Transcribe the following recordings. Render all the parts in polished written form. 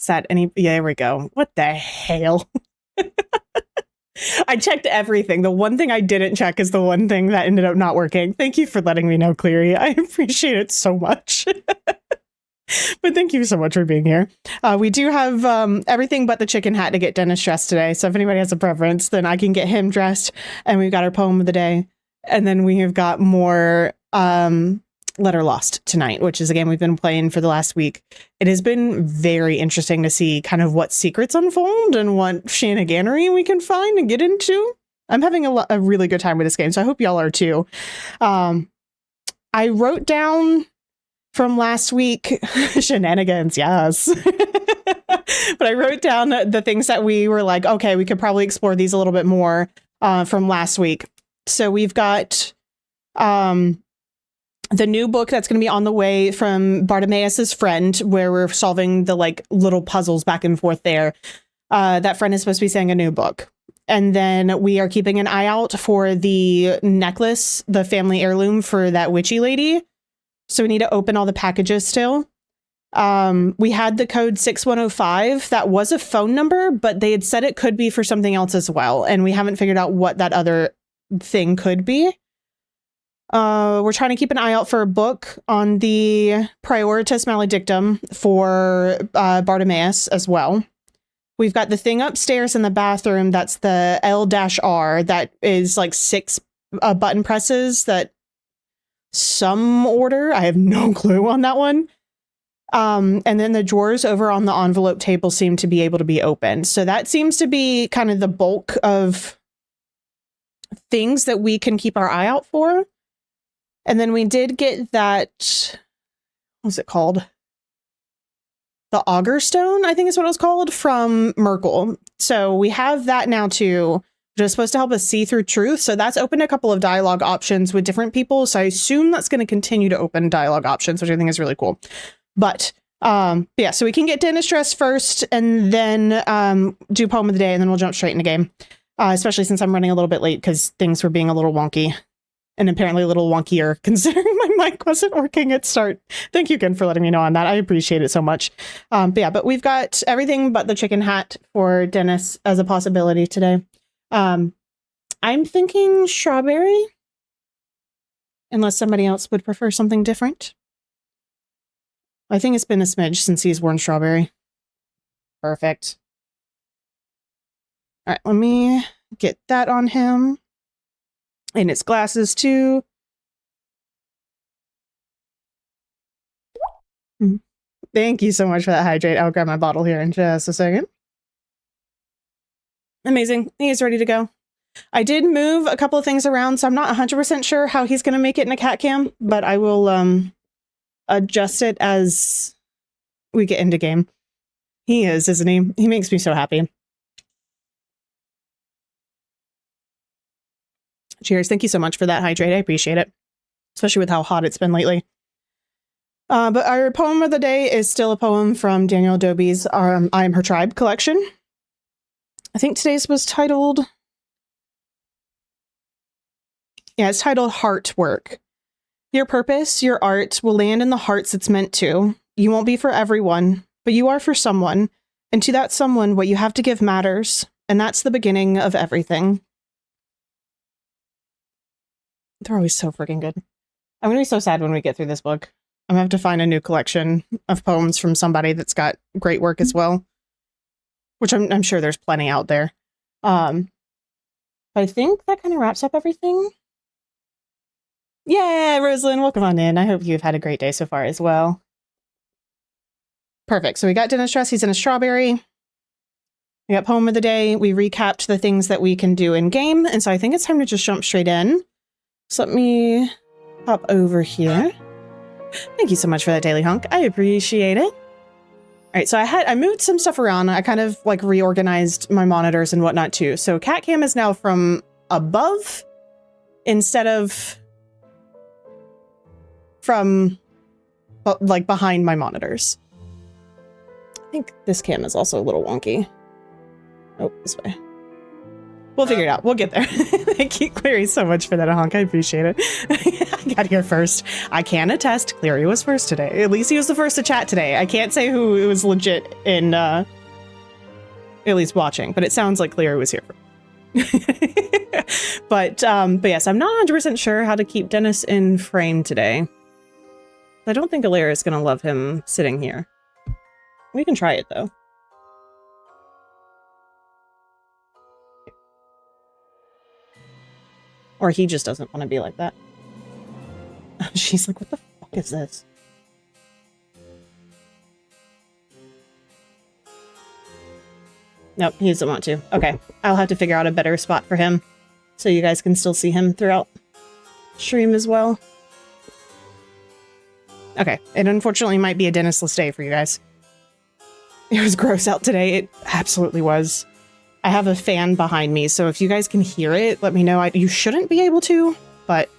Is that any? Yeah, there we go. What the hell? I checked everything. The one thing I didn't check is the one thing that ended up not working. Thank you for letting me know, Cleary. I appreciate it so much. But thank you so much for being here. We do have everything but the chicken hat to get Dennis dressed today. So if anybody has a preference, then I can get him dressed. And we've got our poem of the day. And then we have got more Letter Lost tonight, which is a game we've been playing for the last week. It has been very interesting to see kind of what secrets unfold and what shenaniganery we can find and get into. I'm having a really good time with this game, so I hope y'all are too. I wrote down from last week, shenanigans, yes. But I wrote down the things that we were like, okay, we could probably explore these a little bit more from last week. So we've got the new book that's going to be on the way from Bartimaeus's friend, where we're solving the like little puzzles back and forth there. That friend is supposed to be saying a new book. And then we are keeping an eye out for the necklace, the family heirloom for that witchy lady. So we need to open all the packages still. We had the code 6105. That was a phone number, but they had said it could be for something else as well. And we haven't figured out what that other thing could be. We're trying to keep an eye out for a book on the Prioritas Maledictum for Bartimaeus as well. We've got the thing upstairs in the bathroom. That's the L-R. That is like 6 button presses that some order. I have no clue on that one. And then the drawers over on the envelope table seem to be able to be opened. So that seems to be kind of the bulk of things that we can keep our eye out for. And then we did get that, what's it called? The Augur Stone, I think is what it was called, from Merkle. So we have that now too, which is supposed to help us see through truth. So that's opened a couple of dialogue options with different people. So I assume that's going to continue to open dialogue options, which I think is really cool. But yeah, so we can get Dennis dressed first and then do poem of the day, and then we'll jump straight into game. Especially since I'm running a little bit late because things were being a little wonky. And apparently a little wonkier considering my mic wasn't working at start. Thank you again for letting me know on that. I appreciate it so much. But we've got everything but the chicken hat for Dennis as a possibility today. I'm thinking strawberry. Unless somebody else would prefer something different. I think it's been a smidge since he's worn strawberry. Perfect. All right, let me get that on him. And its glasses too. Thank you so much for that hydrate. I'll grab my bottle here in just a second. Amazing. He's ready to go. I did move a couple of things around, so I'm not 100% sure how he's going to make it in a cat cam, but I will adjust it as we get into game. He is, isn't he? He makes me so happy. Cheers. Thank you so much for that hydrate. I appreciate it, especially with how hot it's been lately. But our poem of the day is still a poem from Daniel Adobe's I Am Her Tribe collection. I think today's was titled... Yeah, it's titled Heart Work. Your purpose, your art, will land in the hearts it's meant to. You won't be for everyone, but you are for someone. And to that someone, what you have to give matters. And that's the beginning of everything. They're always so freaking good. I'm going to be so sad when we get through this book. I'm going to have to find a new collection of poems from somebody that's got great work as well. Which I'm sure there's plenty out there. But I think that kind of wraps up everything. Yeah, Rosalind, welcome on in. I hope you've had a great day so far as well. Perfect. So we got Dennis dressed. He's in a strawberry. We got poem of the day. We recapped the things that we can do in game. And so I think it's time to just jump straight in. So let me hop over here. Thank you so much for that daily hunk. I appreciate it. All right, so I moved some stuff around. I kind of like reorganized my monitors and whatnot too. So cat cam is now from above instead of from like behind my monitors. I think this cam is also a little wonky. Oh, this way. We'll figure it out. We'll get there. Thank you, Clary, so much for that, honk. I appreciate it. I got here first. I can attest, Clary was first today. At least he was the first to chat today. I can't say who was legit in, at least watching, but it sounds like Clary was here. But yes, I'm not 100% sure how to keep Dennis in frame today. I don't think Alaire is going to love him sitting here. We can try it, though. Or he just doesn't want to be like that. She's like, what the fuck is this? Nope, he doesn't want to. Okay, I'll have to figure out a better spot for him so you guys can still see him throughout stream as well. Okay, it unfortunately might be a Dennis-less day for you guys. It was gross out today. It absolutely was. I have a fan behind me, so if you guys can hear it, let me know. You shouldn't be able to, but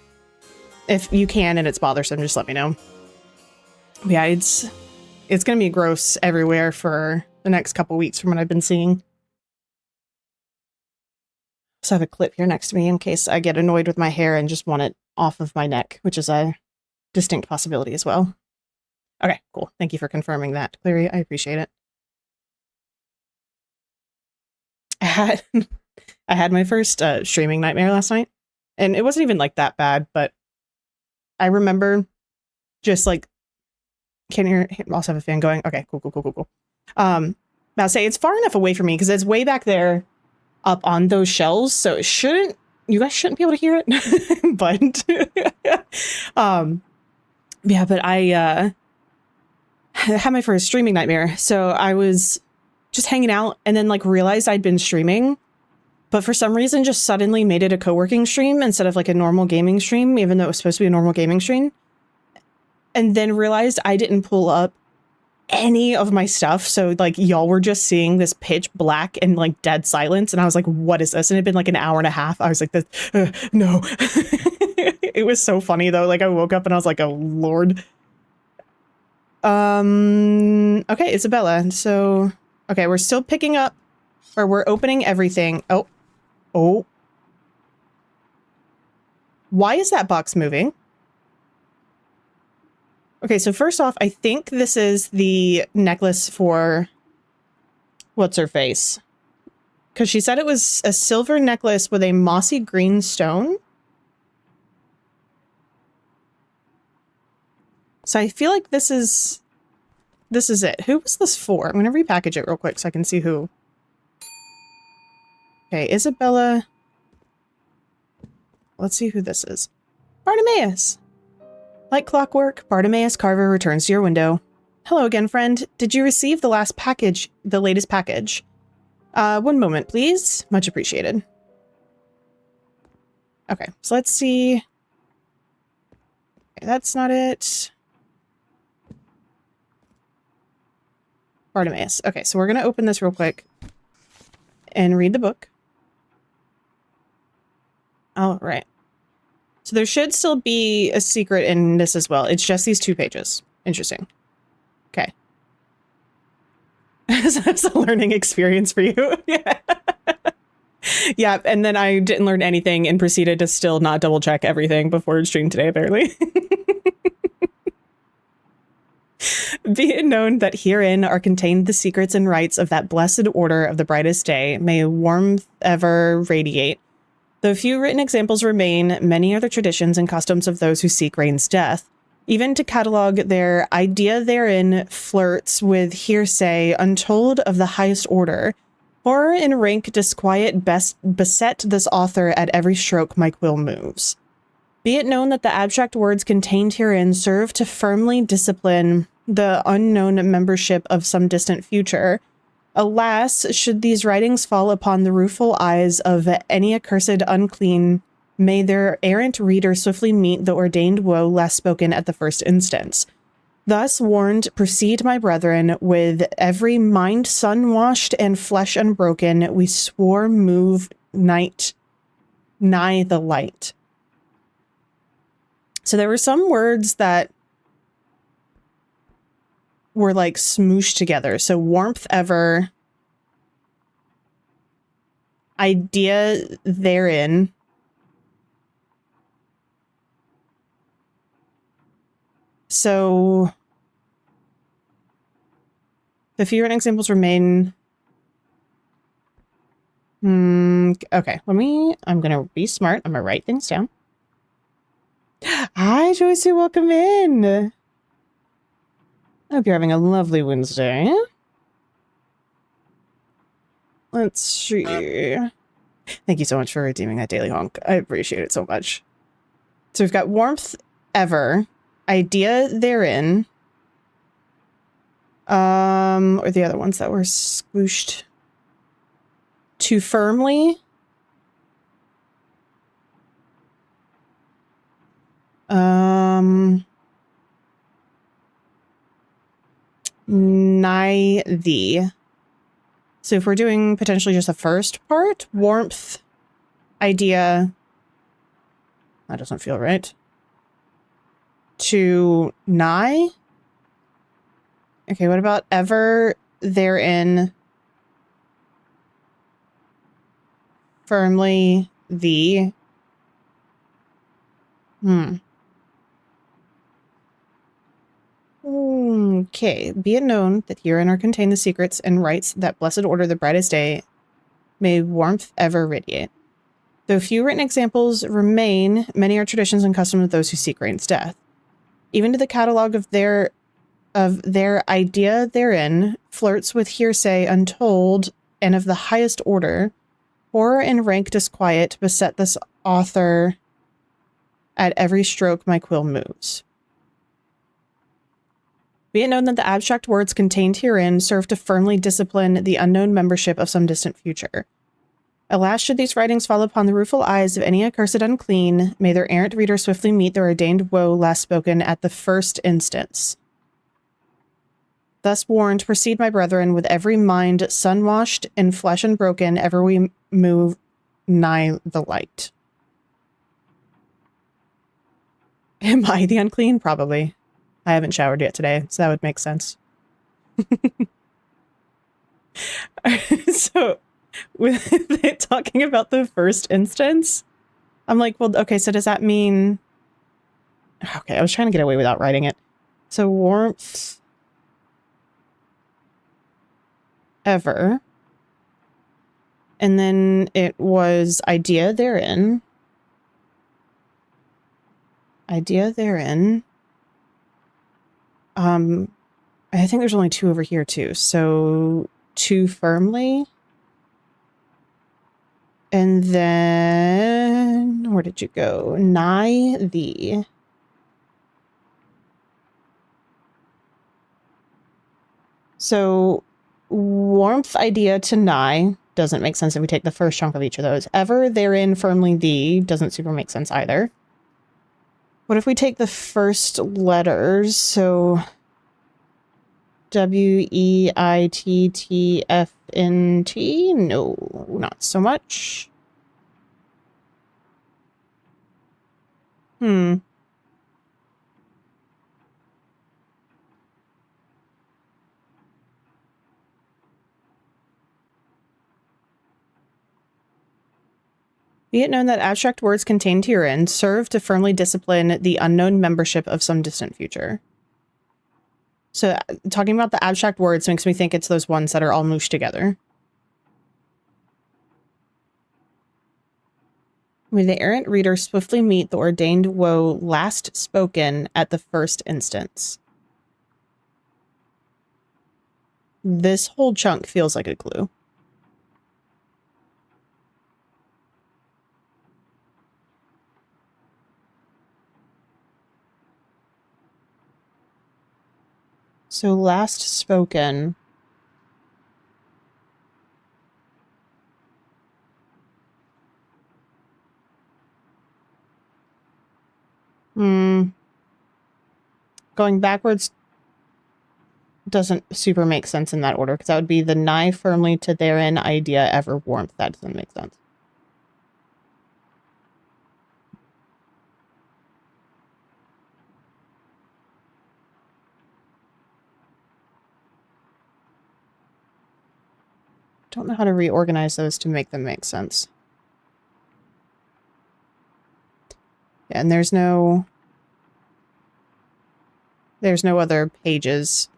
if you can and it's bothersome, just let me know. Yeah, it's going to be gross everywhere for the next couple weeks from what I've been seeing. So I have a clip here next to me in case I get annoyed with my hair and just want it off of my neck, which is a distinct possibility as well. Okay, cool. Thank you for confirming that, Clary. I appreciate it. I had my first streaming nightmare last night, and it wasn't even like that bad, but I remember just like, can you also have a fan going? Okay, cool. I'll say it's far enough away from me because it's way back there up on those shelves, so you guys shouldn't be able to hear it. But yeah, but I had my first streaming nightmare, so I was just hanging out and then like realized I'd been streaming, but for some reason just suddenly made it a co-working stream instead of like a normal gaming stream, even though it was supposed to be a normal gaming stream. And then realized I didn't pull up any of my stuff. So like y'all were just seeing this pitch black and like dead silence. And I was like, what is this? And it'd been like an hour and a half. I was like, no. It was so funny though. Like I woke up and I was like, oh Lord. Okay, Isabella. So, okay, we're still picking up, or we're opening everything. Oh. Why is that box moving? Okay, so first off, I think this is the necklace for what's-her-face. Because she said it was a silver necklace with a mossy green stone. So I feel like this is it. Who was this for? I'm going to repackage it real quick so I can see who. Okay, Isabella. Let's see who this is. Bartimaeus. Like clockwork, Bartimaeus Carver returns to your window. Hello again, friend. Did you receive the latest package? One moment, please. Much appreciated. Okay, so let's see. Okay, that's not it. Bartimaeus. Okay, so we're going to open this real quick and read the book. All right. So there should still be a secret in this as well. It's just these 2 pages. Interesting. Okay. So that's a learning experience for you. Yeah. Yeah, and then I didn't learn anything and proceeded to still not double check everything before stream today, apparently. Be it known that herein are contained the secrets and rites of that blessed order of the brightest day. May warmth ever radiate. Though few written examples remain, many are the traditions and customs of those who seek Rain's death. Even to catalogue their idea therein flirts with hearsay untold of the highest order. Horror and rank disquiet beset this author at every stroke my quill moves. Be it known that the abstract words contained herein serve to firmly discipline the unknown membership of some distant future. Alas, should these writings fall upon the rueful eyes of any accursed unclean, may their errant reader swiftly meet the ordained woe last spoken at the first instance. Thus warned, proceed, my brethren, with every mind sun-washed and flesh unbroken, we swore move night nigh the light. So there were some words that were like smooshed together. So warmth ever. idea therein. So the few written examples remain. Okay, I'm gonna be smart. I'm gonna write things down. Hi, Joycey, welcome in. I hope you're having a lovely Wednesday. Let's see. Thank you so much for redeeming that daily honk. I appreciate it so much. So we've got warmth ever, idea therein, or the other ones that were squooshed. Too firmly. Nigh thee. So if we're doing potentially just the first part, warmth, idea, that doesn't feel right. To nigh. Okay, what about ever therein, firmly thee? Okay, be it known that herein are contained the secrets and rites that blessed order the brightest day may warmth ever radiate. Though few written examples remain, many are traditions and customs of those who seek Rain's death. Even to the catalogue of their idea therein flirts with hearsay untold and of the highest order. Horror and rank disquiet beset this author at every stroke my quill moves. Be it known that the abstract words contained herein serve to firmly discipline the unknown membership of some distant future. Alas, should these writings fall upon the rueful eyes of any accursed unclean, may their errant reader swiftly meet their ordained woe last spoken at the first instance. Thus warned, proceed, my brethren, with every mind sun-washed and flesh unbroken, ever we move nigh the light. Am I the unclean? Probably. I haven't showered yet today, so that would make sense. So, with talking about the first instance, I'm like, well, okay, so does that mean... Okay, I was trying to get away without writing it. So, warmth... ever. And then it was idea therein. Idea therein. I think there's only two over here too. So too firmly. And then where did you go? Nigh thee. So warmth idea to nigh doesn't make sense if we take the first chunk of each of those. Ever therein firmly thee doesn't super make sense either. What if we take the first letters? So W-E-I-T-T-F-N-T? No, not so much. Be it known that abstract words contained herein serve to firmly discipline the unknown membership of some distant future. So talking about the abstract words makes me think it's those ones that are all mooshed together. May the errant reader swiftly meet the ordained woe last spoken at the first instance. This whole chunk feels like a clue. So last spoken. Going backwards doesn't super make sense in that order, because that would be the nigh firmly to therein idea ever warmth. That doesn't make sense. Don't know how to reorganize those to make them make sense. Yeah, and there's no other pages.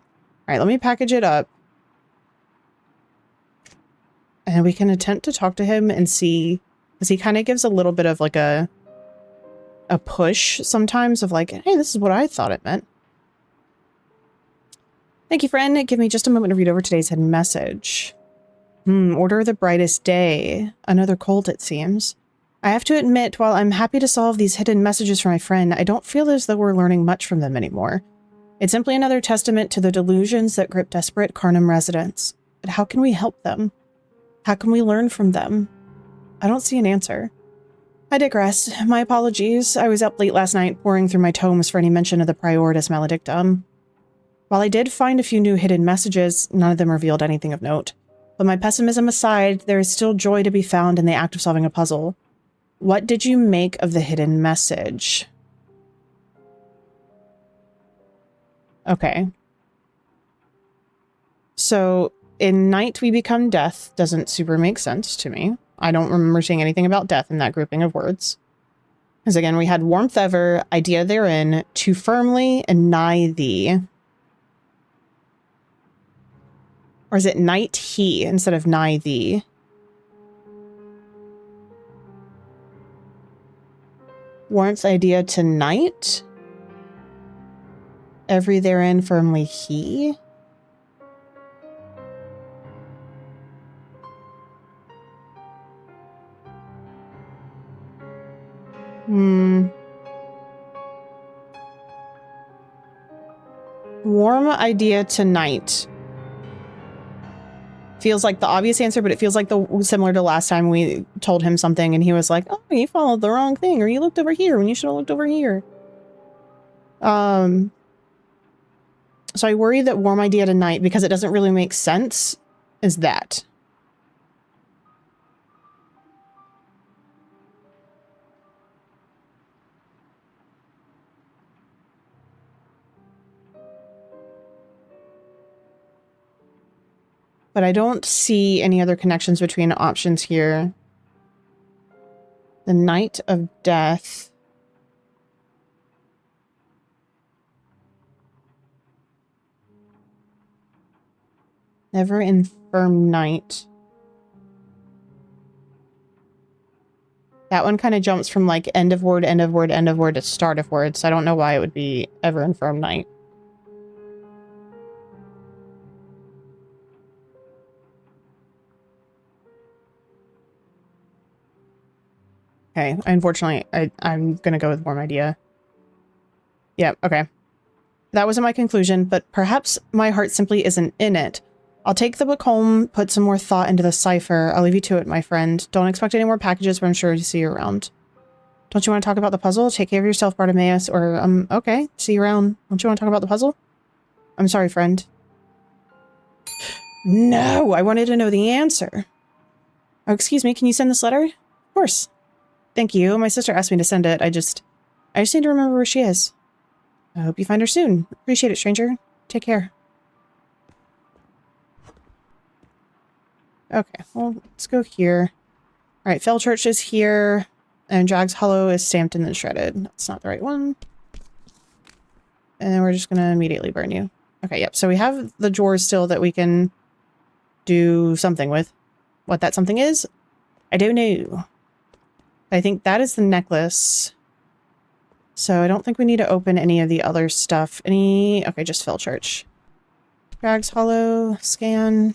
All right, let me package it up. And we can attempt to talk to him and see, because he kind of gives a little bit of like a push sometimes of like, hey, this is what I thought it meant. Thank you, friend. Give me just a moment to read over today's hidden message. Order of the brightest day. Another cult, it seems. I have to admit, while I'm happy to solve these hidden messages for my friend, I don't feel as though we're learning much from them anymore. It's simply another testament to the delusions that grip desperate Carnum residents. But how can we help them? How can we learn from them? I don't see an answer. I digress. My apologies. I was up late last night poring through my tomes for any mention of the Prioritas Maledictum. While I did find a few new hidden messages, none of them revealed anything of note. But my pessimism aside, there is still joy to be found in the act of solving a puzzle. What did you make of the hidden message? Okay. So, in night we become death doesn't super make sense to me. I don't remember seeing anything about death in that grouping of words. Because again, we had warmth ever, idea therein, too firmly, and nigh thee. Or is it night he instead of nigh thee? Warmth idea to night? Every therein firmly he? Warm idea to night. Feels like the obvious answer, but it feels like similar to last time we told him something and he was like, oh, you followed the wrong thing, or you looked over here when you should have looked over here. So I worry that warm idea to night, because it doesn't really make sense, is that. But I don't see any other connections between options here. The Night of Death. Never infirm night. That one kind of jumps from like end of word, end of word, end of word to start of word, so I don't know why it would be ever infirm night. Okay, unfortunately, I'm gonna go with warm idea. Yeah, okay. That wasn't my conclusion, but perhaps my heart simply isn't in it. I'll take the book home, put some more thought into the cipher. I'll leave you to it, my friend. Don't expect any more packages, but I'm sure to see you around. Don't you want to talk about the puzzle? Take care of yourself, Bartimaeus, or, okay, see you around. Don't you want to talk about the puzzle? I'm sorry, friend. No, I wanted to know the answer. Oh, excuse me, can you send this letter? Of course. Thank you. My sister asked me to send it. I just need to remember where she is. I hope you find her soon. Appreciate it, stranger. Take care. Okay, well, let's go here. All right, Fellchurch is here, and Drag's Hollow is stamped and then shredded. That's not the right one. And then we're just going to immediately burn you. Okay, yep. So we have the drawers still that we can do something with. What that something is, I don't know. I think that is the necklace. So I don't think we need to open any of the other stuff. Okay, just Fellchurch. Drag's Hollow, scan.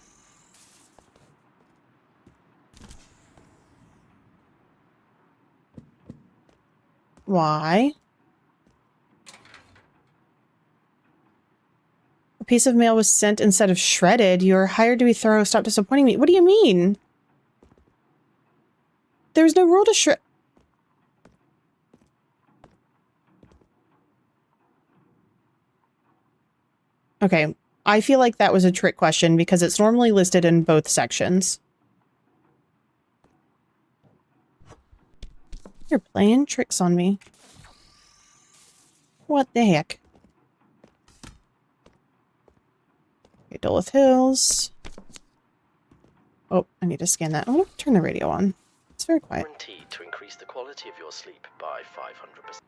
Why? A piece of mail was sent instead of shredded. You're hired to be thorough. Stop disappointing me. What do you mean? There's no rule to shred. Okay, I feel like that was a trick question because it's normally listed in both sections. You're playing tricks on me. What the heck? Okay, Dolith Hills. Oh, I need to scan that. I'm gonna turn the radio on. It's very quiet. Guaranteed to increase the quality of your sleep by 500%.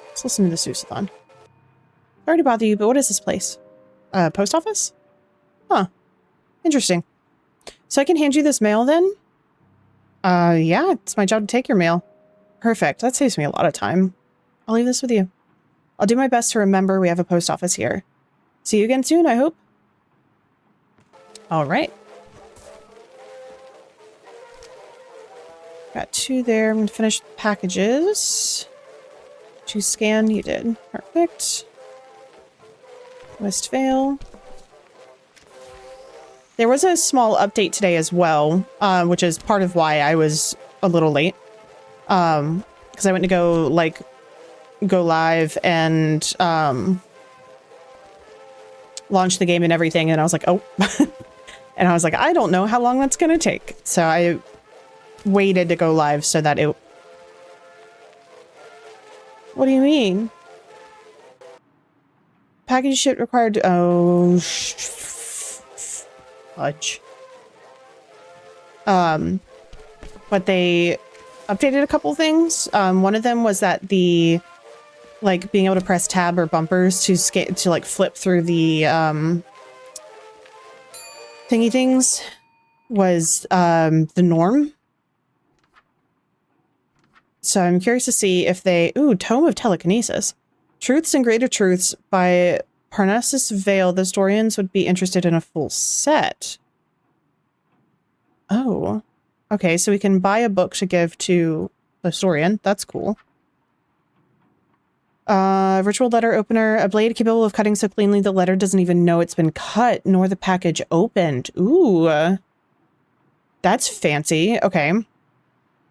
Let's listen to the Sousathon. Sorry to bother you, but what is this place? Post office? Huh. Interesting. So I can hand you this mail then? Yeah, it's my job to take your mail. Perfect. That saves me a lot of time. I'll leave this with you. I'll do my best to remember we have a post office here. See you again soon, I hope. All right. Got 2 there. I'm going to finish the packages. 2 scan. You did. Perfect. Westvale. There was a small update today as well, which is part of why I was a little late. Because I went to go live and launch the game and everything, and I was like, oh. And I was like, I don't know how long that's going to take. So I waited to go live so that it... What do you mean? Package ship required... Oh, fudge. But they updated a couple things. One of them was that the... like, being able to press tab or bumpers to like, flip through the, thingy things was, the norm. So I'm curious to see if they... Ooh, Tome of Telekinesis. Truths and Greater Truths by Parnassus Vale. The historians would be interested in a full set. Oh. Okay, so we can buy a book to give to the historian. That's cool. Ritual letter opener. A blade capable of cutting so cleanly the letter doesn't even know it's been cut, nor the package opened. Ooh. That's fancy. Okay.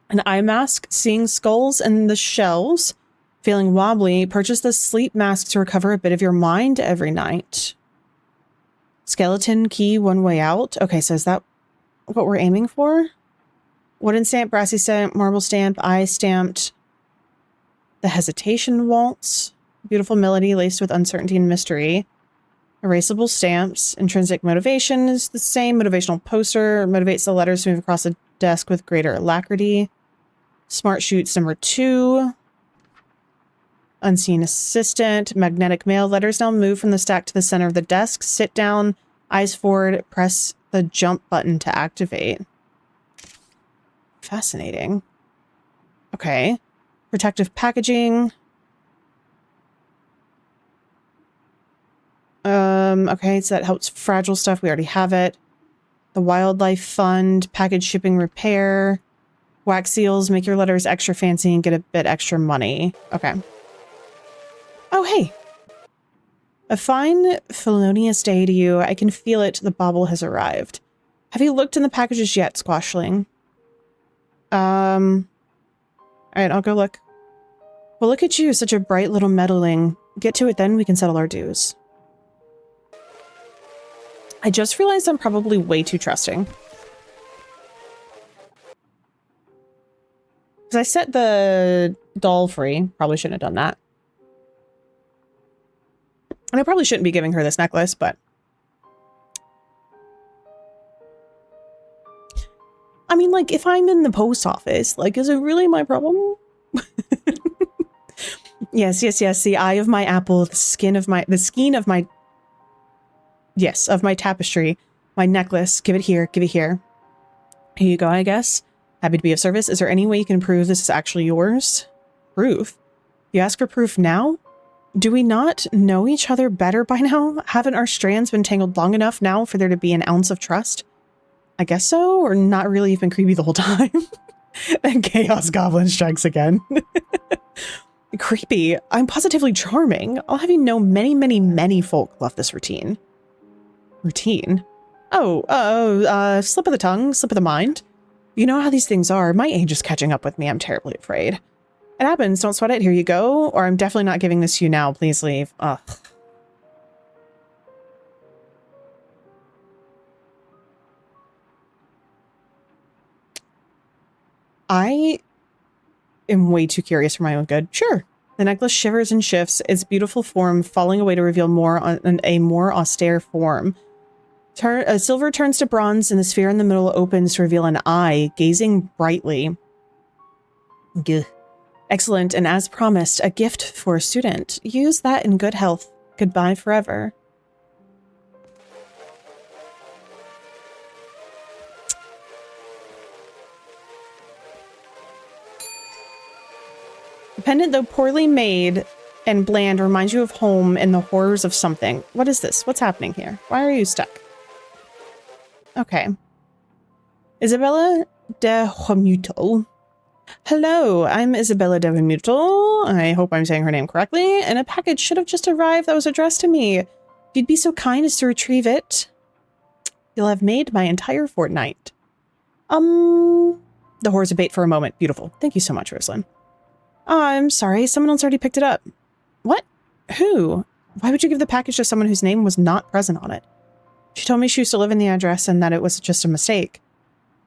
An eye mask. Seeing skulls in the shelves. Feeling wobbly. Purchase the sleep mask to recover a bit of your mind every night. Skeleton key, one way out. Okay, so is that what we're aiming for? Wooden stamp, brassy stamp, marble stamp, eye stamped. The hesitation waltz. Beautiful melody laced with uncertainty and mystery. Erasable stamps. Intrinsic motivation is the same. Motivational poster motivates the letters to move across the desk with greater alacrity. Smart shoots number 2. Unseen assistant. Magnetic mail. Letters now move from the stack to the center of the desk. Sit down. Eyes forward. Press the jump button to activate. Fascinating. Okay. Protective packaging. Okay, so that helps fragile stuff. We already have it. The Wildlife Fund, package shipping repair, wax seals, make your letters extra fancy and get a bit extra money. Okay. Oh, hey. A fine, felonious day to you. I can feel it. The bauble has arrived. Have you looked in the packages yet, Squashling? Alright, I'll go look. Well, look at you, such a bright little meddling. Get to it then, we can settle our dues. I just realized I'm probably way too trusting. Because I set the doll free. Probably shouldn't have done that. And I probably shouldn't be giving her this necklace, but... I mean, like, if I'm in the post office, like, is it really my problem? Yes, yes, yes. The eye of my apple, the skein of my yes, of my tapestry, my necklace. Give it here, give it here. Here you go, I guess. Happy to be of service. Is there any way you can prove this is actually yours? Proof? You ask for proof now? Do we not know each other better by now? Haven't our strands been tangled long enough now for there to be an ounce of trust? I guess so, or not really, you've been creepy the whole time. And Chaos Goblin strikes again. Creepy. I'm positively charming. I'll have you know many, many, many folk love this routine. Routine? Oh, slip of the tongue, slip of the mind. You know how these things are. My age is catching up with me. I'm terribly afraid. It happens. Don't sweat it. Here you go. Or I'm definitely not giving this to you now. Please leave. Ugh. I am way too curious for my own good. Sure. The necklace shivers and shifts, its beautiful form falling away to reveal more on a more austere form. Silver turns to bronze and the sphere in the middle opens to reveal an eye gazing brightly. Gah. Excellent, and as promised, a gift for a student. Use that in good health. Goodbye forever. The pendant, though poorly made and bland, reminds you of home and the horrors of something. What is this? What's happening here? Why are you stuck? Okay. Isabella de Huemutel. Hello, I'm Isabella de Huemutel. I hope I'm saying her name correctly. And a package should have just arrived that was addressed to me. If you'd be so kind as to retrieve it, you'll have made my entire fortnight. The horrors abate for a moment. Beautiful. Thank you so much, Rosalind. Oh, I'm sorry. Someone else already picked it up. What? Who? Why would you give the package to someone whose name was not present on it? She told me she used to live in the address and that it was just a mistake.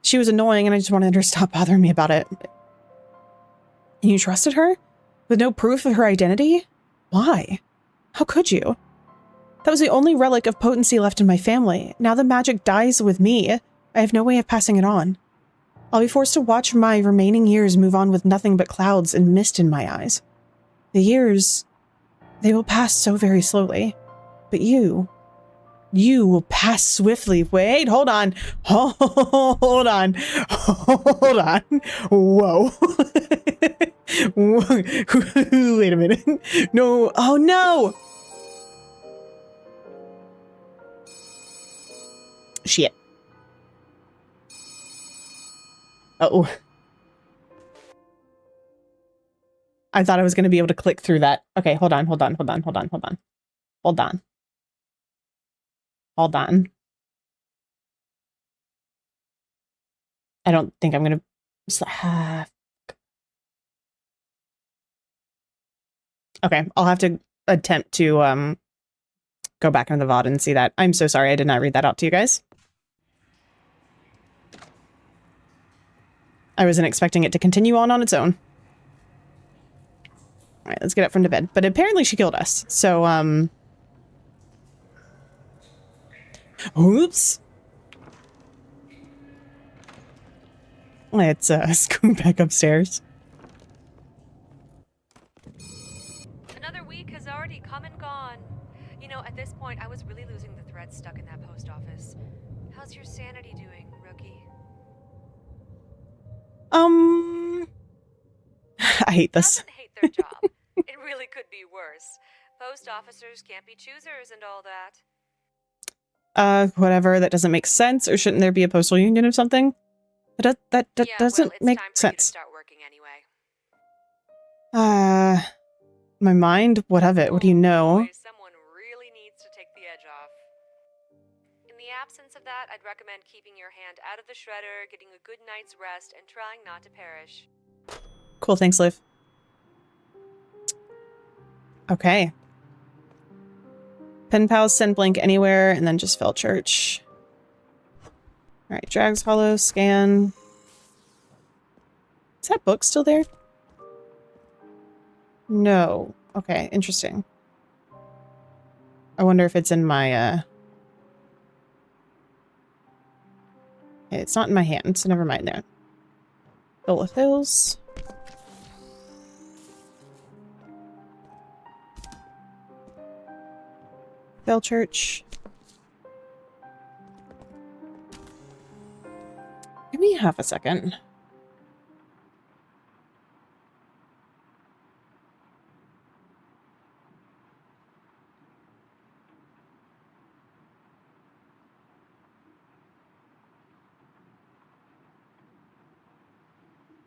She was annoying and I just wanted her to stop bothering me about it. And you trusted her? With no proof of her identity? Why? How could you? That was the only relic of potency left in my family. Now the magic dies with me. I have no way of passing it on. I'll be forced to watch my remaining years move on with nothing but clouds and mist in my eyes. The years, they will pass so very slowly. But you will pass swiftly. Wait, hold on. Hold on. Hold on. Whoa. Wait a minute. No. Oh, no. Shit. Uh-oh. I thought I was going to be able to click through that. Okay, hold on. Hold on. I don't think I'm going to... Okay, I'll have to attempt to go back into the VOD and see that. I'm so sorry I did not read that out to you guys. I wasn't expecting it to continue on its own. All right, let's get up from the bed. But apparently she killed us, so oops. Let's scoot back upstairs. Another week has already come and gone. You know, at this point, I was really losing the thread stuck in that post office. How's your sanity doing, rookie? I hate this. Doesn't hate their job. It really could be worse. Post officers can't be choosers and all that. Whatever, that doesn't make sense, or shouldn't there be a postal union or something? That Yeah, doesn't make time for sense. you to start working anyway. My mind? What of it? What do you know? Boy, someone really needs to take the edge off. In the absence of that, I'd recommend keeping your hand out of the shredder, getting a good night's rest, and trying not to perish. Cool, thanks, Liv. Okay. Pen pals, send blink anywhere, and then just fill church. Alright, Drags Hollow, scan. Is that book still there? No. Okay, interesting. I wonder if it's in my, it's not in my hand, so never mind there. Fill with hills. Bell Church. Give me half a second.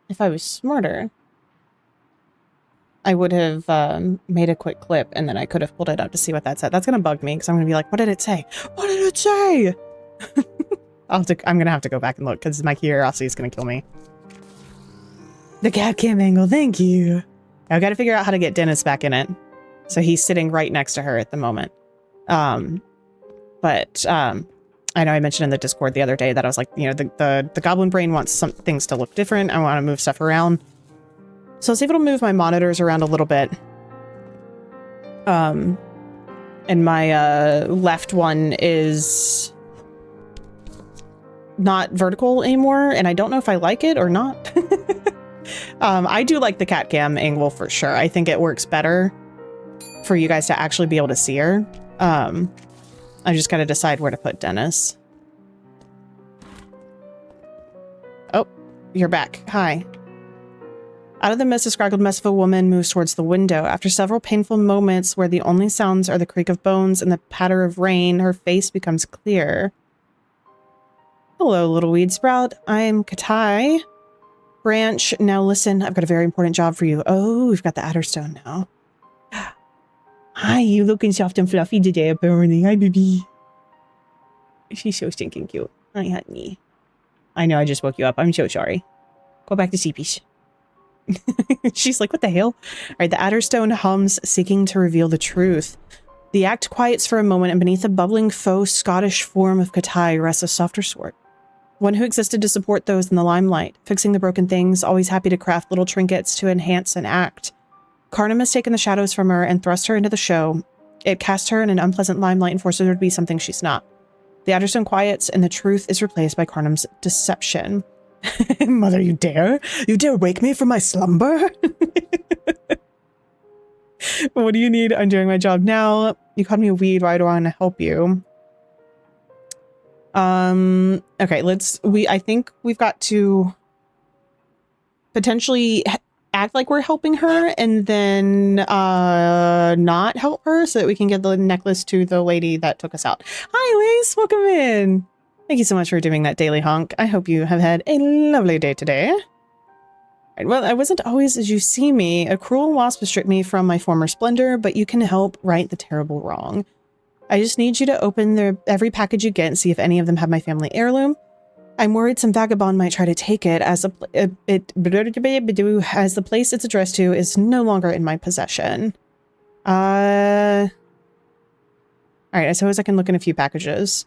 If I was smarter, I would have made a quick clip and then I could have pulled it up to see what that said. That's going to bug me because I'm going to be like, what did it say? What did it say? I'm going to have to go back and look because my curiosity is going to kill me. The cat cam angle, thank you. I've got to figure out how to get Dennis back in it. So he's sitting right next to her at the moment. But I know I mentioned in the Discord the other day that I was like, you know, the goblin brain wants some things to look different. I want to move stuff around. So I'll see if it'll move my monitors around a little bit. And my left one is not vertical anymore, and I don't know if I like it or not. I do like the cat cam angle for sure. I think it works better for you guys to actually be able to see her. I just got to decide where to put Dennis. Oh, you're back. Hi. Out of the mist, a scraggled mess of a woman moves towards the window. After several painful moments where the only sounds are the creak of bones and the patter of rain, her face becomes clear. Hello, little weed sprout. I'm Katai. Branch, now listen, I've got a very important job for you. Oh, we've got the Adderstone now. Hi, you looking soft and fluffy today, apparently. Hi, baby. She's so stinking cute. Hi, honey. I know I just woke you up. I'm so sorry. Go back to sleepies. She's like, what the hell? All right, the Adderstone hums, seeking to reveal the truth. The act quiets for a moment, and beneath the bubbling faux Scottish form of Katai rests a softer sword. One who existed to support those in the limelight, fixing the broken things, always happy to craft little trinkets to enhance an act. Karnam has taken the shadows from her and thrust her into the show. It casts her in an unpleasant limelight and forces her to be something she's not. The Adderstone quiets, and the truth is replaced by Karnam's deception. Mother, you dare? You dare wake me from my slumber? What do you need? I'm doing my job now. You called me a weed. Why do I want to help you? Okay, I think we've got to potentially act like we're helping her and then not help her so that we can get the necklace to the lady that took us out. Hi, Lace. Welcome in. Thank you so much for doing that daily honk. I hope you have had a lovely day today. Right, well, I wasn't always as you see me. A cruel wasp stripped me from my former splendor, but you can help right the terrible wrong. I just need you to open every package you get and see if any of them have my family heirloom. I'm worried some vagabond might try to take it as the place it's addressed to is no longer in my possession. Alright, I suppose I can look in a few packages.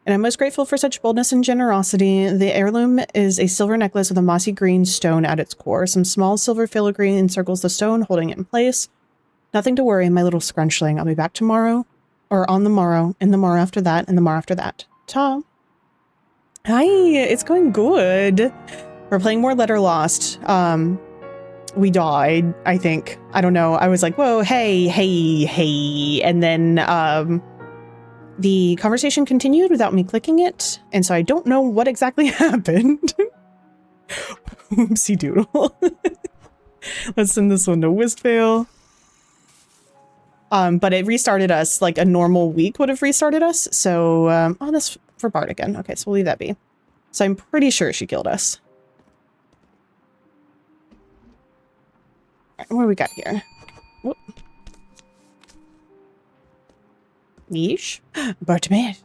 And I'm most grateful for such boldness and generosity. The heirloom is a silver necklace with a mossy green stone at its core. Some small silver filigree encircles the stone, holding it in place. Nothing to worry, my little scrunchling. I'll be back tomorrow, or on the morrow, and the morrow after that, and the morrow after that. Ta. Hi, it's going good. We're playing more Letter Lost. We died, I think. I don't know. I was like, whoa, hey. And then, the conversation continued without me clicking it, and so I don't know what exactly happened. Oopsie doodle. Let's send this one to Whistfail. But it restarted us like a normal week would have restarted us. So, oh, that's for Bart again. Okay, so we'll leave that be. So I'm pretty sure she killed us. All right, what do we got here? Whoop. Yeesh. Bartimaeus.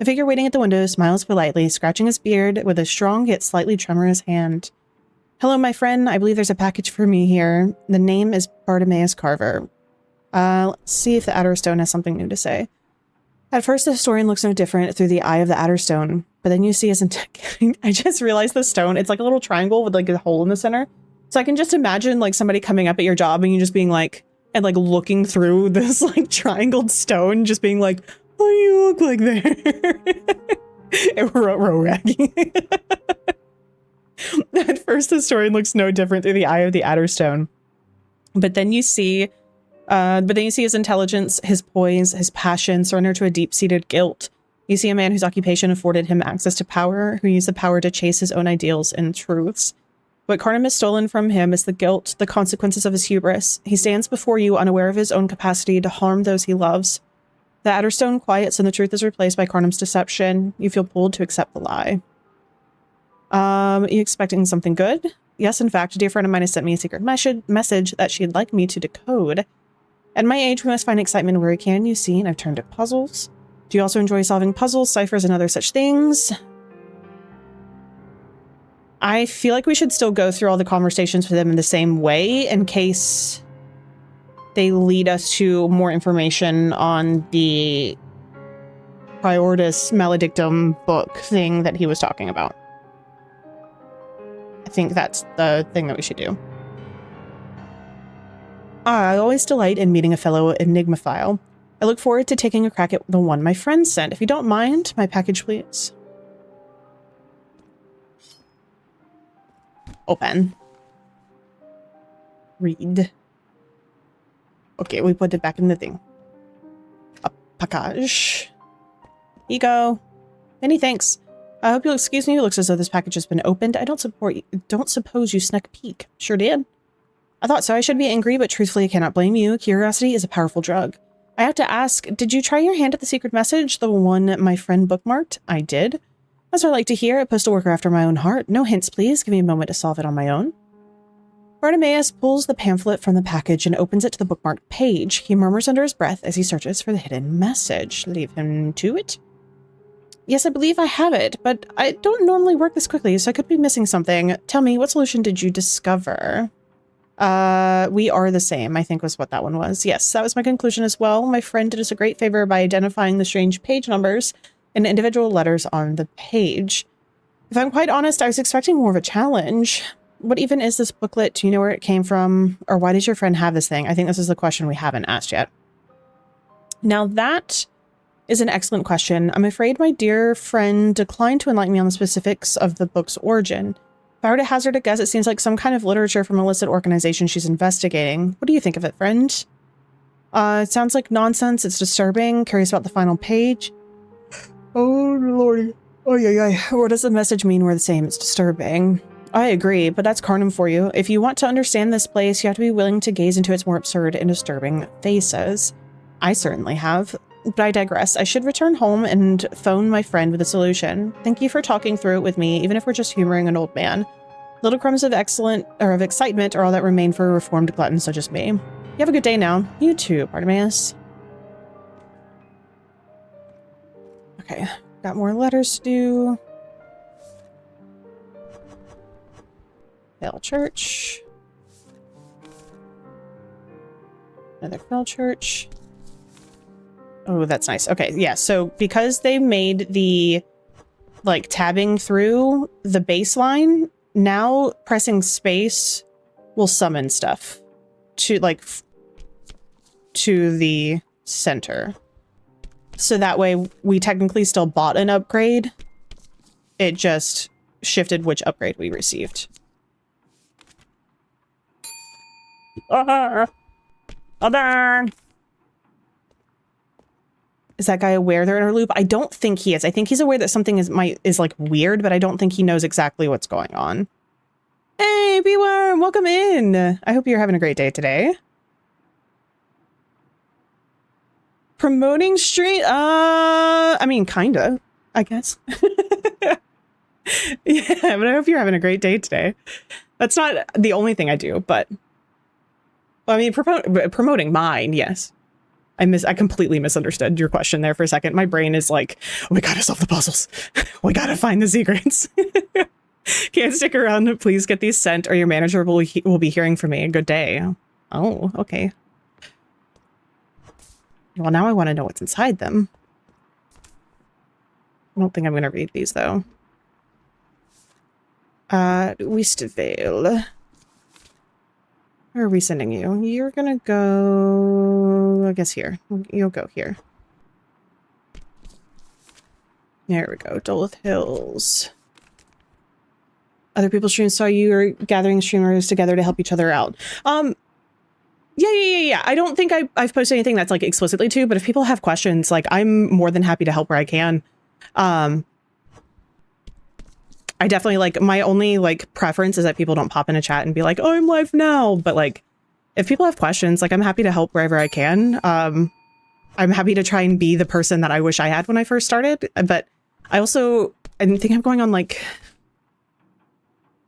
A figure waiting at the window smiles politely, scratching his beard with a strong yet slightly tremorous hand. Hello, my friend. I believe there's a package for me here. The name is Bartimaeus Carver. Let's see if the Adderstone has something new to say. At first, the historian looks no different through the eye of the Adderstone, but then you see his I just realized the stone, it's like a little triangle with like a hole in the center. So I can just imagine like somebody coming up at your job and you just being like, and like looking through this like triangled stone, just being like, oh, you look like there. And row ragging. At first, the historian looks no different through the eye of the Adderstone. But then you see his intelligence, his poise, his passion surrender to a deep-seated guilt. You see a man whose occupation afforded him access to power, who used the power to chase his own ideals and truths. What Karnam has stolen from him is the guilt, the consequences of his hubris. He stands before you unaware of his own capacity to harm those he loves. The Adderstone quiets and the truth is replaced by Karnam's deception. You feel pulled to accept the lie. You expecting something good? Yes, in fact, a dear friend of mine has sent me a secret message that she'd like me to decode. At my age, we must find excitement where we can, you see, and I've turned to puzzles. Do you also enjoy solving puzzles, ciphers, and other such things? I feel like we should still go through all the conversations with them in the same way in case they lead us to more information on the Prioritas Maledictum book thing that he was talking about. I think that's the thing that we should do. I always delight in meeting a fellow enigmaphile. I look forward to taking a crack at the one my friend sent. If you don't mind, my package, please. Open. Read. Okay, we put it back in the thing. A package. Here you go. Many thanks. I hope you'll excuse me. It looks as though this package has been opened. I don't suppose you snuck a peek. Sure did. I thought so. I should be angry, but truthfully, I cannot blame you. Curiosity is a powerful drug. I have to ask, did you try your hand at the secret message? The one my friend bookmarked? I did. That's what I like to hear. A postal worker after my own heart. No hints, please. Give me a moment to solve it on my own. Bartimaeus pulls the pamphlet from the package and opens it to the bookmarked page. He murmurs under his breath as he searches for the hidden message. Leave him to it. Yes, I believe I have it, but I don't normally work this quickly, so I could be missing something. Tell me, what solution did you discover? We are the same, I think was what that one was. Yes, that was my conclusion as well. My friend did us a great favor by identifying the strange page numbers and individual letters on the page. If I'm quite honest, I was expecting more of a challenge. What even is this booklet? Do you know where it came from? Or why does your friend have this thing? I think this is the question we haven't asked yet. Now that is an excellent question. I'm afraid my dear friend declined to enlighten me on the specifics of the book's origin. If I were to hazard a guess, it seems like some kind of literature from an illicit organization she's investigating. What do you think of it, friend? It sounds like nonsense. It's disturbing. Curious about the final page. Oh, lordy. Oh, yeah. What does the message mean? We're the same. It's disturbing. I agree, but that's Carnum for you. If you want to understand this place, you have to be willing to gaze into its more absurd and disturbing faces. I certainly have. But I digress. I should return home and phone my friend with a solution. Thank you for talking through it with me, even if we're just humoring an old man. Little crumbs of excitement are all that remain for a reformed glutton such as me. You have a good day now. You too, Bartimaeus. Okay, got more letters to do. Bell Church. Another Bell Church. Oh, that's nice. Okay, yeah, so because they made the, like, tabbing through the baseline, now pressing space will summon stuff to, like, to the center. So that way we technically still bought an upgrade. It just shifted which upgrade we received. Oh, darn! Is that guy aware they're in a loop? I don't think he is. I think he's aware that something is like weird, but I don't think he knows exactly what's going on. Hey, B-Worm, welcome in. I hope you're having a great day today. Promoting street? I mean, kinda, I guess. Yeah, but I hope you're having a great day today. That's not the only thing I do, but well, I mean, promoting mine, yes. I completely misunderstood your question there for a second. My brain is like, oh, we gotta solve the puzzles. We gotta find the secrets. Can't stick around. Please get these sent or your manager will be hearing from me. Good day. Oh, okay. Well, now I want to know what's inside them. I don't think I'm going to read these, though. Weestavale. Where are we sending you? You're gonna go, I guess here. You'll go here. There we go. Duluth Hills. Other people's streams saw you are gathering streamers together to help each other out. Yeah. I don't think I've posted anything that's like explicitly to, but if people have questions, like I'm more than happy to help where I can. I definitely like my only like preference is that people don't pop in a chat and be like, oh, I'm live now. But like, if people have questions, like I'm happy to help wherever I can. I'm happy to try and be the person that I wish I had when I first started. But I think I'm going on like,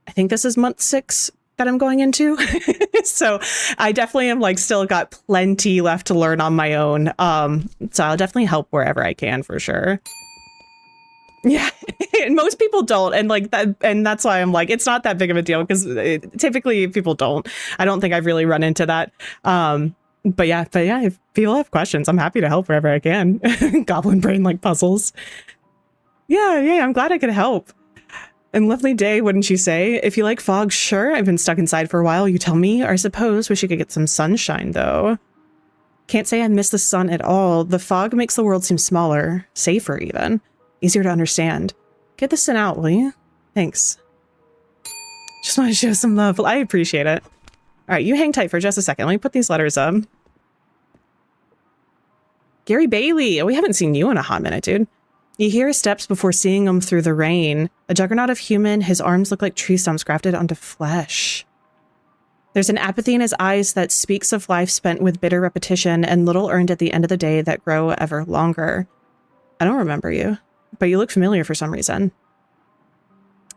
I think this is month 6 that I'm going into. So I definitely am like still got plenty left to learn on my own. So I'll definitely help wherever I can for sure. Yeah, and most people don't, and like that, and that's why I'm like, it's not that big of a deal because typically people don't. I don't think I've really run into that. But yeah, if people have questions, I'm happy to help wherever I can. Goblin brain like puzzles. Yeah, I'm glad I could help. And lovely day, wouldn't you say? If you like fog, sure. I've been stuck inside for a while. You tell me. Or I suppose wish you could get some sunshine though. Can't say I miss the sun at all. The fog makes the world seem smaller, safer even. Easier to understand. Get this sent out, will you? Thanks. Just want to show some love. I appreciate it. All right, you hang tight for just a second. Let me put these letters up. Gary Bailey. Oh, we haven't seen you in a hot minute, dude. You hear his steps before seeing him through the rain. A juggernaut of human, his arms look like tree stumps grafted onto flesh. There's an apathy in his eyes that speaks of life spent with bitter repetition and little earned at the end of the day that grow ever longer. I don't remember you, but you look familiar for some reason.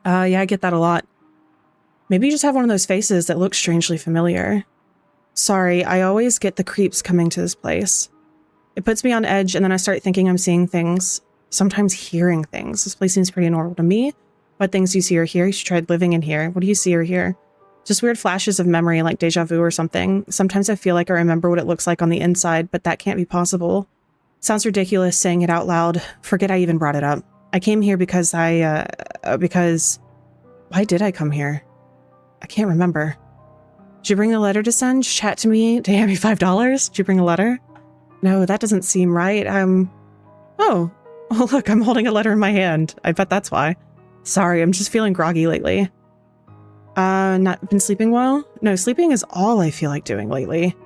Yeah, I get that a lot. Maybe you just have one of those faces that looks strangely familiar. Sorry, I always get the creeps coming to this place. It puts me on edge, and then I start thinking I'm seeing things. Sometimes hearing things. This place seems pretty normal to me. What things do you see or hear? You should try living in here. What do you see or hear? Just weird flashes of memory, like deja vu or something. Sometimes I feel like I remember what it looks like on the inside, but that can't be possible. Sounds ridiculous saying it out loud. Forget I even brought it up. I came here because why did I come here? I can't remember. Did you bring a letter to send? Chat to me to hand me $5? Did you bring a letter? No, that doesn't seem right. Oh, look, I'm holding a letter in my hand. I bet that's why. Sorry, I'm just feeling groggy lately. Not been sleeping well? No, sleeping is all I feel like doing lately.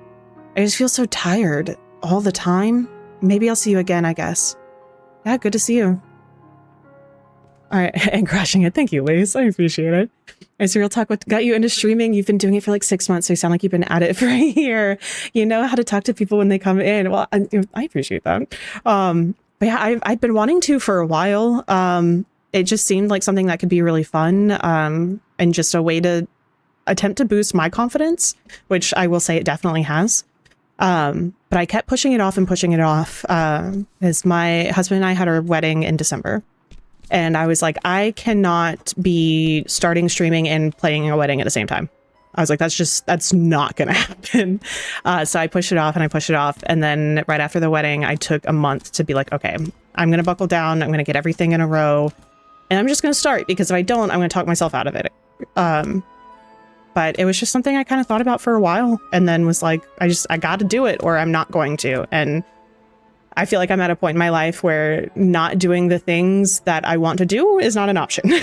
I just feel so tired all the time. Maybe I'll see you again, I guess. Yeah, good to see you. All right, and crashing it. Thank you, Lace. I appreciate it. All right, so real talk, what got you into streaming? You've been doing it for like 6 months, so you sound like you've been at it for a year. You know how to talk to people when they come in. Well, I appreciate that. But yeah, I've been wanting to for a while. It just seemed like something that could be really fun, and just a way to attempt to boost my confidence, which I will say it definitely has. But I kept pushing it off and pushing it off, as my husband and I had our wedding in December. And I was like, I cannot be starting streaming and playing a wedding at the same time. I was like, that's not going to happen. So I pushed it off and I pushed it off. And then right after the wedding, I took a month to be like, okay, I'm going to buckle down. I'm going to get everything in a row. And I'm just going to start, because if I don't, I'm going to talk myself out of it. But it was just something I kind of thought about for a while, and then was like, I got to do it or I'm not going to. And I feel like I'm at a point in my life where not doing the things that I want to do is not an option.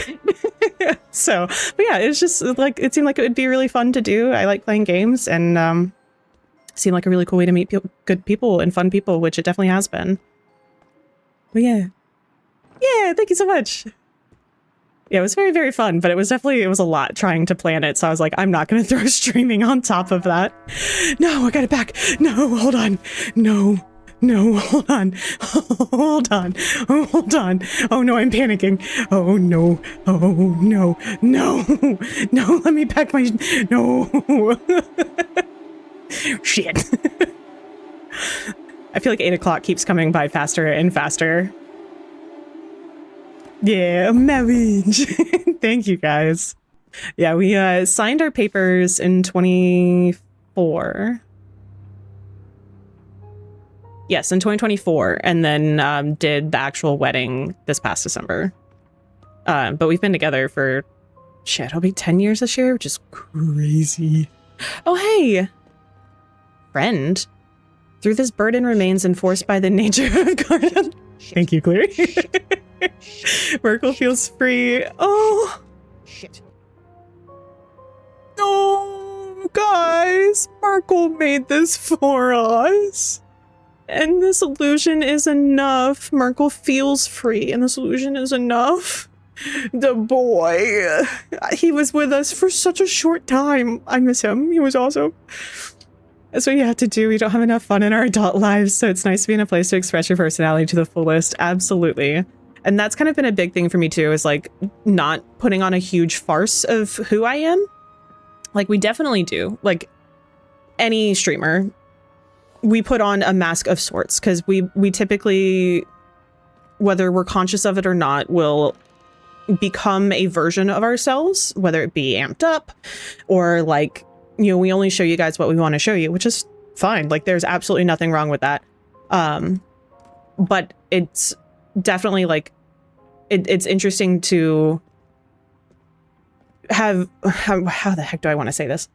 So, but yeah, it's just like, it seemed like it would be really fun to do. I like playing games, and seemed like a really cool way to meet good people and fun people, which it definitely has been. But yeah, thank you so much. Yeah, it was very, very fun, but it was a lot trying to plan it. So I was like, I'm not going to throw streaming on top of that. No, I got it back. No, hold on. No, hold on. Hold on. Oh no, I'm panicking. Oh no. No, let me pack my, no. Shit. I feel like 8 o'clock keeps coming by faster and faster. Yeah, marriage. Thank you, guys. Yeah, we signed our papers in 24. Yes, in 2024, and then did the actual wedding this past December. But we've been together for, shit, it'll be 10 years this year, which is crazy. Oh, hey, friend. Through this burden remains enforced by the nature of garden. Thank you, Clary. Merkle feels free. Oh. Shit. Oh, guys. Merkle made this for us. And this illusion is enough. Merkle feels free, and this illusion is enough. The boy. He was with us for such a short time. I miss him. He was awesome. That's what you have to do. We don't have enough fun in our adult lives, so it's nice to be in a place to express your personality to the fullest. Absolutely. And that's kind of been a big thing for me too, is like not putting on a huge farce of who I am. Like we definitely do. Like any streamer, we put on a mask of sorts, because we typically, whether we're conscious of it or not, will become a version of ourselves, whether it be amped up or like, you know, we only show you guys what we want to show you, which is fine. Like there's absolutely nothing wrong with that. But it's definitely like, it's interesting to have, how the heck do I want to say this?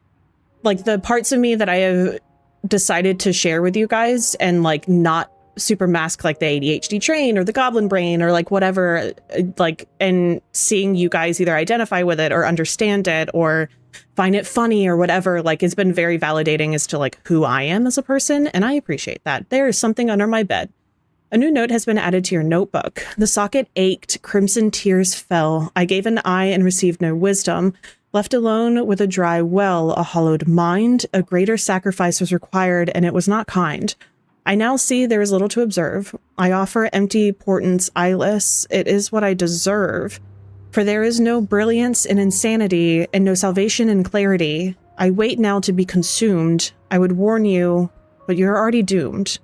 Like the parts of me that I have decided to share with you guys and like not super mask like the ADHD train or the goblin brain or like whatever, like, and seeing you guys either identify with it or understand it or find it funny or whatever, like, it's been very validating as to like who I am as a person, and I appreciate that. There is something under my bed. A new note has been added to your notebook. The socket ached, crimson tears fell. I gave an eye and received no wisdom. Left alone with a dry well, a hollowed mind, a greater sacrifice was required, and it was not kind. I now see there is little to observe. I offer empty portents eyeless. It is what I deserve. For there is no brilliance in insanity, and no salvation in clarity. I wait now to be consumed. I would warn you, but you're already doomed.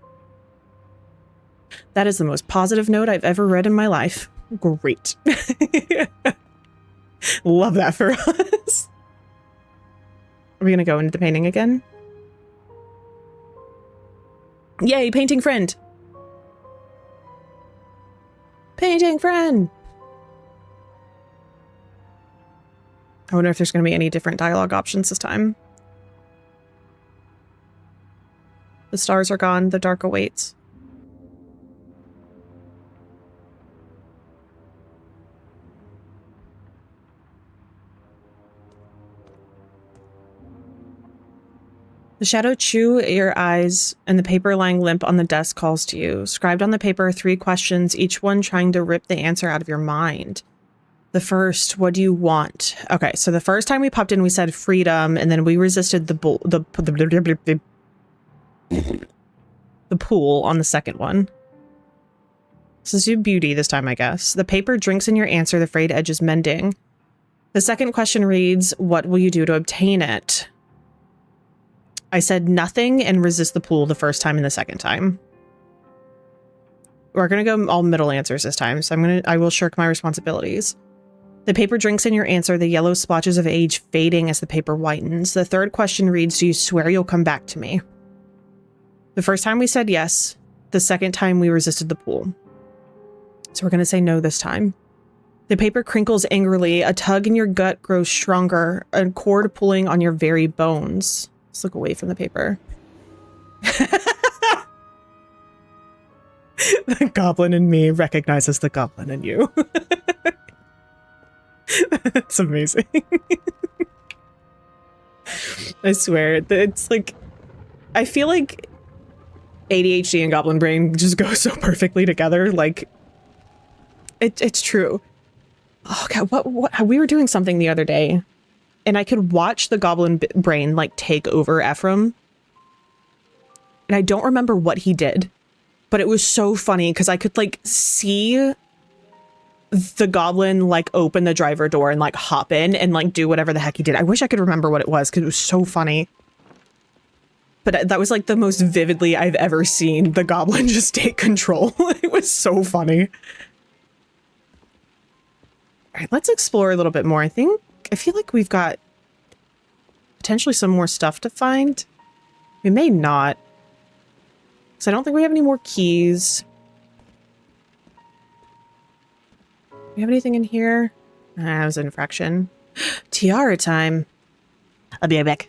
That is the most positive note I've ever read in my life. Great. Love that for us. Are we going to go into the painting again? Yay, painting friend. Painting friend. I wonder if there's going to be any different dialogue options this time. The stars are gone. The dark awaits. The shadow chew at your eyes, and the paper lying limp on the desk calls to you. Scribed on the paper are 3 questions, each one trying to rip the answer out of your mind. The first, what do you want? Okay, so the first time we popped in, we said freedom, and then we resisted the pool on the second one. This is your beauty this time, I guess. The paper drinks in your answer, the frayed edge is mending. The second question reads, what will you do to obtain it? I said nothing and resist the pool the first time and the second time. We're going to go all middle answers this time, so I will shirk my responsibilities. The paper drinks in your answer, the yellow splotches of age fading as the paper whitens. The third question reads, do you swear you'll come back to me? The first time we said yes. The second time we resisted the pool. So we're going to say no this time. The paper crinkles angrily. A tug in your gut grows stronger, a cord pulling on your very bones. Let's look away from the paper. The goblin in me recognizes the goblin in you. It's amazing. I swear, it's like, I feel like ADHD and goblin brain just go so perfectly together. Like, it's true. Oh god, what we were doing something the other day, and I could watch the goblin brain like take over Ephraim. And I don't remember what he did, but it was so funny because I could like see the goblin like open the driver door and like hop in and like do whatever the heck he did. I wish I could remember what it was because it was so funny. But that was like the most vividly I've ever seen the goblin just take control. It was so funny. All right, let's explore a little bit more. I feel like we've got potentially some more stuff to find. We may not. So I don't think we have any more keys. Do we have anything in here? That was an infraction. Tiara time. I'll be right back.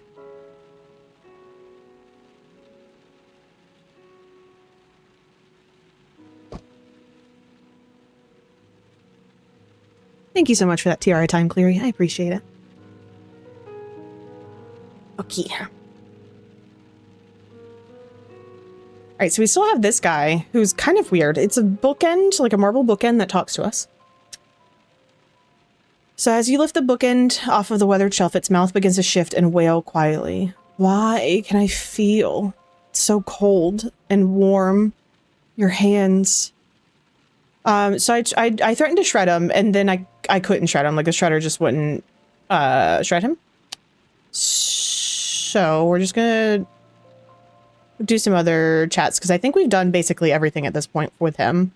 Thank you so much for that tiara time, Cleary. I appreciate it. Okay. All right, so we still have this guy who's kind of weird. It's a bookend, like a marble bookend that talks to us. So as you lift the bookend off of the weathered shelf, its mouth begins to shift and wail quietly. Why can I feel so cold and warm? Your hands. So I threatened to shred him, and then I couldn't shred him. Like the shredder just wouldn't shred him. So we're just gonna do some other chats because I think we've done basically everything at this point with him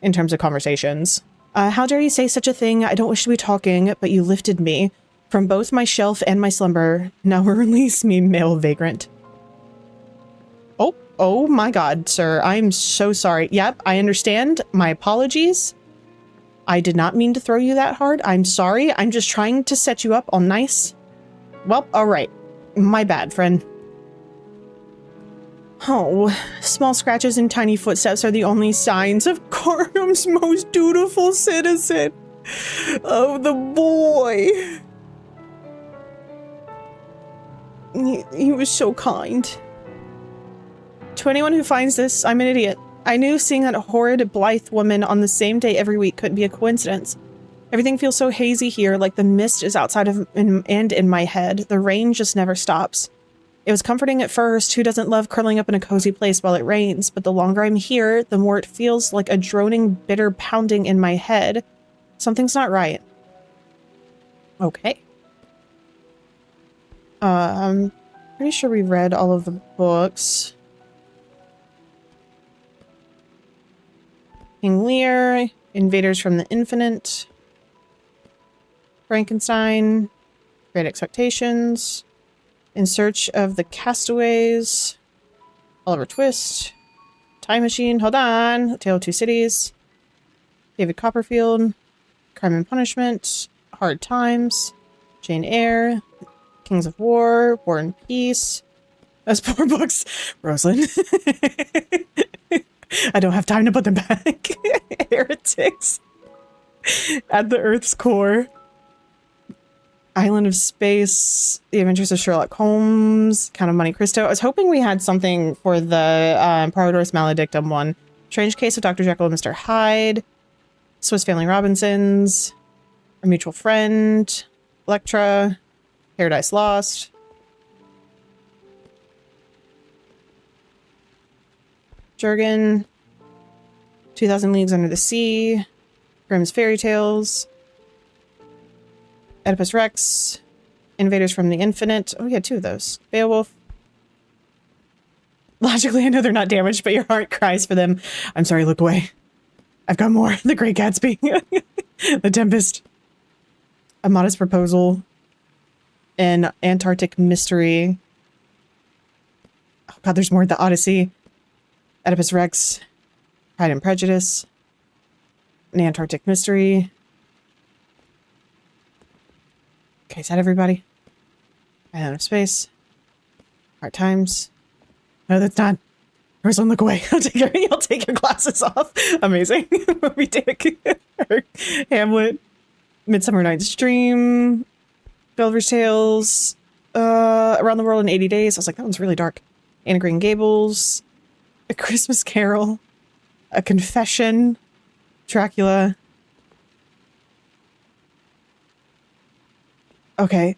in terms of conversations. How dare you say such a thing? I don't wish to be talking, but you lifted me from both my shelf and my slumber. Now release me, male vagrant. Oh my god, sir. I'm so sorry. Yep, I understand. My apologies. I did not mean to throw you that hard. I'm sorry. I'm just trying to set you up all nice. Well, all right. My bad, friend. Oh, small scratches and tiny footsteps are the only signs of Carnum's most dutiful citizen. Oh, the boy. He was so kind. To anyone who finds this, I'm an idiot. I knew seeing that horrid Blythe woman on the same day every week couldn't be a coincidence. Everything feels so hazy here, like the mist is outside of and in my head. The rain just never stops. It was comforting at first. Who doesn't love curling up in a cozy place while it rains? But the longer I'm here, the more it feels like a droning, bitter pounding in my head. Something's not right. Okay. I'm pretty sure we read all of the books. King Lear, Invaders from the Infinite, Frankenstein, Great Expectations, In Search of the Castaways, Oliver Twist, Time Machine, hold on, Tale of Two Cities, David Copperfield, Crime and Punishment, Hard Times, Jane Eyre, Kings of War, War and Peace. Those 4 books. Rosalind. I don't have time to put them back. Heretics. At the Earth's Core. Island of Space. The Adventures of Sherlock Holmes. Count of Monte Cristo. I was hoping we had something for the Paradors Maledictum one. Strange Case of Dr. Jekyll and Mr. Hyde. Swiss Family Robinsons. A Mutual Friend. Electra. Paradise Lost. Jurgen. 2000 Leagues Under the Sea. Grimm's Fairy Tales. Oedipus Rex. Invaders from the Infinite. Oh, we had 2 of those. Beowulf. Logically, I know they're not damaged, but your heart cries for them. I'm sorry, look away. I've got more. The Great Gatsby. The Tempest. A Modest Proposal. An Antarctic Mystery. Oh god, there's more. The Odyssey. Oedipus Rex. Pride and Prejudice. An Antarctic Mystery. Okay, is that everybody? Island of Space. Hard Times. No, that's not. Rosalind, look away. You'll take your glasses off. Amazing. Moby Dick. Hamlet. Midsummer Night's Dream. Gulliver's Tales. Around the World in 80 Days. I was like, that one's really dark. Anne of Green Gables. A Christmas Carol. A Confession. Dracula. Okay.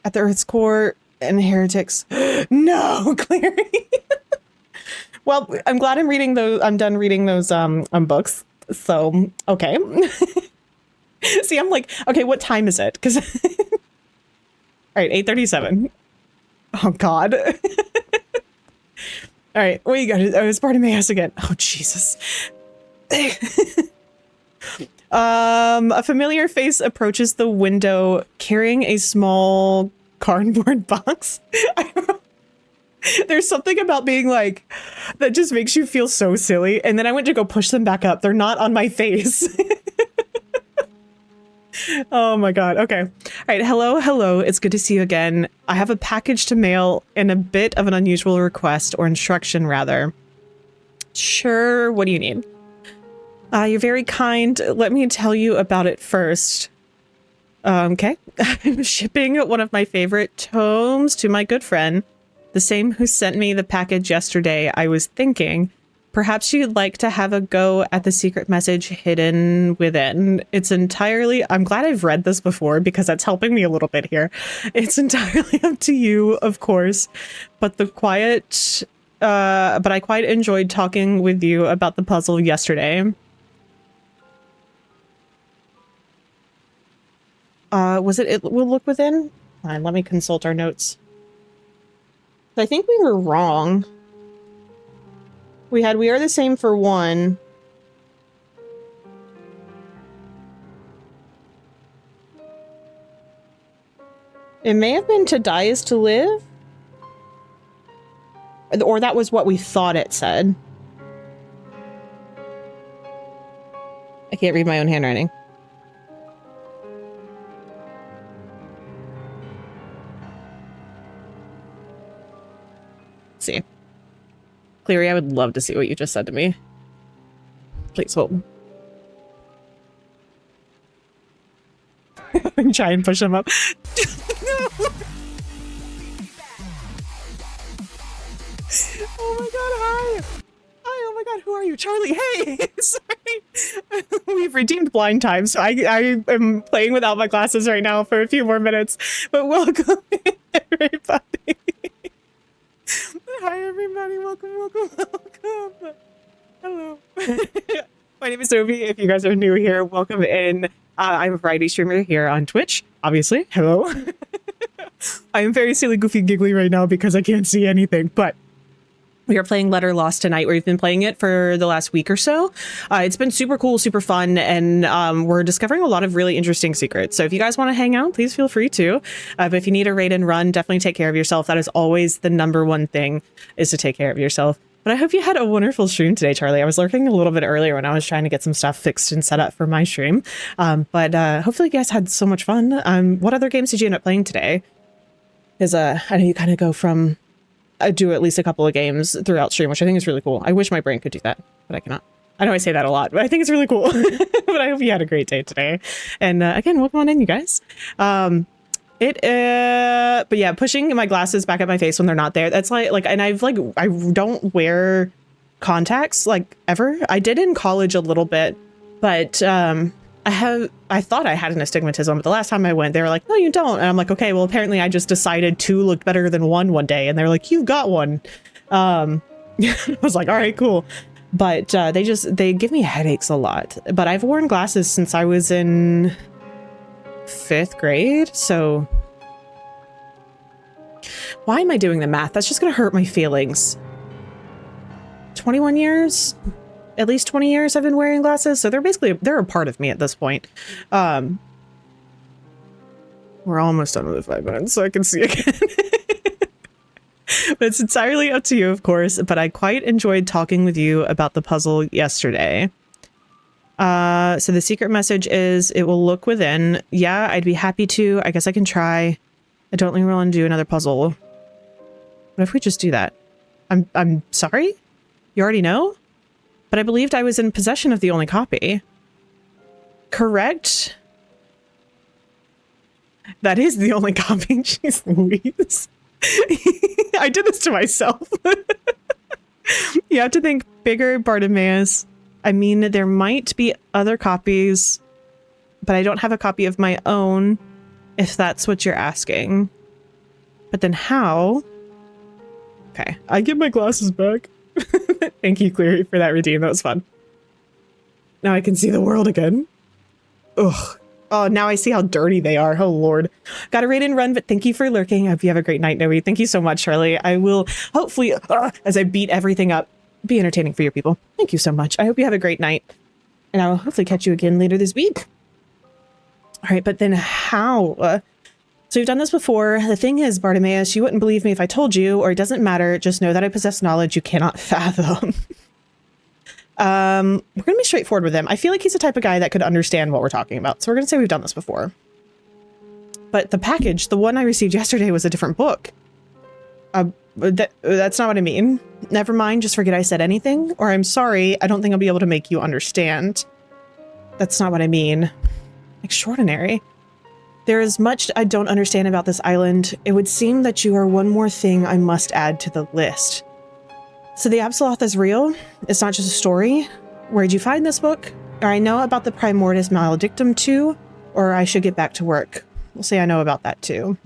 At the Earth's Core and Heretics. No, Clary. Well, I'm glad I'm reading those. I'm done reading those books. So, okay. See, I'm like, okay, what time is it? Because all right, 8:37. Oh God. All right, what you got? Oh, it's Bartimaeus again. Oh Jesus. A familiar face approaches the window carrying a small cardboard box. There's something about being like, that just makes you feel so silly. And then I went to go push them back up. They're not on my face. Oh my God. Okay. All right. Hello. Hello. It's good to see you again. I have a package to mail and a bit of an unusual request, or instruction rather. Sure. What do you need? You're very kind. Let me tell you about it first. Okay. I'm shipping one of my favorite tomes to my good friend, the same who sent me the package yesterday. I was thinking, perhaps you'd like to have a go at the secret message hidden within. It's entirely, I'm glad I've read this before because that's helping me a little bit here. It's entirely up to you, of course, but I quite enjoyed talking with you about the puzzle yesterday. Was it will look within? Fine, let me consult our notes. I think we were wrong. We are the same for one. It may have been to die is to live. Or that was what we thought it said. I can't read my own handwriting. Let's see. Cleary, I would love to see what you just said to me. Please hold. Try and push him up. Oh my god, hi! Hi, oh my god, who are you? Charlie, hey! Sorry. We've redeemed blind time, so I am playing without my glasses right now for a few more minutes. But welcome, everybody. Hi, everybody. Welcome, welcome, welcome. Hello. My name is Sophie. If you guys are new here, welcome in. I'm a variety streamer here on Twitch, obviously. Hello. I am very silly, goofy, giggly right now because I can't see anything, but we are playing Letter Lost tonight. We've been playing it for the last week or so. It's been super cool, super fun, and we're discovering a lot of really interesting secrets. So if you guys want to hang out, please feel free to. But if you need a raid and run, definitely take care of yourself. That is always the number one thing, is to take care of yourself. But I hope you had a wonderful stream today, Charlie. I was lurking a little bit earlier when I was trying to get some stuff fixed and set up for my stream. But hopefully you guys had so much fun. What other games did you end up playing today? Because I know you kind of go from... I do at least a couple of games throughout stream, which I think is really cool. I wish my brain could do that, but I cannot. I know I say that a lot, but I think it's really cool. But I hope you had a great day today. And again, welcome on in, you guys. But yeah, pushing my glasses back at my face when they're not there. That's like, and I don't wear contacts like ever. I did in college a little bit, but I thought I had an astigmatism, but the last time I went, they were like, no, you don't. And I'm like, okay, well, apparently I just decided two looked better than one day. And they're like, you've got one. I was like, all right, cool. But they give me headaches a lot. But I've worn glasses since I was in 5th grade. So why am I doing the math? That's just going to hurt my feelings. 21 years? At least 20 years I've been wearing glasses, so they're a part of me at this point. We're almost done with the 5 minutes, so I can see again. But it's entirely up to you, of course, but I quite enjoyed talking with you about the puzzle yesterday. So the secret message is, it will look within. Yeah, I'd be happy to. I guess I can try. I don't really want to do another puzzle. What if we just do that? I'm sorry? You already know? But I believed I was in possession of the only copy. Correct? That is the only copy. Jeez Louise. I did this to myself. You have to think bigger, Bartimaeus. I mean, there might be other copies, but I don't have a copy of my own, if that's what you're asking. But then how? Okay, I get my glasses back. Thank you, Cleary, for that redeem. That was fun. Now I can see the world again. Ugh. Oh, now I see how dirty they are. Oh, Lord. Got to raid and run, but thank you for lurking. I hope you have a great night, Noe. Thank you so much, Charlie. I will hopefully, as I beat everything up, be entertaining for your people. Thank you so much. I hope you have a great night. And I will hopefully catch you again later this week. All right, but then how? So you've done this before. The thing is, Bartimaeus, you wouldn't believe me if I told you, or it doesn't matter. Just know that I possess knowledge you cannot fathom. We're going to be straightforward with him. I feel like he's the type of guy that could understand what we're talking about. So we're going to say we've done this before. But the package, the one I received yesterday, was a different book. That's not what I mean. Never mind, just forget I said anything. Or I'm sorry, I don't think I'll be able to make you understand. That's not what I mean. Extraordinary. There is much I don't understand about this island. It would seem that you are one more thing I must add to the list. So the Absoloth is real? It's not just a story? Where'd you find this book? Or I know about the Primordis Maledictum too? Or I should get back to work. We'll say I know about that too.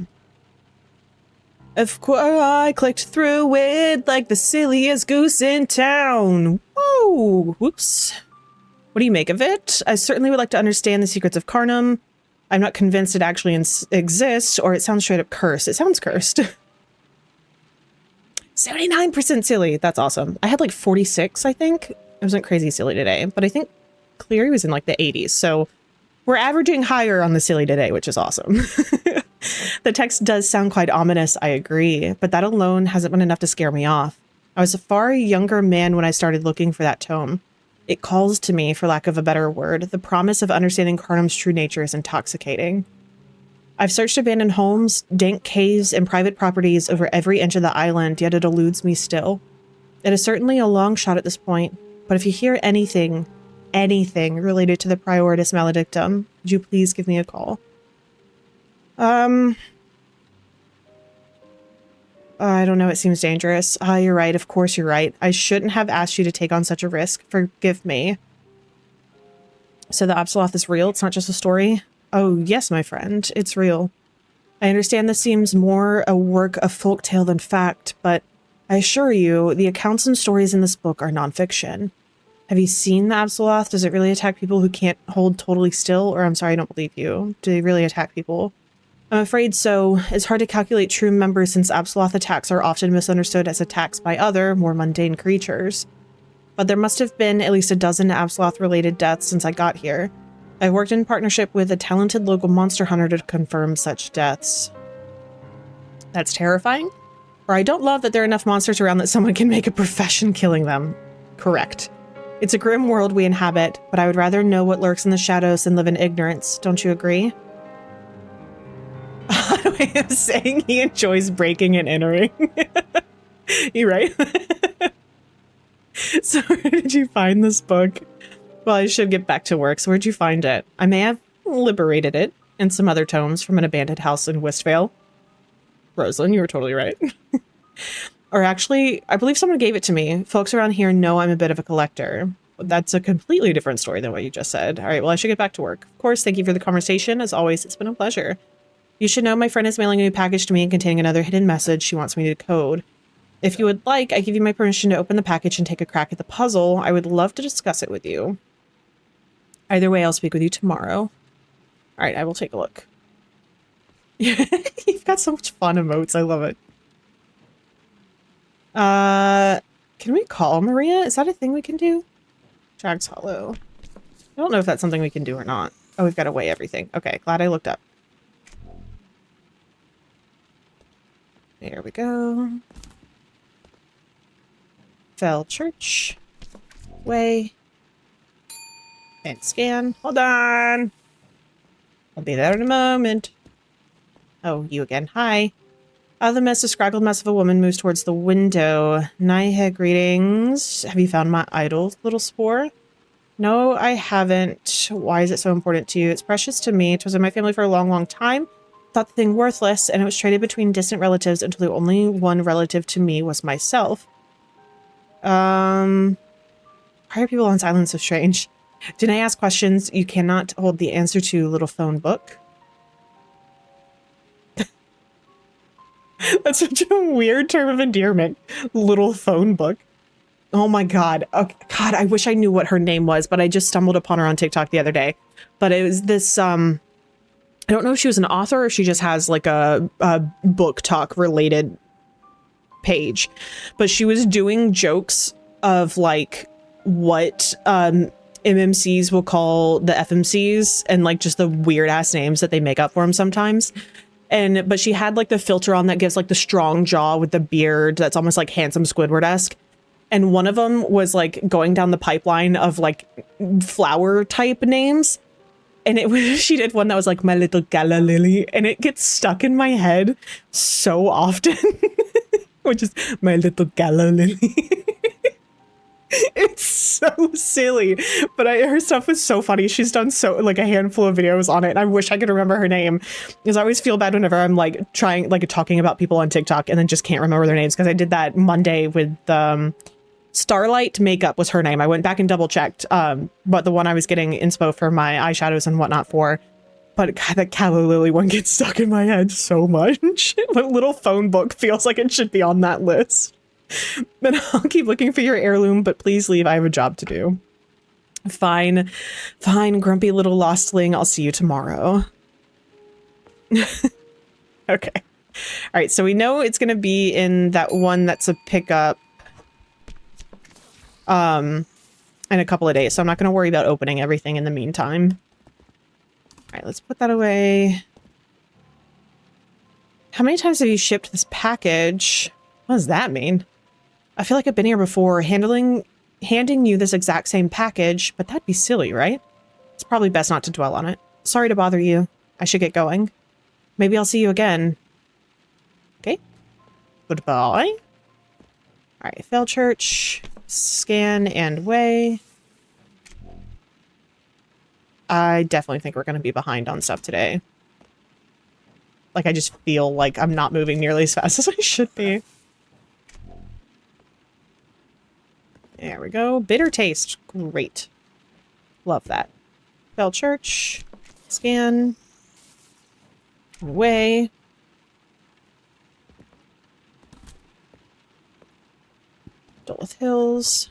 Of course, I clicked through it like the silliest goose in town. Whoa! Whoops. What do you make of it? I certainly would like to understand the secrets of Carnum. I'm not convinced it actually exists, or it sounds straight up cursed. It sounds cursed. 79% silly. That's awesome. I had like 46, I think. It wasn't crazy silly today, but I think Cleary was in like the 80s. So we're averaging higher on the silly today, which is awesome. The text does sound quite ominous, I agree, but that alone hasn't been enough to scare me off. I was a far younger man when I started looking for that tome. It calls to me, for lack of a better word. The promise of understanding Carnum's true nature is intoxicating. I've searched abandoned homes, dank caves, and private properties over every inch of the island, yet it eludes me still. It is certainly a long shot at this point, but if you hear anything related to the Prioritas Maledictum, would you please give me a call? I don't know, it seems dangerous. You're right, of course you're right. I shouldn't have asked you to take on such a risk. Forgive me. So the Absoloth is real? It's not just a story? Oh, yes, my friend, it's real. I understand this seems more a work of folktale than fact, but I assure you, the accounts and stories in this book are nonfiction. Have you seen the Absoloth? Does it really attack people who can't hold totally still? Or I'm sorry, I don't believe you. Do they really attack people? I'm afraid so. It's hard to calculate true numbers since Absoloth attacks are often misunderstood as attacks by other, more mundane creatures. But there must have been at least a dozen Absoloth-related deaths since I got here. I've worked in partnership with a talented local monster hunter to confirm such deaths. That's terrifying. Or I don't love that there are enough monsters around that someone can make a profession killing them. Correct. It's a grim world we inhabit, but I would rather know what lurks in the shadows than live in ignorance. Don't you agree? I am saying he enjoys breaking and entering. You right? So where did you find this book? Well, I should get back to work. So where'd you find it? I may have liberated it and some other tomes from an abandoned house in Westvale. Rosalind, you were totally right. Or actually, I believe someone gave it to me. Folks around here know I'm a bit of a collector. That's a completely different story than what you just said. All right, well, I should get back to work. Of course, thank you for the conversation. As always, it's been a pleasure. You should know my friend is mailing a new package to me containing another hidden message she wants me to decode. If you would like, I give you my permission to open the package and take a crack at the puzzle. I would love to discuss it with you. Either way, I'll speak with you tomorrow. All right, I will take a look. You've got so much fun emotes. I love it. Can we call Maria? Is that a thing we can do? Jags Hollow. I don't know if that's something we can do or not. Oh, we've got to weigh everything. Okay, glad I looked up. There we go. Fell Church. Weigh. And scan. Hold on. I'll be there in a moment. Oh, you again. Hi. The mess, a scraggled mess of a woman moves towards the window. Naihe, greetings. Have you found my idol, little spore? No, I haven't. Why is it so important to you? It's precious to me. It was in my family for a long, long time. Thought the thing worthless, and it was traded between distant relatives until the only one relative to me was myself. Why are people on silence so strange? Didn't I ask questions you cannot hold the answer to, little phone book? That's such a weird term of endearment. Little phone book. Oh my god. Okay. God, I wish I knew what her name was, but I just stumbled upon her on TikTok the other day. But it was this, I don't know if she was an author or if she just has like a book talk related page. But she was doing jokes of like what MMCs will call the FMCs and like just the weird ass names that they make up for them sometimes. But she had like the filter on that gives like the strong jaw with the beard that's almost like handsome Squidward-esque. And one of them was like going down the pipeline of like flower type names. And it was, she did one that was like my little gala lily, and it gets stuck in my head so often, which is my little gala lily. It's so silly, but her stuff was so funny. She's done so like a handful of videos on it, and I wish I could remember her name, because I always feel bad whenever I'm like trying like talking about people on TikTok and then just can't remember their names, because I did that Monday with Starlight Makeup was her name. I went back and double checked, but the one I was getting inspo for my eyeshadows and whatnot for. But God, that Calla Lily one gets stuck in my head so much. The little phone book feels like it should be on that list. But I'll keep looking for your heirloom, but please leave. I have a job to do. Fine. Fine, grumpy little lostling. I'll see you tomorrow. Okay. All right, so we know it's going to be in that one that's a pickup in a couple of days, so I'm not going to worry about opening everything in the meantime. All right, let's put that away. How many times have you shipped this package? What does that mean? I feel like I've been here before, handing you this exact same package, but that'd be silly, right? It's probably best not to dwell on it. Sorry to bother you. I should get going. Maybe I'll see you again. Okay. Goodbye. All right, fail church, scan and weigh. I definitely think we're going to be behind on stuff today. Like, I just feel like I'm not moving nearly as fast as I should be. There we go. Bitter taste. Great. Love that. Bell Church. Scan. Away. Duluth Hills.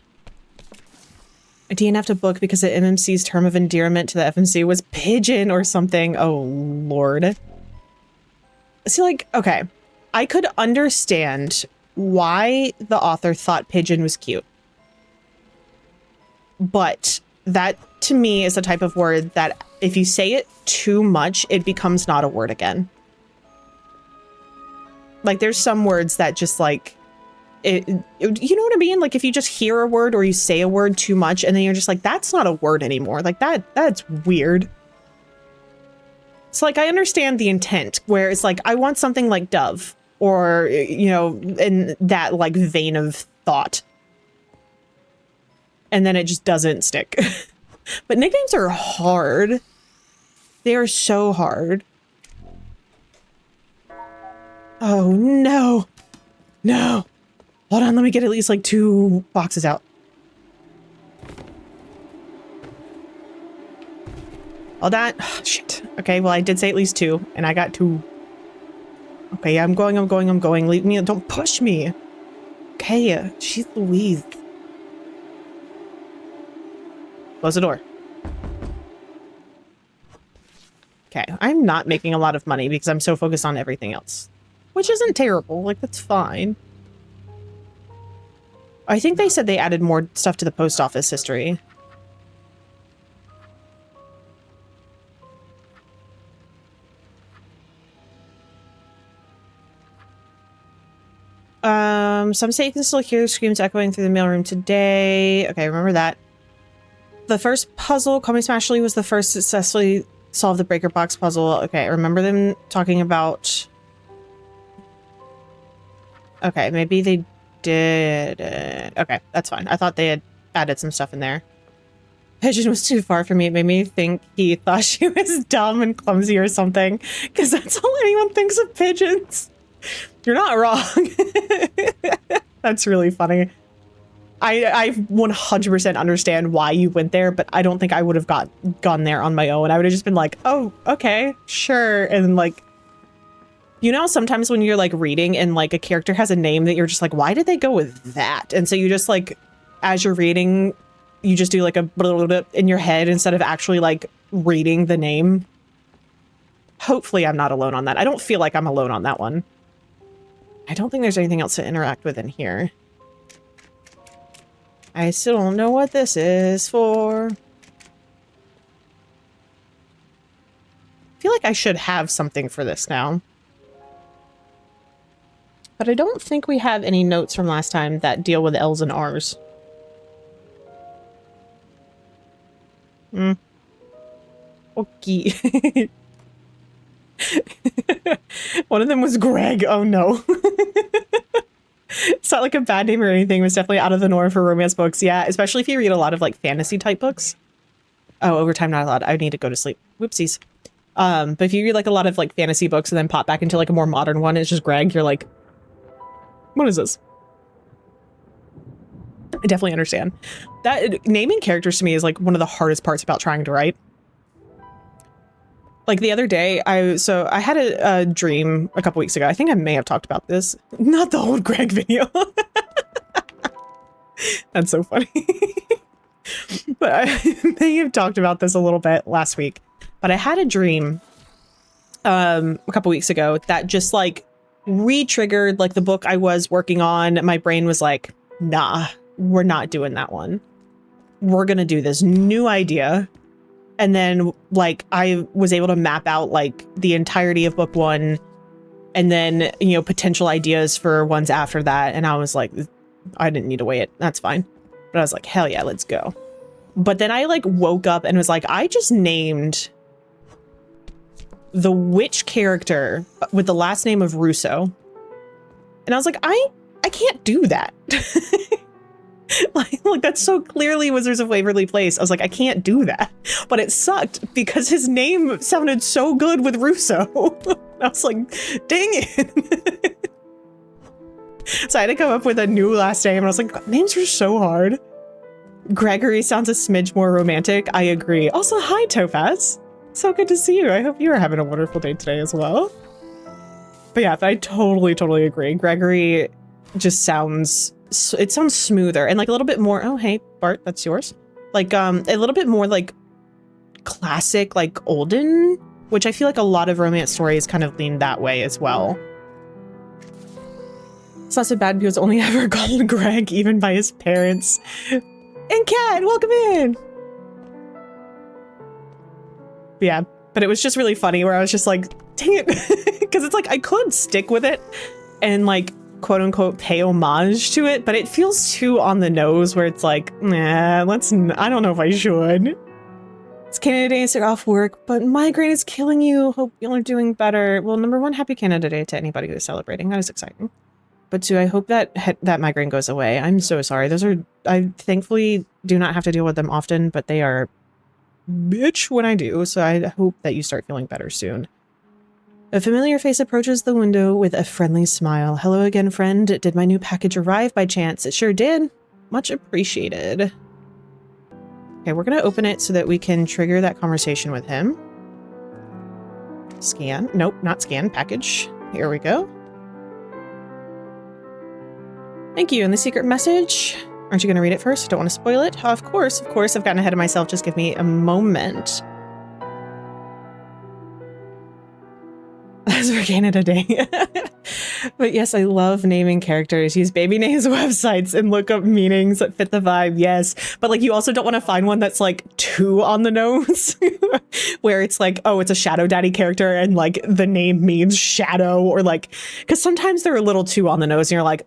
A DNF to book because the MMC's term of endearment to the FMC was pigeon or something. Oh, Lord. See, like, okay. I could understand why the author thought pigeon was cute. But that, to me, is the type of word that if you say it too much, it becomes not a word again. Like, there's some words that just, like, you know what I mean? Like, if you just hear a word or you say a word too much, and then you're just like, that's not a word anymore. Like, that's weird. So, like, I understand the intent, where it's like, I want something like dove, or, you know, in that, like, vein of thought. And then it just doesn't stick. But nicknames are hard. They are so hard. Oh, no. No. Hold on, let me get at least, like, 2 boxes out. All that. Oh, shit. Okay, well, I did say at least 2, and I got 2. Okay, I'm going. Leave me. Don't push me. Okay, she's Louise. Close the door. Okay, I'm not making a lot of money because I'm so focused on everything else. Which isn't terrible. Like, that's fine. I think they said they added more stuff to the post office history. Some say you can still hear screams echoing through the mailroom today. Okay, remember that. The first puzzle, Call Me Smashly, was the first to successfully solve the breaker box puzzle. Okay, I remember them talking about... Okay, maybe they did... Okay, that's fine. I thought they had added some stuff in there. Pigeon was too far for me. It made me think he thought she was dumb and clumsy or something, because that's all anyone thinks of pigeons. You're not wrong. That's really funny. I 100% understand why you went there, but I don't think I would have gone there on my own. I would have just been like, oh, okay, sure. And like, you know, sometimes when you're like reading and like a character has a name that you're just like, why did they go with that? And so you just like, as you're reading, you just do like a blah, blah, blah in your head instead of actually like reading the name. Hopefully I'm not alone on that. I don't feel like I'm alone on that one. I don't think there's anything else to interact with in here. I still don't know what this is for. I feel like I should have something for this now. But I don't think we have any notes from last time that deal with L's and R's. Okay. One of them was Greg. Oh no. It's not like a bad name or anything. It was definitely out of the norm for romance books. Yeah, especially if you read a lot of like fantasy type books. Oh, overtime not allowed. I need to go to sleep. Whoopsies. But if you read like a lot of like fantasy books and then pop back into like a more modern one, it's just Greg, you're like, what is this? I definitely understand. That naming characters to me is like one of the hardest parts about trying to write. Like the other day, I had a dream a couple weeks ago. I think I may have talked about this. Not the old Greg video. That's so funny. But I may have talked about this a little bit last week. But I had a dream a couple weeks ago that just like re-triggered like the book I was working on. My brain was like, nah, we're not doing that one. We're going to do this new idea. And then like I was able to map out like the entirety of book 1 and then, you know, potential ideas for ones after that. And I was like, I didn't need to wait. That's fine. But I was like, hell yeah, let's go. But then I like woke up and was like, I just named the witch character with the last name of Russo. And I was like, I I can't do that. like that's so clearly Wizards of Waverly Place. I was like, I can't do that. But it sucked because his name sounded so good with Russo. I was like, dang it. So I had to come up with a new last name, and I was like, names are so hard. Gregory sounds a smidge more romantic. I agree. Also, hi, Topaz. So good to see you. I hope you are having a wonderful day today as well. But yeah, I totally agree. Gregory just sounds, it sounds smoother and like a little bit more, oh, hey, Bart, that's yours. Like a little bit more like classic, like olden, which I feel like a lot of romance stories kind of lean that way as well. It's not so bad because only ever called Greg, even by his parents. And Kat, welcome in. Yeah, but it was just really funny where I was just like, dang it. Because it's like, I could stick with it and like, quote unquote, pay homage to it, but it feels too on the nose where it's like, nah, I don't know if I should. It's Canada Day, so off work, but migraine is killing you. Hope you're doing better. Well, number one, happy Canada Day to anybody who is celebrating. That is exciting. But two, I hope that that migraine goes away. I'm so sorry. I thankfully do not have to deal with them often, but they are bitch when I do. So I hope that you start feeling better soon. A familiar face approaches the window with a friendly smile. Hello again, friend. Did my new package arrive by chance? It sure did. Much appreciated. Okay, we're going to open it so that we can trigger that conversation with him. Scan. Nope, not scan. Package. Here we go. Thank you. And the secret message? Aren't you going to read it first? Don't want to spoil it? Of course. I've gotten ahead of myself. Just give me a moment. That's for Canada Day. But yes, I love naming characters. Use baby names websites and look up meanings that fit the vibe. Yes. But like, you also don't want to find one that's like too on the nose where it's like, oh, it's a shadow daddy character and like the name means shadow, or like, because sometimes they're a little too on the nose and you're like,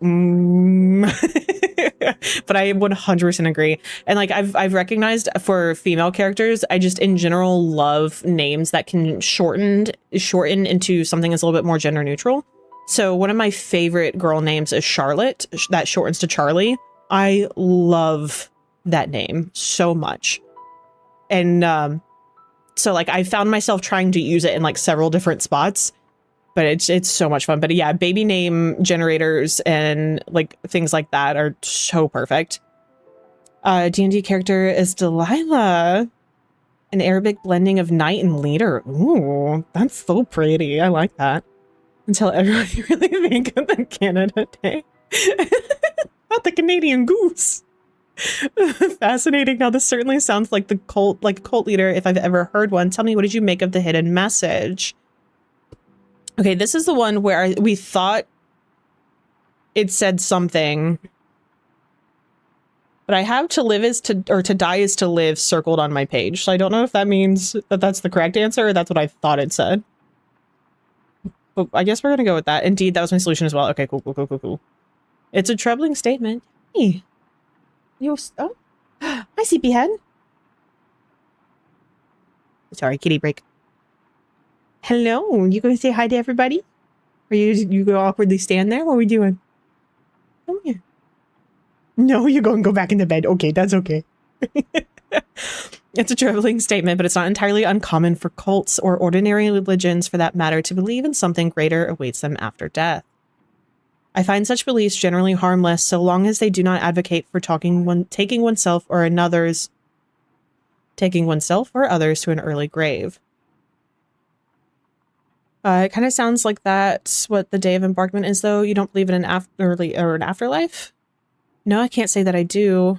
But I 100% agree. And like, I've recognized for female characters, I just in general love names that can shorten into something that's a little bit more gender neutral. So one of my favorite girl names is Charlotte. That shortens to Charlie. I love that name so much. And so like I found myself trying to use it in like several different spots, but it's so much fun. But yeah, baby name generators and like things like that are so perfect. D&D character is Delilah, an Arabic blending of knight and leader. Ooh, that's so pretty. I like that. Until everyone really think of the Canada Day. Not the Canadian goose. Fascinating. Now this certainly sounds like the cult leader if I've ever heard one. Tell me, what did you make of the hidden message? Okay, this is the one where we thought it said something, but I have to live is to, or to die is to live circled on my page. So I don't know if that means that that's the correct answer or that's what I thought it said. But I guess we're going to go with that. Indeed, that was my solution as well. Okay, cool. It's a troubling statement. Hey. Oh. Hi, CP head. Sorry, kitty break. Hello. You going to say hi to everybody? Or you go awkwardly stand there? What are we doing? Come here. No, you're going to go back into bed. Okay, that's okay. It's a troubling statement, but it's not entirely uncommon for cults or ordinary religions, for that matter, to believe in something greater awaits them after death. I find such beliefs generally harmless so long as they do not advocate for taking oneself or others to an early grave. It kind of sounds like that's what the Day of Embarkment is, though. You don't believe in an afterlife? No, I can't say that I do.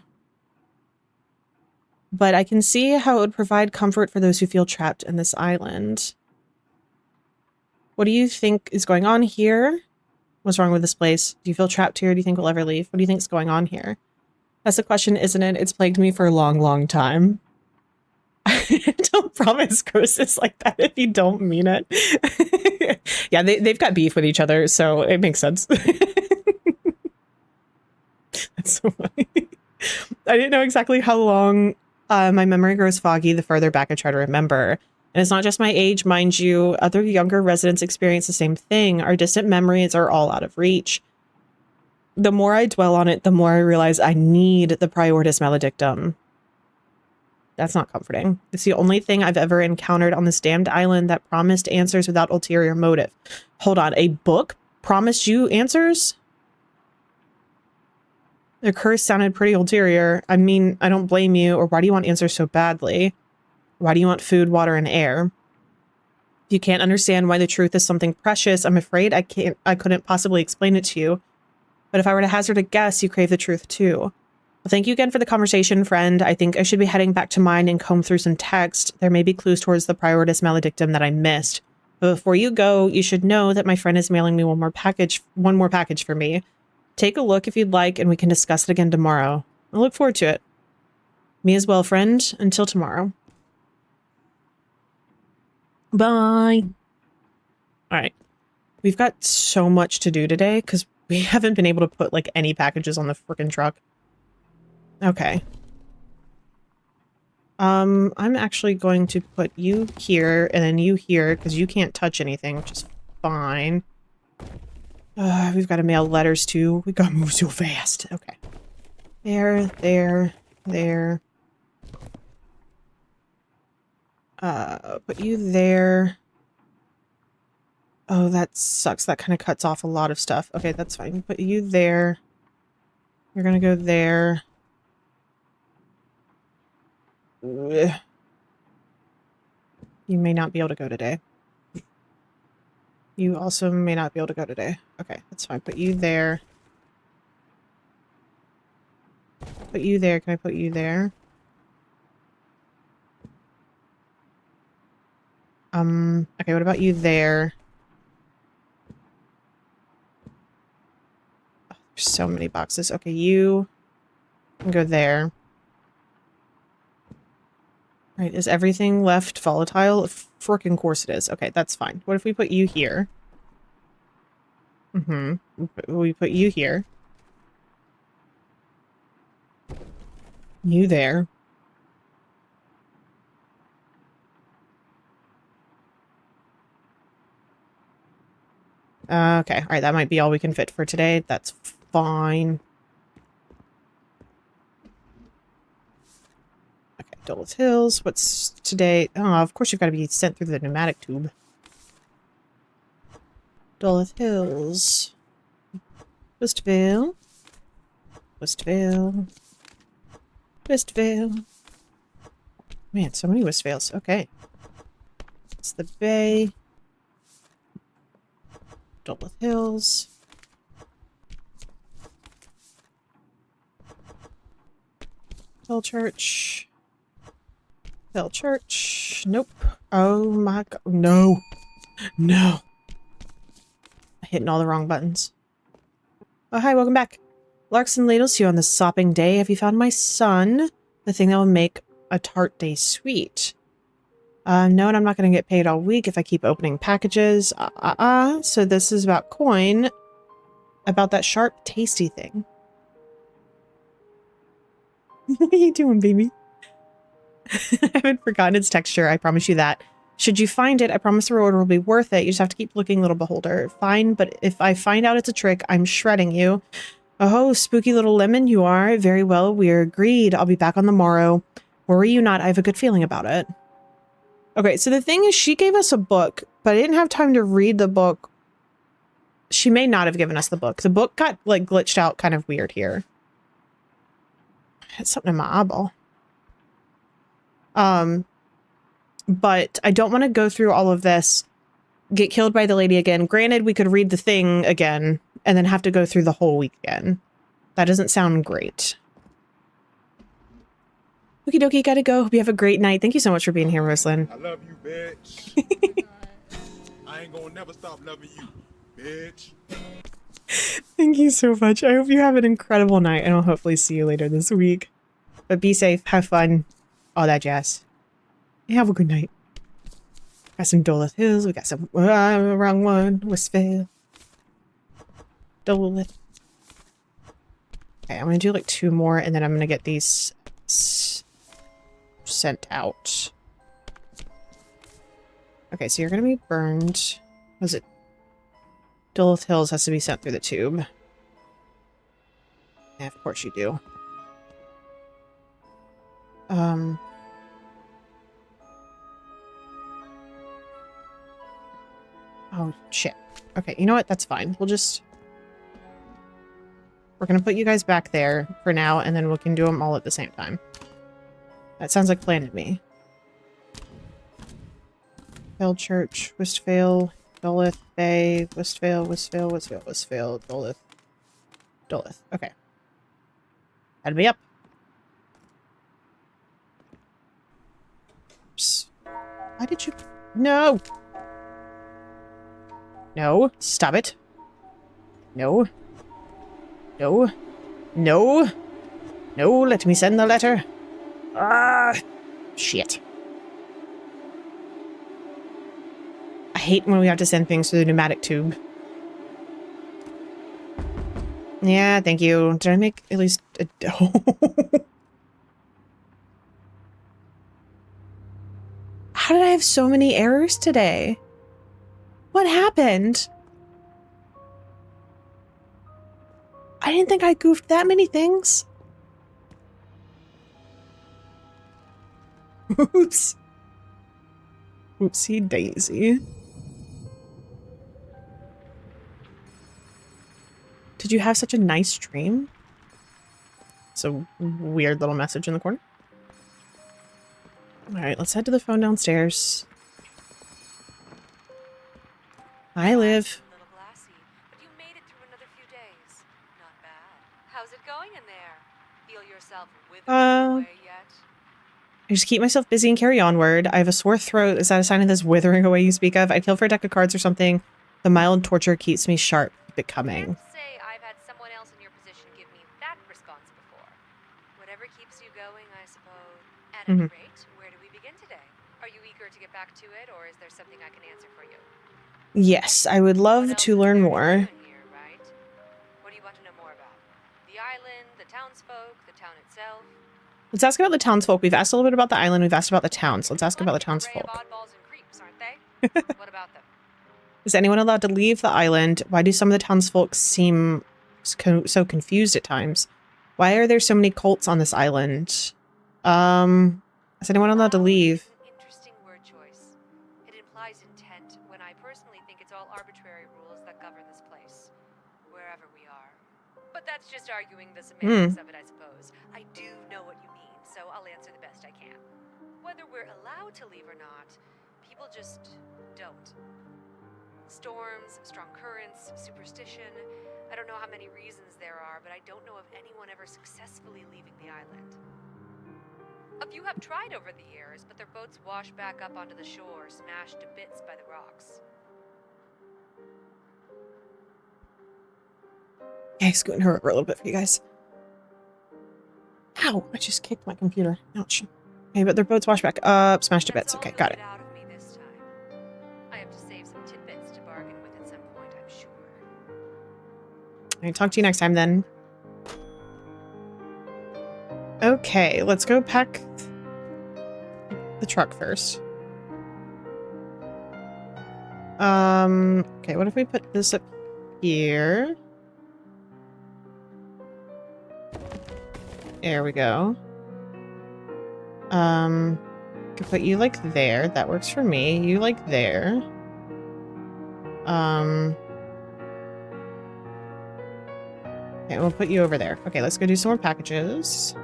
But I can see how it would provide comfort for those who feel trapped in this island. What do you think is going on here? What's wrong with this place? Do you feel trapped here? Do you think we'll ever leave? What do you think is going on here? That's the question, isn't it? It's plagued me for a long, long time. Don't promise curses like that if you don't mean it. Yeah, they've got beef with each other, so it makes sense. That's so funny. I didn't know exactly how long my memory grows foggy the further back I try to remember. And it's not just my age, mind you. Other younger residents experience the same thing. Our distant memories are all out of reach. The more I dwell on it, the more I realize I need the Prioritas Maledictum. That's not comforting. It's the only thing I've ever encountered on this damned island that promised answers without ulterior motive. Hold on, a book promised you answers? The curse sounded pretty ulterior. I mean, I don't blame you, or why do you want answers so badly? Why do you want food, water, and air? If you can't understand why the truth is something precious, I'm afraid I couldn't possibly explain it to you. But if I were to hazard a guess, you crave the truth too. Well, thank you again for the conversation, friend. I think I should be heading back to mine and comb through some text. There may be clues towards the Prioritas Maledictum that I missed. But before you go, you should know that my friend is mailing me one more package for me. Take a look if you'd like, and we can discuss it again tomorrow. I look forward to it. Me as well, friend. Until tomorrow. Bye. All right. We've got so much to do today because we haven't been able to put like any packages on the frickin' truck. Okay. I'm actually going to put you here and then you here because you can't touch anything, which is fine. We've got to mail letters too. We gotta move so fast. Okay. There, there, there. Put you there. Oh, that sucks. That kind of cuts off a lot of stuff. Okay, that's fine. Put you there. You're gonna go there. Ugh. You may not be able to go today. You also may not be able to go today. Okay, that's fine. Put you there. Put you there. Can I put you there? Okay, what about you there? Oh, there's so many boxes. Okay, you can go there. Right, is everything left volatile? Frickin' course it is. Okay, that's fine. What if we put you here? We put you here. You there. Okay, alright, that might be all we can fit for today. That's fine. Okay, Duluth Hills. What's today? Oh, of course you've got to be sent through the pneumatic tube. Duluth Hills. Westville. Westville. Westville. Man, so many Westvales. Okay. It's the Bay. Duluth Hills. Hill Church. Hill Church. Nope. Oh my god. No. No. Hitting all the wrong buttons. Oh, hi, welcome back. Larkson ladles you on this sopping day. Have you found my son? The thing that will make a tart day sweet. No, and I'm not going to get paid all week if I keep opening packages. So this is about coin. About that sharp, tasty thing. What are you doing, baby? I haven't forgotten its texture, I promise you that. Should you find it, I promise the reward will be worth it. You just have to keep looking, little beholder. Fine, but if I find out it's a trick, I'm shredding you. Oh, spooky little lemon you are. Very well, we're agreed. I'll be back on the morrow. Worry you not, I have a good feeling about it. Okay, so the thing is, she gave us a book, but I didn't have time to read the book. She may not have given us the book. The book got, like, glitched out kind of weird here. It's something in my eyeball. But I don't want to go through all of this, get killed by the lady again. Granted, we could read the thing again, and then have to go through the whole week again. That doesn't sound great. Okie dokie, gotta go. Hope you have a great night. Thank you so much for being here, Roslyn. I love you, bitch. I ain't gonna never stop loving you, bitch. Thank you so much. I hope you have an incredible night, and I'll hopefully see you later this week. But be safe, have fun, all that jazz. Have a good night. Got some Duluth Hills. We got some wrong one. Westvale. Duluth. Okay, I'm gonna do like 2 more, and then I'm gonna get these sent out. Okay, so you're gonna be burned. Was it? Duluth Hills has to be sent through the tube. Yeah, of course you do. Oh, shit. Okay, you know what? That's fine. We're gonna put you guys back there for now, and then we can do them all at the same time. That sounds like plan to me. Fell Church, Wistfale, Dolith, Bay, Wistfale, Dolith, Dolith. Okay. Add me up. Oops. Why did you... No! No. Stop it. No. No. No. No, let me send the letter. Ah! Shit. I hate when we have to send things through the pneumatic tube. Yeah, thank you. Did I make at least a... How did I have so many errors today? What happened? I didn't think I goofed that many things. Oops. Oopsie daisy. Did you have such a nice dream? It's a weird little message in the corner. Alright, let's head to the phone downstairs. Hi, Liv. A little glassy, but you made it through another few days. Not bad. How's it going in there? Feel yourself withering away yet? I just keep myself busy and carry onward. I have a sore throat. Is that a sign of this withering away you speak of? I'd kill for a deck of cards or something. The mild torture keeps me sharp. Keep it coming. Can't say I've had someone else in your position give me that response before. Whatever keeps you going, I suppose. At any rate, where do we begin today? Are you eager to get back to it, or is there something I can answer for you? Yes, I would love to learn more. Here, right? What do you want to know more about? The island, the townsfolk, the town itself? Let's ask about the townsfolk. We've asked a little bit about the island. We've asked about the town. So let's ask about the Array of townsfolk. oddballs and creeps, aren't they? What about them? Is anyone allowed to leave the island? Why do some of the townsfolk seem so confused at times? Why are there so many cults on this island? Is anyone allowed to leave? An interesting word choice. It implies intent when I personally think it's all arbitrary rules that govern this place, wherever we are. But that's just arguing the semantics of it, I suppose. I do know what you mean, so I'll answer the best I can. Whether we're allowed to leave or not, people just don't. Storms, strong currents, superstition. I don't know how many reasons there are, but I don't know of anyone ever successfully leaving the island. A few have tried over the years, but their boats wash back up onto the shore, smashed to bits by the rocks. Okay, scooting her over a little bit for you guys. Ow! I just kicked my computer. Ouch. Okay, but their boats wash back up, smashed to bits. Okay, got it. Out of me this time. I have to save some tidbits to bargain with at some point, I'm sure. I'll talk to you next time then. Okay, let's go pack the truck first. Okay, what if we put this up here? There we go. Could put you like there. That works for me. You like there. Okay, we'll put you over there. Okay, let's go do some more packages.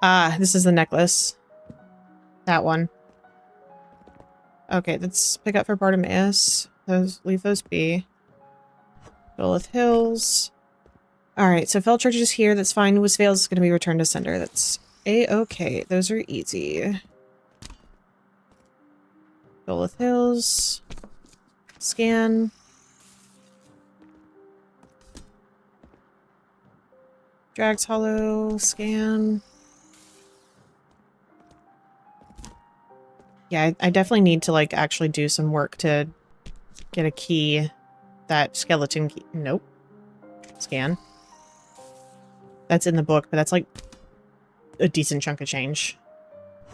Ah, this is the necklace. That one. Okay, let's pick up for Bartimaeus. Leave those be. Dolith Hills. Alright, so Fell Church is here. That's fine. Wisvale is going to be returned to sender. That's a-okay. Those are easy. Dolith Hills. Scan. Drags Hollow. Scan. Yeah, I definitely need to, like, actually do some work to get a key. That skeleton key. Nope. Scan. That's in the book, but that's, like, a decent chunk of change.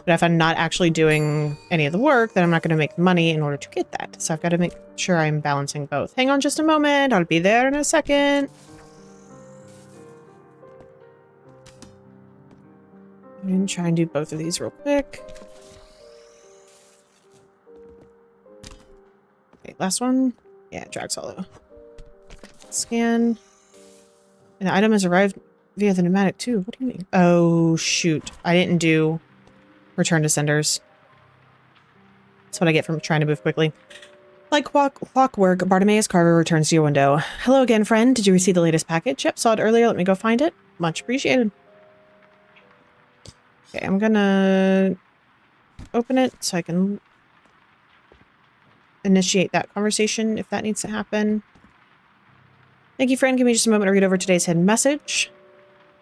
But if I'm not actually doing any of the work, then I'm not going to make money in order to get that. So I've got to make sure I'm balancing both. Hang on just a moment. I'll be there in a second. I'm going to try and do both of these real quick. Okay, last one. Yeah, drag solo. Scan. An item has arrived via the pneumatic too. What do you mean? Oh, shoot. I didn't do return to senders. That's what I get from trying to move quickly. Like clockwork, Bartimaeus Carver returns to your window. Hello again, friend. Did you receive the latest package? Yep, saw it earlier. Let me go find it. Much appreciated. Okay, I'm gonna open it so I can initiate that conversation if that needs to happen. Thank you, friend. Give me just a moment to read over today's hidden message.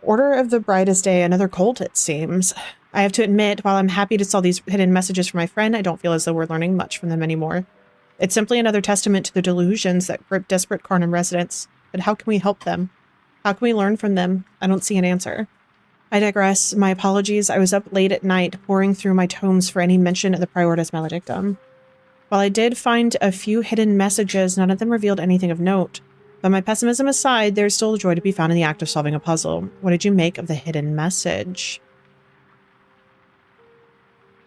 Order of the brightest day, another cult, it seems. I have to admit, while I'm happy to sell these hidden messages for my friend, I don't feel as though we're learning much from them anymore. It's simply another testament to the delusions that grip desperate Carnum residents. But how can we help them? How can we learn from them? I don't see an answer. I digress. My apologies. I was up late at night, poring through my tomes for any mention of the Prioritas Maledictum. While I did find a few hidden messages, none of them revealed anything of note. But my pessimism aside, there's still joy to be found in the act of solving a puzzle. What did you make of the hidden message?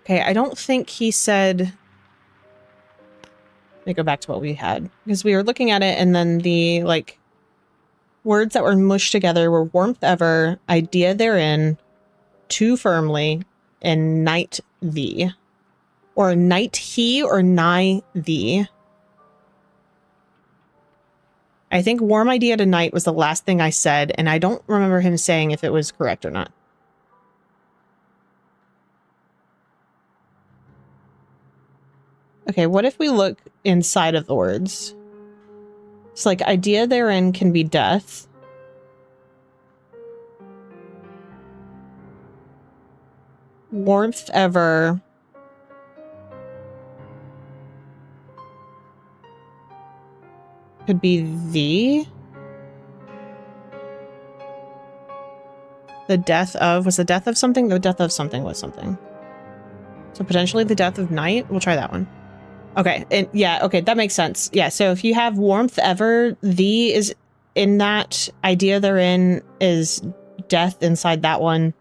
Okay, I don't think he said... Let me go back to what we had. Because we were looking at it and then the, like, words that were mushed together were warmth ever, idea therein, too firmly, and night thee. Or night he or nigh thee. I think warm idea to night was the last thing I said, and I don't remember him saying if it was correct or not. Okay, what if we look inside of the words? It's like idea therein can be death. Warmth ever. Could be the. The death of, was the death of something? The death of something was something. So potentially the death of night? We'll try that one. Okay, and yeah, okay, that makes sense. Yeah, so if you have warmth ever, the is in that idea therein is death inside that one.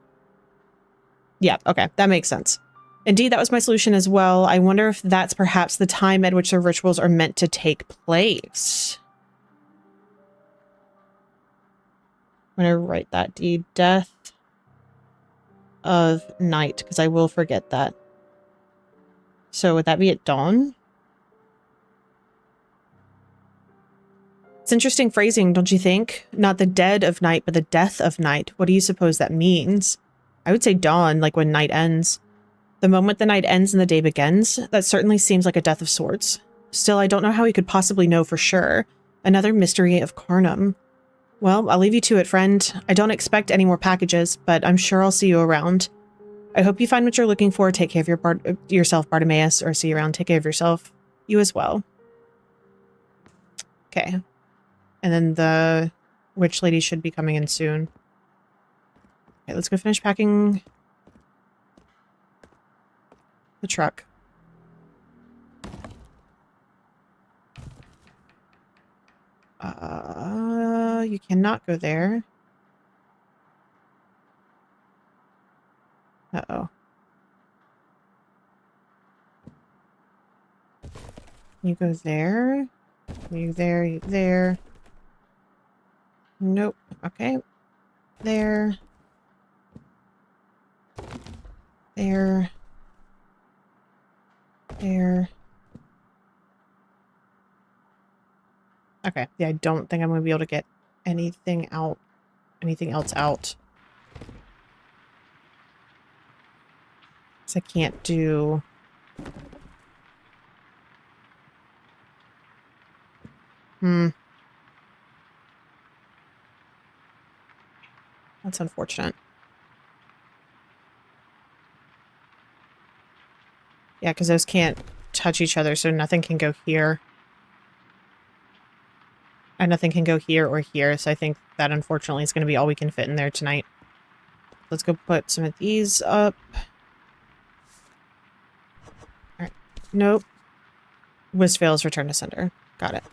Yeah, okay, that makes sense. Indeed, that was my solution as well. I wonder if that's perhaps the time at which the rituals are meant to take place. I'm gonna write that D, death of night, because I will forget that. So would that be at dawn? It's interesting phrasing, don't you think? Not the dead of night, but the death of night. What do you suppose that means? I would say dawn, like when night ends. The moment the night ends and the day begins, that certainly seems like a death of sorts. Still, I don't know how he could possibly know for sure. Another mystery of Carnum. Well, I'll leave you to it, friend. I don't expect any more packages, but I'm sure I'll see you around. I hope you find what you're looking for. Take care of yourself, Bartimaeus, or see you around. Take care of yourself. You as well. Okay. And then the witch lady should be coming in soon. Okay, let's go finish packing the truck. You cannot go there. Uh-oh. You go there. You there, you there. Nope. Okay. There. There. There. Okay. Yeah, I don't think I'm going to be able to get anything out. Anything else out. Because I can't do... That's unfortunate. Yeah, because those can't touch each other, so nothing can go here. And nothing can go here or here, so I think that unfortunately is going to be all we can fit in there tonight. Let's go put some of these up. Nope. Whiz fails, return to sender. Got it.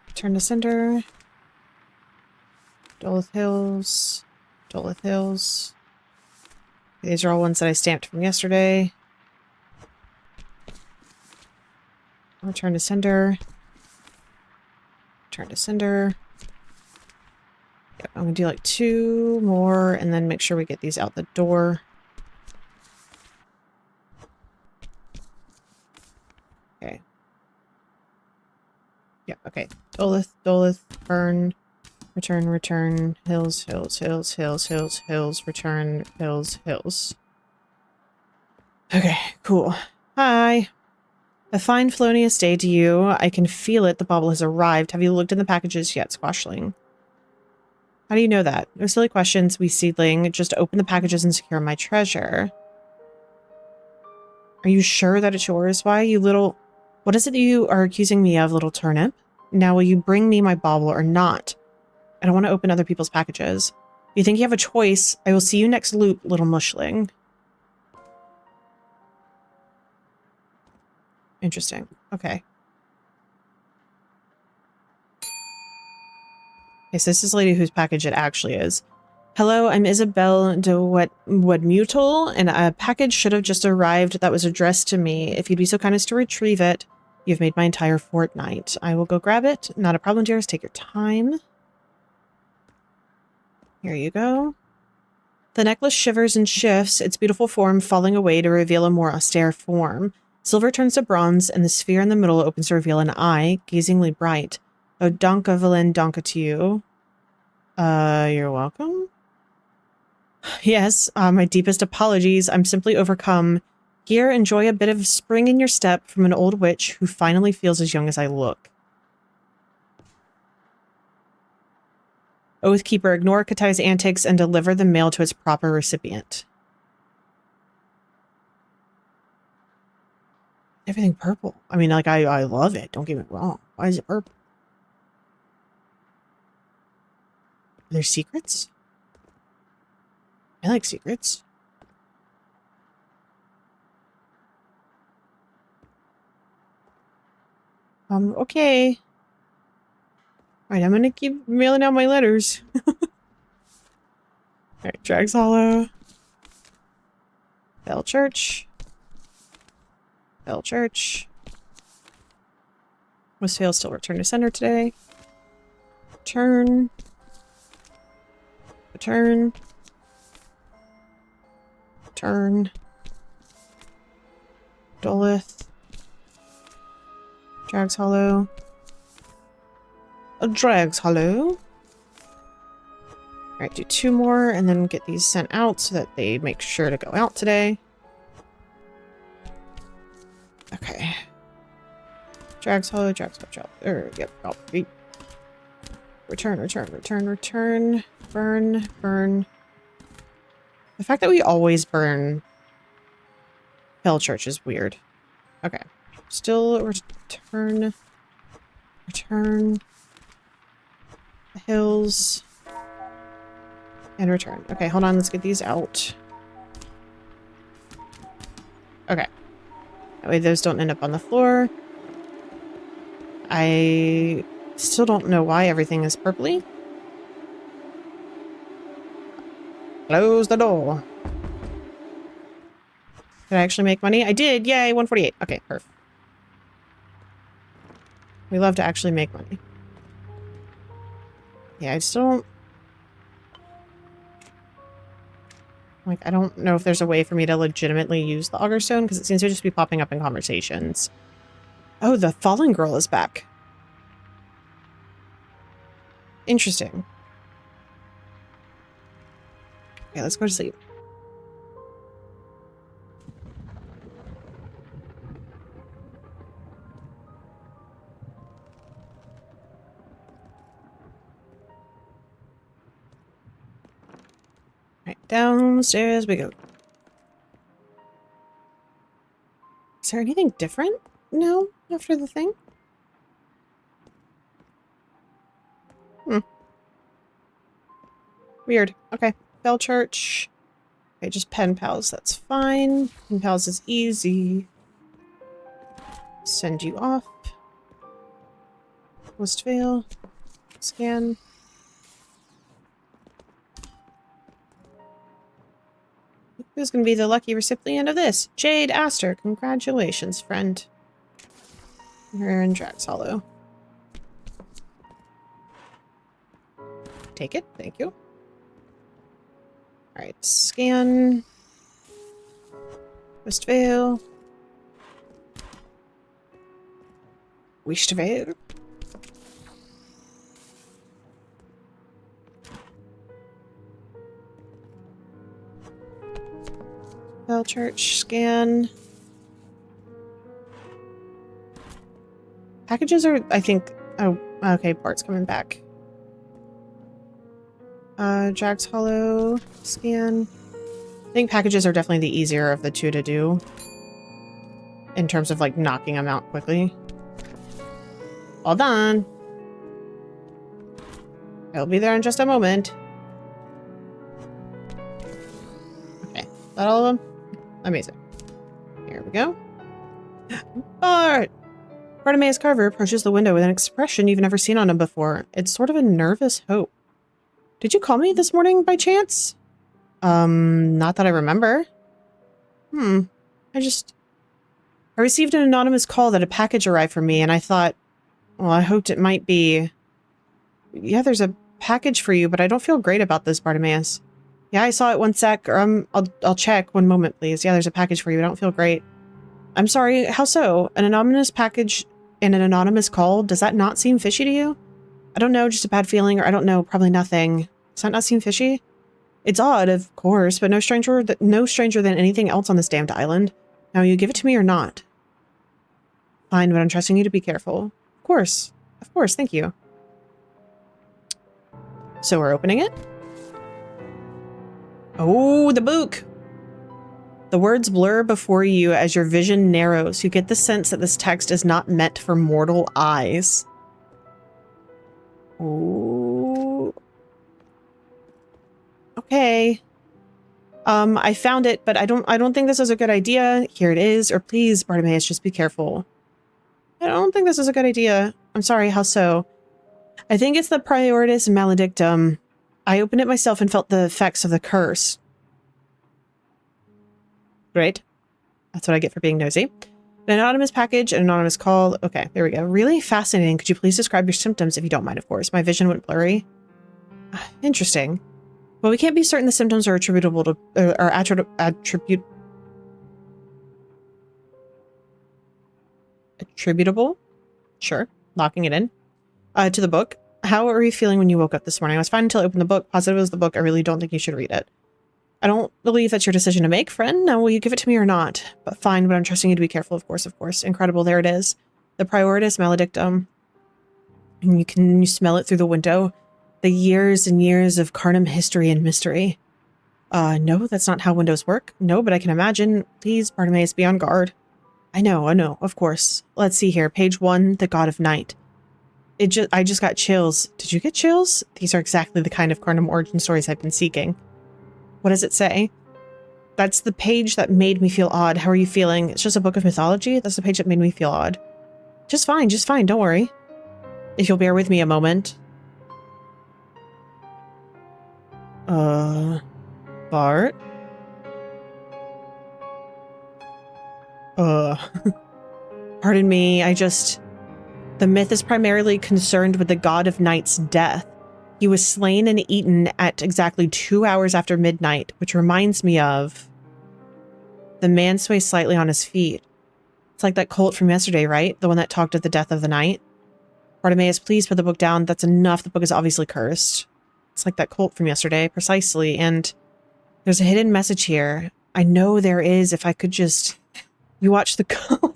Return to sender. Dolith Hills. Dolith Hills. These are all ones that I stamped from yesterday. Return to sender. Return to sender. Yep, I'm gonna do like 2 more and then make sure we get these out the door. Okay. Yep, okay. Dolith, Dolith, burn. Return, return, hills, hills, hills, hills, hills, hills, return, hills, hills. Okay, cool. Hi. A fine felonious day to you. I can feel it. The bauble has arrived. Have you looked in the packages yet, Squashling? How do you know that? No silly questions, wee seedling. Just open the packages and secure my treasure. Are you sure that it's yours? Why, you little... What is it that you are accusing me of, little turnip? Now, will you bring me my bauble or not? I don't want to open other people's packages. You think you have a choice? I will see you next loop, little mushling. Interesting. Okay. Okay, so this is the lady whose package it actually is. Hello, I'm Isabel de Wedmutel, and a package should have just arrived that was addressed to me. If you'd be so kind as to retrieve it, you've made my entire fortnight. I will go grab it. Not a problem, dearest. Take your time. Here you go. The necklace shivers and shifts, its beautiful form falling away to reveal a more austere form. Silver turns to bronze, and the sphere in the middle opens to reveal an eye, gazingly bright. Oh, donka villain, donka to you. You're welcome? Yes, my deepest apologies. I'm simply overcome. Here, enjoy a bit of spring in your step from an old witch who finally feels as young as I look. Oathkeeper, ignore Katai's antics and deliver the mail to its proper recipient. Everything purple. I mean, like, I love it. Don't get me wrong. Why is it purple? Are there secrets? I like secrets. Okay. Alright, I'm gonna keep mailing out my letters. Alright, Drags Hollow. Bell Church. Bell Church. Westfail still return to sender today. Return. Return. Return. Dolith. Drags Hollow. Drags Hollow. Alright, do 2 more and then get these sent out so that they make sure to go out today. Okay. Drags Hollow, Drags Hollow, yep, return, return, return, return. Burn, burn. The fact that we always burn Hell Church is weird. Okay. Still return. Return. The hills. And return. Okay, hold on. Let's get these out. Okay. That way those don't end up on the floor. I still don't know why everything is purpley. Close the door. Did I actually make money? I did! Yay! 148. Okay, perfect. We love to actually make money. Yeah, I still don't... Like, I don't know if there's a way for me to legitimately use the Augur Stone, because it seems to just be popping up in conversations. Oh, the Fallen Girl is back. Interesting. Okay, let's go to sleep. Right, downstairs we go. Is there anything different now after the thing? Weird. Okay. Bell Church. Okay, just pen pals. That's fine. Pen pals is easy. Send you off. List fail. Scan. Who's going to be the lucky recipient of this? Jade Astor. Congratulations, friend. You're in Drax Hollow. Take it. Thank you. Alright, scan. Westvale. Westvale. Bell Church, scan. Packages are, I think... Oh, okay, Bart's coming back. Jack's Hollow, scan. I think packages are definitely the easier of the two to do. In terms of, like, knocking them out quickly. All done. I'll be there in just a moment. Okay, that all of them? Amazing. Here we go. Bart! Bartimaeus Carver approaches the window with an expression you've never seen on him before. It's sort of a nervous hope. Did you call me this morning by chance? Not that I remember. I received an anonymous call that a package arrived for me, and I thought, well, I hoped it might be... Yeah, there's a package for you, but I don't feel great about this, Bartimaeus. Yeah, I saw it one sec, or I'll check. 1 moment, please. Yeah, there's a package for you. I don't feel great. I'm sorry, how so? An anonymous package and an anonymous call? Does that not seem fishy to you? I don't know, just a bad feeling, or I don't know, probably nothing. Does that not seem fishy? It's odd, of course, but no stranger than anything else on this damned island. Now, you give it to me or not? Fine, but I'm trusting you to be careful. Of course, thank you. So we're opening it. Oh, the book! The words blur before you as your vision narrows. You get the sense that this text is not meant for mortal eyes. Ooh. Okay. I found it, but I don't think this is a good idea. Here it is. Or please, Bartimaeus, just be careful. I don't think this is a good idea. I'm sorry, how so? I think it's the Prioritas Maledictum. I opened it myself and felt the effects of the curse. Great. That's what I get for being nosy. An anonymous package, an anonymous call. Okay, there we go. Really fascinating. Could you please describe your symptoms if you don't mind, of course? My vision went blurry. Interesting. Well, we can't be certain the symptoms are attributable to... Attributable? Sure. Locking it in. To the book. How were you feeling when you woke up this morning? I was fine until I opened the book. Positive it was the book. I really don't think you should read it. I don't believe that's your decision to make, friend. Now, will you give it to me or not? But fine, but I'm trusting you to be careful, of course, of course. Incredible, there it is. The Prioritas Maledictum. And you smell it through the window. The years and years of Carnum history and mystery. No, that's not how windows work. No, but I can imagine. Please, Bartimaeus, be on guard. I know, of course. Let's see here. Page 1, the God of Night. I just got chills. Did you get chills? These are exactly the kind of Carnum origin stories I've been seeking. What does it say? That's the page that made me feel odd. How are you feeling? It's just a book of mythology? That's the page that made me feel odd. Just fine, don't worry. If you'll bear with me a moment. Bart? Pardon me, the myth is primarily concerned with the God of Night's death. He was slain and eaten at exactly 2 hours after midnight, which reminds me of... The man sways slightly on his feet. It's like that cult from yesterday, right? The one that talked of the death of the night. Bartimaeus, please put the book down. That's enough. The book is obviously cursed. It's like that cult from yesterday, precisely. And there's a hidden message here. I know there is. If I could just... You watch the cult.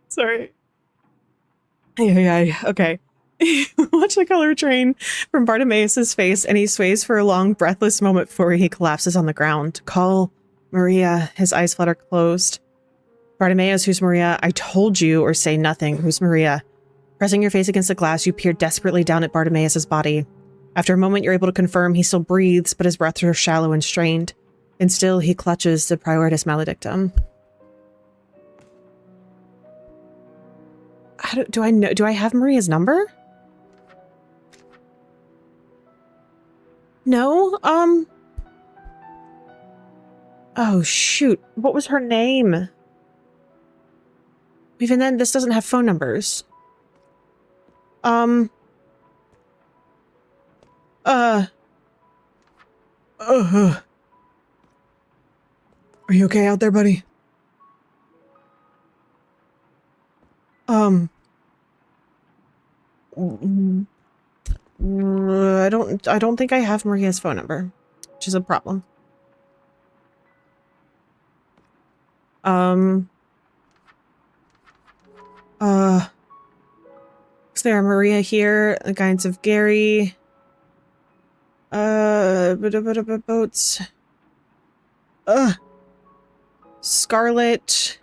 Sorry. Okay. Watch the color train from Bartimaeus' face, and he sways for a long, breathless moment before he collapses on the ground. Call Maria. His eyes flutter closed. Bartimaeus, who's Maria? I told you, or say nothing. Who's Maria? Pressing your face against the glass, you peer desperately down at Bartimaeus' body. After a moment, you're able to confirm he still breathes, but his breaths are shallow and strained. And still, he clutches the Prioritas Maledictum. Do I have Maria's number? No? Oh, shoot. What was her name? Even then, this doesn't have phone numbers. Are you okay out there, buddy? I don't think I have Maria's phone number, which is a problem. Is there a Maria here? The guidance of Gary. Boats. Scarlet.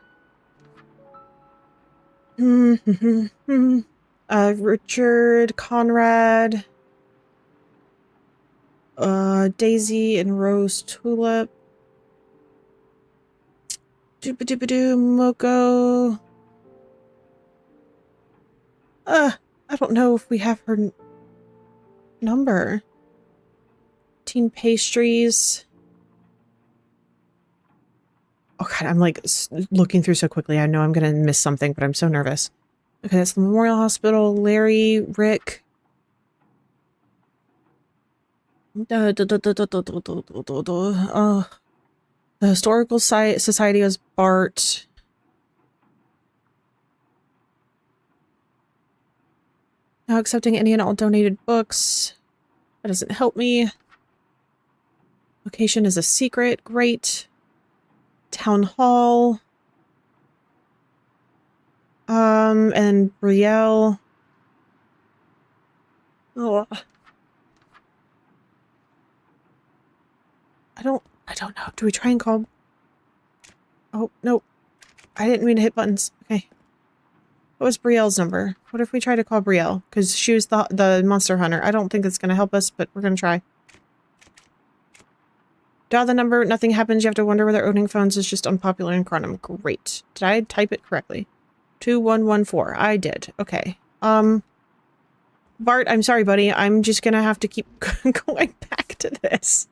Richard, Conrad. Daisy and Rose Tulip. Dooba-dooba-doo, Moko. I don't know if we have her number. Teen Pastries. Oh god, I'm like looking through so quickly. I know I'm gonna miss something, but I'm so nervous. Okay, that's the Memorial Hospital. Larry, Rick. The Historical Society was Bart. Now accepting any and all donated books. That doesn't help me. Location is a secret. Great. Town Hall. And Brielle. Oh. I don't know. Do we try and call? Oh, no. I didn't mean to hit buttons. Okay. What was Brielle's number? What if we try to call Brielle? Because she was the monster hunter. I don't think it's going to help us, but we're going to try. Dial the number. Nothing happens. You have to wonder whether owning phones is just unpopular in Cronum. Great. Did I type it correctly? 2114. I did. Okay. Bart, I'm sorry, buddy. I'm just going to have to keep going back to this.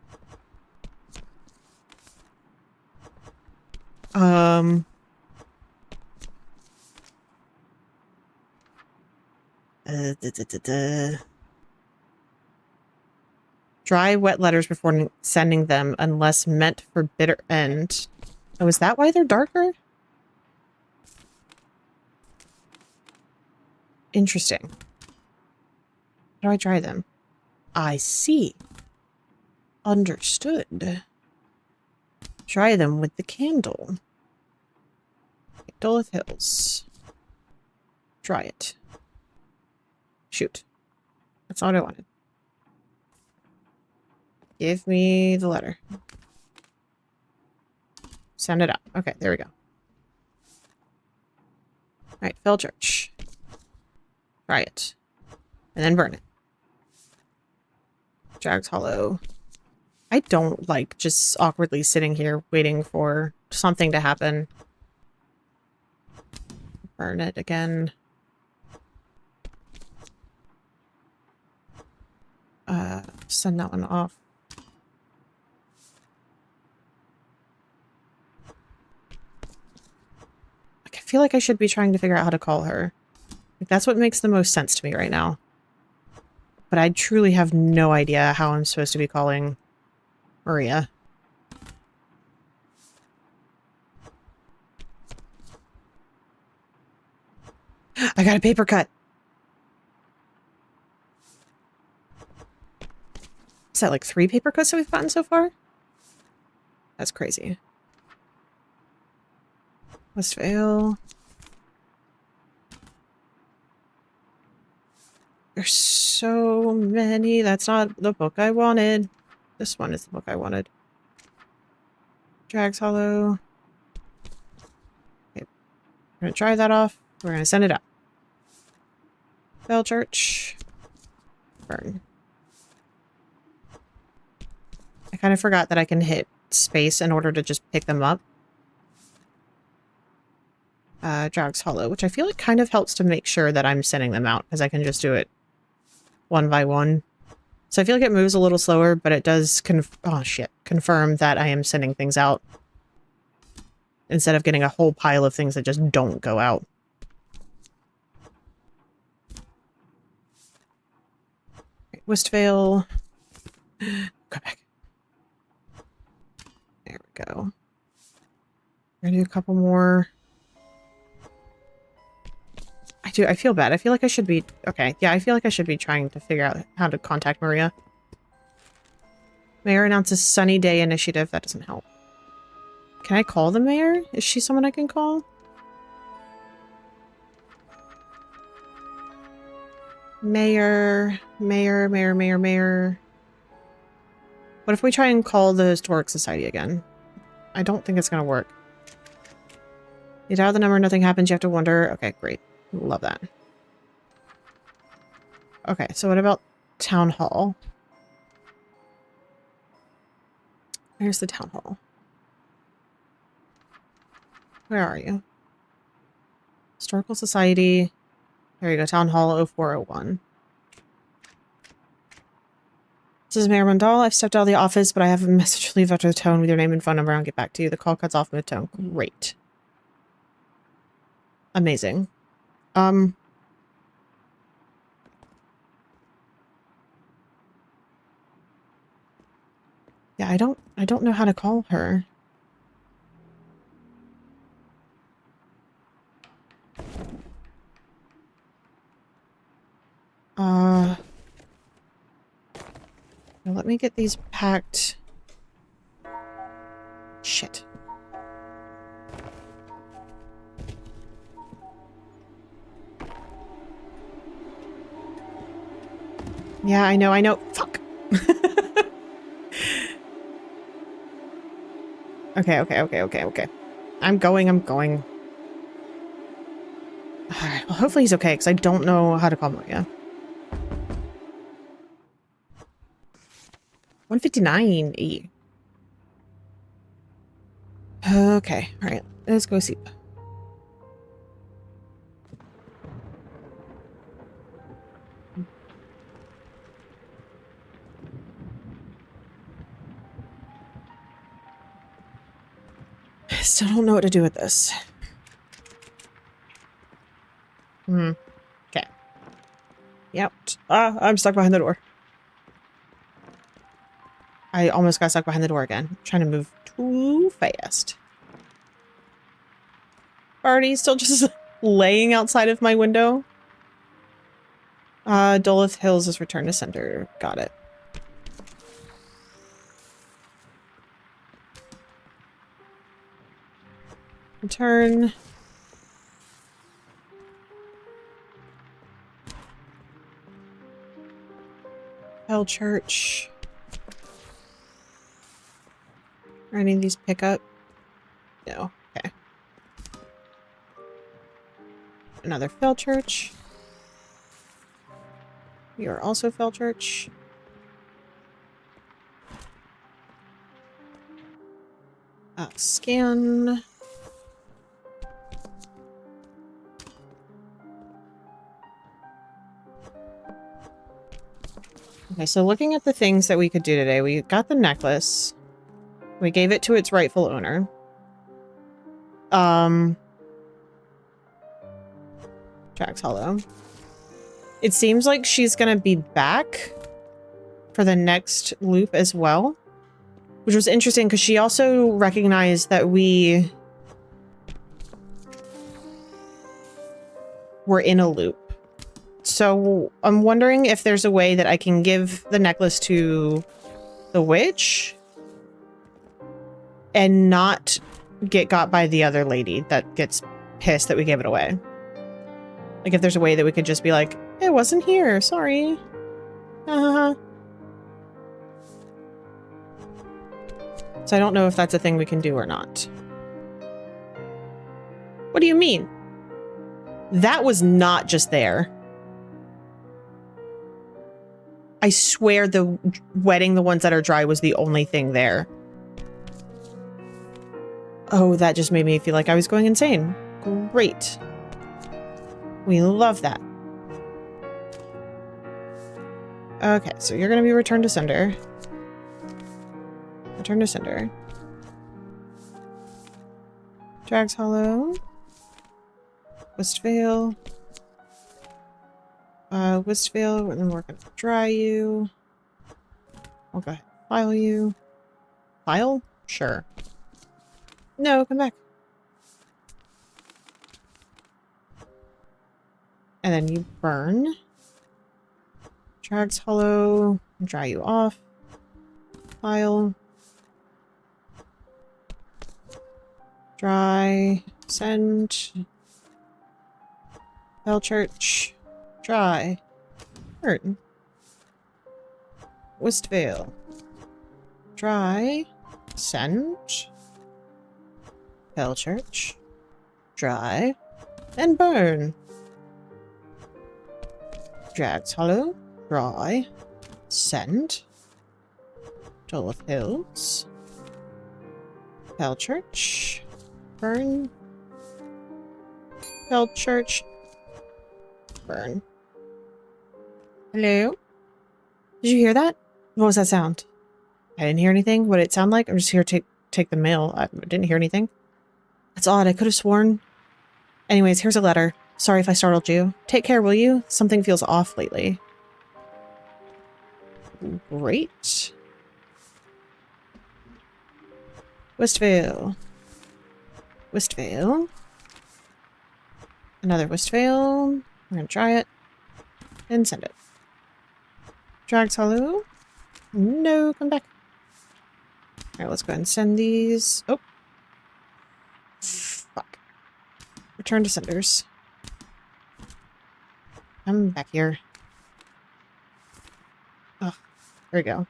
Dry, wet letters before sending them, unless meant for bitter end. Oh, is that why they're darker? Interesting. How do I dry them? I see. Understood. Dry them with the candle. Duluth Hills. Dry it. Shoot. That's not what I wanted. Give me the letter. Send it up. Okay, there we go. Alright, Fell Church. Try it. And then burn it. Jags Hollow. I don't like just awkwardly sitting here waiting for something to happen. Burn it again. Send that one off. Like, I feel like I should be trying to figure out how to call her. Like, that's what makes the most sense to me right now. But I truly have no idea how I'm supposed to be calling Maria. I got a paper cut. Is that like 3 paper cuts that we've gotten so far? That's crazy. Westvale. There's so many. That's not the book I wanted. This one is the book I wanted. Drags Hollow. Okay, We're gonna dry that off. We're gonna send it out. Bell Church. Burn. I kind of forgot that I can hit space in order to just pick them up. Drags Hollow, which I feel like kind of helps to make sure that I'm sending them out, because I can just do it one by one. So I feel like it moves a little slower, but it does confirm that I am sending things out. Instead of getting a whole pile of things that just don't go out. Right, Westvale. Come back. There we go. We're gonna do a couple more. I feel bad. I feel like I should be... Okay, yeah, I feel like I should be trying to figure out how to contact Maria. Mayor announces sunny day initiative. That doesn't help. Can I call the mayor? Is she someone I can call? Mayor. What if we try and call the Historic Society again? I don't think it's gonna work. You dial the number, nothing happens, you have to wonder. Okay, great. Love that. Okay, so what about Town Hall? Where's the Town Hall? Where are you? Historical Society. There you go, Town Hall 0401. This is Mayor Mandal. I've stepped out of the office, but I have a message to leave after the tone with your name and phone number. I'll get back to you. The call cuts off mid-tone. Great. Amazing. Yeah, I don't know how to call her. Now let me get these packed. Shit. Yeah, I know. Fuck. Okay. I'm going. Alright, well, hopefully he's okay, because I don't know how to call Maria. 159E. Okay, alright. Let's go see. I still don't know what to do with this. Okay. Yep. I'm stuck behind the door. I almost got stuck behind the door again. I'm trying to move too fast. Barney's still just laying outside of my window. Dolith Hills is returned to center. Got it. Return. Bell Church. Are any of these pick up? No. Okay. Another Fell Church. You are also Fell Church. Scan. Okay, so looking at the things that we could do today, we got the necklace. We gave it to its rightful owner. Drax Hollow. It seems like she's gonna be back for the next loop as well. Which was interesting because she also recognized that we were in a loop. So I'm wondering if there's a way that I can give the necklace to the witch and not get got by the other lady that gets pissed that we gave it away. Like if there's a way that we could just be like, it wasn't here, sorry. So I don't know if that's a thing we can do or not. What do you mean? That was not just there. I swear the wetting the ones that are dry was the only thing there. Oh, that just made me feel like I was going insane. Great. We love that. Okay, so you're going to be returned to sender. Return to sender. Drags Hollow. Westvale. Westvale, and then we're going to dry you. I'll go ahead and file you. File? Sure. No, come back. And then you burn. Drags Hollow. Dry you off. File. Dry. Send. Bell Church. Dry. Burn. Westvale. Dry. Send. Bell Church. Dry. And burn. Drags Hollow. Dry. Send. Duluth Hills. Bell Church. Burn. Bell Church. Burn. Hello? Did you hear that? What was that sound? I didn't hear anything. What did it sound like? I'm just here to take the mail. I didn't hear anything. That's odd. I could have sworn. Anyways, here's a letter. Sorry if I startled you. Take care, will you? Something feels off lately. Great. Westvale. Westvale. Another Westvale. We're gonna try it. And send it. Drags Hollow. No, come back. Alright, let's go ahead and send these. Oh. Fuck. Return to senders. I'm back here. Oh, there we go.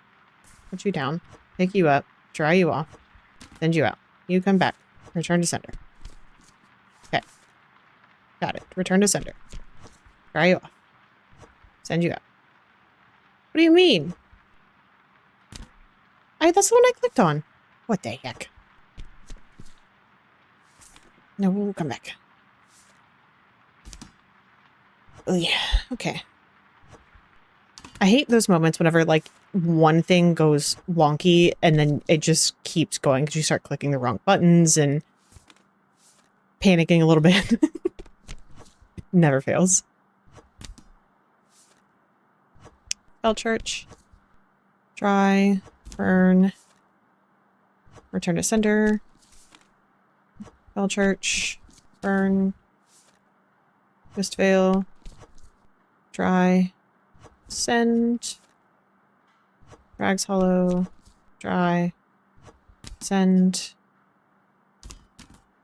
Put you down. Pick you up. Dry you off. Send you out. You come back. Return to sender. Okay. Got it. Return to sender. Dry you off. Send you out. What do you mean? That's the one I clicked on. What the heck? No, we'll come back. Oh yeah, okay. I hate those moments whenever, like, one thing goes wonky and then it just keeps going because you start clicking the wrong buttons and panicking a little bit. Never fails. Bell Church. Dry. Burn. Return to sender. Bell Church. Burn. Westvale. Dry. Send. Drags Hollow. Dry. Send.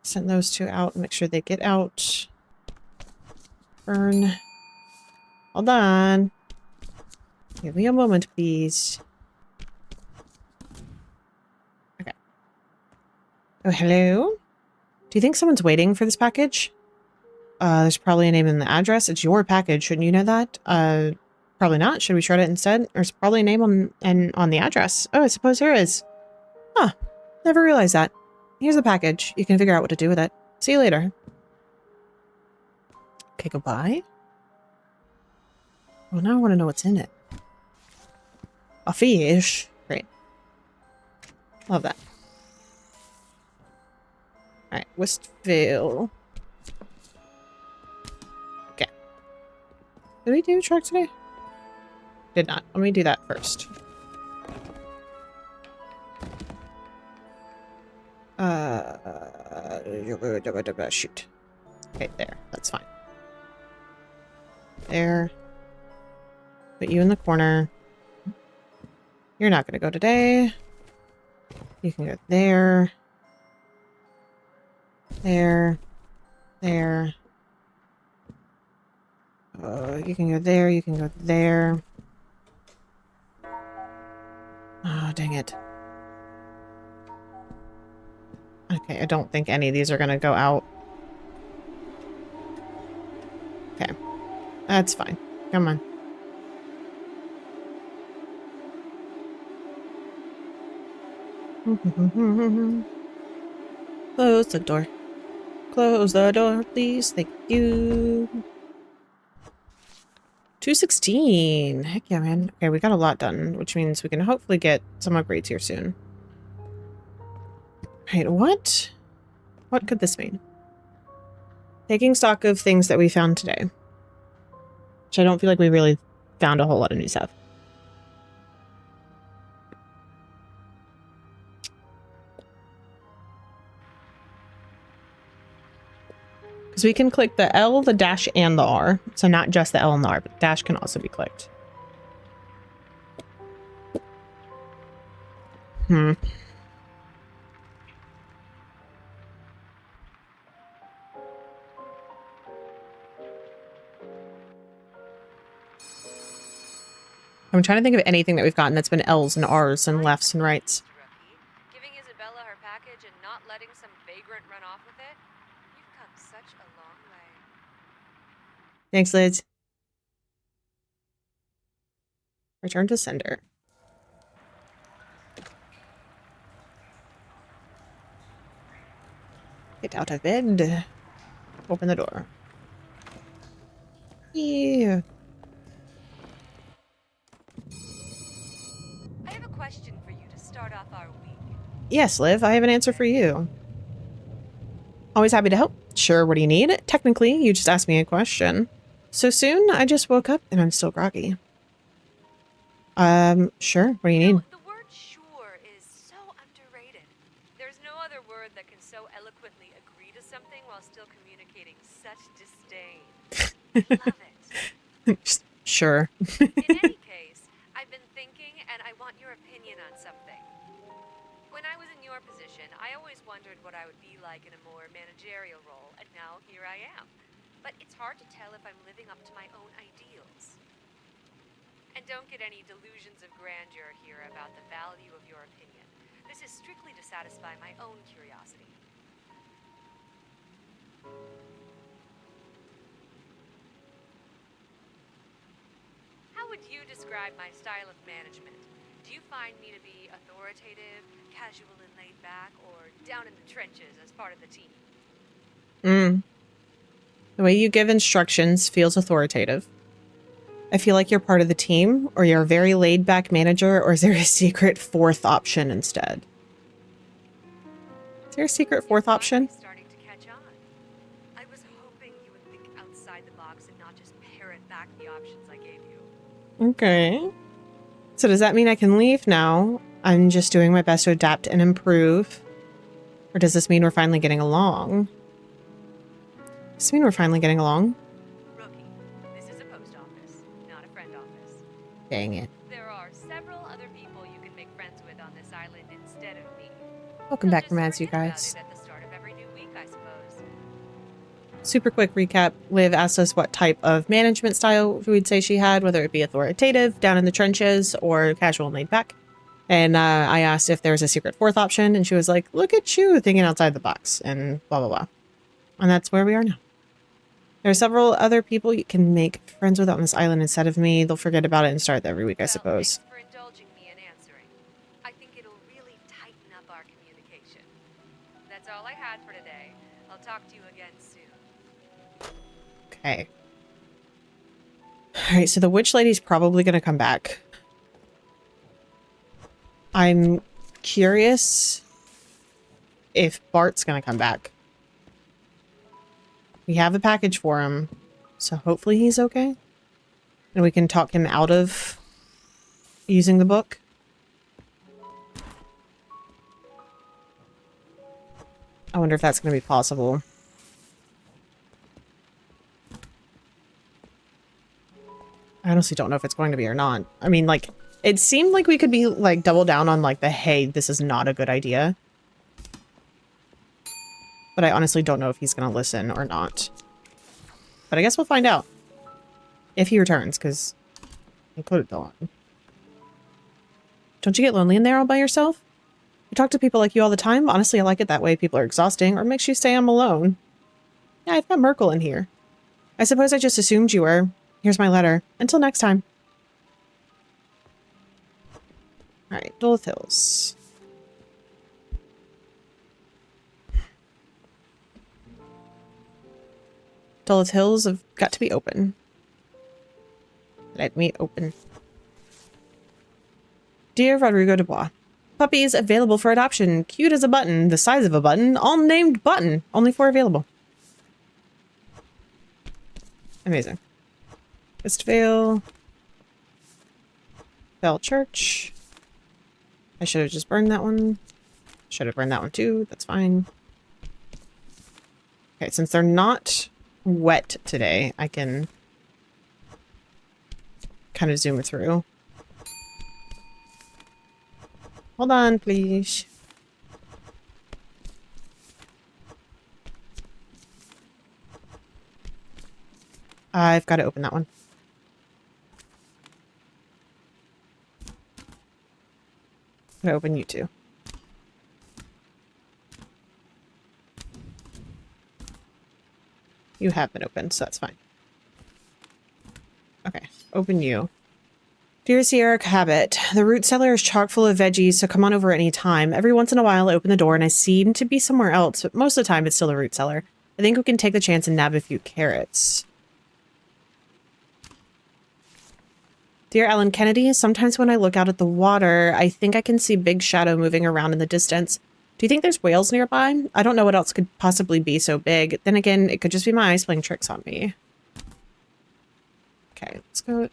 Send those two out and make sure they get out. Burn. Hold on. Give me a moment, please. Okay. Oh, hello? Do you think someone's waiting for this package? There's probably a name in the address. It's your package. Shouldn't you know that? Probably not. Should we shred it instead? There's probably a name on the address. Oh, I suppose there is. Huh. Never realized that. Here's the package. You can figure out what to do with it. See you later. Okay, goodbye. Well, now I want to know what's in it. A fish. Great. Love that. Alright, Westvale. Okay. Did we do a truck today? Did not. Let me do that first. Shoot. Okay, there. That's fine. There. Put you in the corner. You're not gonna go today. You can go there. There. There. You can go there. You can go there. Oh, dang it. Okay, I don't think any of these are gonna go out. That's fine. Come on. Close the door. Close the door, please. Thank you. 216. Heck yeah, man. Okay, we got a lot done, which means we can hopefully get some upgrades here soon. Right, what? What could this mean? Taking stock of things that we found today. Which I don't feel like we really found a whole lot of new stuff. Because we can click the L, the dash, and the R. So not just the L and the R, but the dash can also be clicked. I'm trying to think of anything that we've gotten that's been L's and R's and lefts and rights. Giving Isabella her package and not letting some vagrant run off with it? You've come such a long way. Thanks, Liz. Return to sender. Get out of bed. Open the door. Yeah. I have a question for you to start off our week. Yes, Liv, I have an answer for you. Always happy to help. Sure, what do you need? Technically, you just asked me a question. So soon, I just woke up and I'm still groggy. Sure, what do you need? The word sure is so underrated. There's no other word that can so eloquently agree to something while still communicating such disdain. Love it. Sure. In any case, I've been thinking and I want your opinion on something. When I was in your position, I always wondered what I would be like in a more managerial role, and now here I am. But it's hard to tell if I'm living up to my own ideals. And don't get any delusions of grandeur here about the value of your opinion. This is strictly to satisfy my own curiosity. How would you describe my style of management? Do you find me to be authoritative, casual and laid back, or down in the trenches as part of the team? The way you give instructions feels authoritative. I feel like you're part of the team, or you're a very laid-back manager, or is there a secret fourth option instead? Is there a secret fourth option? Starting to catch on. I was hoping you would think outside the box and not just parrot back the options I gave you. Okay. So does that mean I can leave now? I'm just doing my best to adapt and improve. Or does this mean we're finally getting along? Does this mean we're finally getting along? Rookie, this is a post office, not a friend office. Dang it. There are several other people you can make friends with on this island instead of me. Welcome You'll back, just Romance, you forget about guys. it at the start of every new week, I suppose. Super quick recap. Liv asked us what type of management style we'd say she had, whether it be authoritative, down in the trenches, or casual and laid back. And I asked if there was a secret fourth option, and she was like, look at you thinking outside the box, and blah, blah, blah. And that's where we are now. There are several other people you can make friends with on this island instead of me. They'll forget about it and start every week, I suppose. Thanks for indulging me in answering. I think it'll really tighten up our communication. That's all I had for today. I'll talk to you again soon. Okay. Alright, so the witch lady's probably going to come back. I'm curious if Bart's going to come back. We have a package for him, so hopefully he's okay. And we can talk him out of using the book. I wonder if that's going to be possible. I honestly don't know if it's going to be or not. I mean, like, it seemed like we could be, like, double down on, like, the, hey, this is not a good idea. But I honestly don't know if he's going to listen or not. But I guess we'll find out. If he returns, because he could have gone. Don't you get lonely in there all by yourself? You talk to people like you all the time? Honestly, I like it that way. People are exhausting, or it makes you say I'm alone. Yeah, I've got Merkle in here. I suppose I just assumed you were. Here's my letter. Until next time. All right, Duluth Hills. Duluth Hills have got to be open. Let me open. Dear Rodrigo Dubois, puppies available for adoption. Cute as a button, the size of a button, all named Button. Only 4 available. Amazing. Pistvale. Bell Church. I should have just burned that one. Should have burned that one too. That's fine. Okay, since they're not wet today, I can kind of zoom through. Hold on, please. I've got to open that one. I'm gonna open you two. You have been opened, so that's fine. Okay, open you. Dear Sierra Cabot, the root cellar is chock full of veggies, so come on over any time. Every once in a while I open the door and I seem to be somewhere else, but most of the time it's still the root cellar. I think we can take the chance and nab a few carrots. Dear Ellen Kennedy, sometimes when I look out at the water, I think I can see a big shadow moving around in the distance. Do you think there's whales nearby? I don't know what else could possibly be so big. Then again, it could just be my eyes playing tricks on me. Okay, let's go.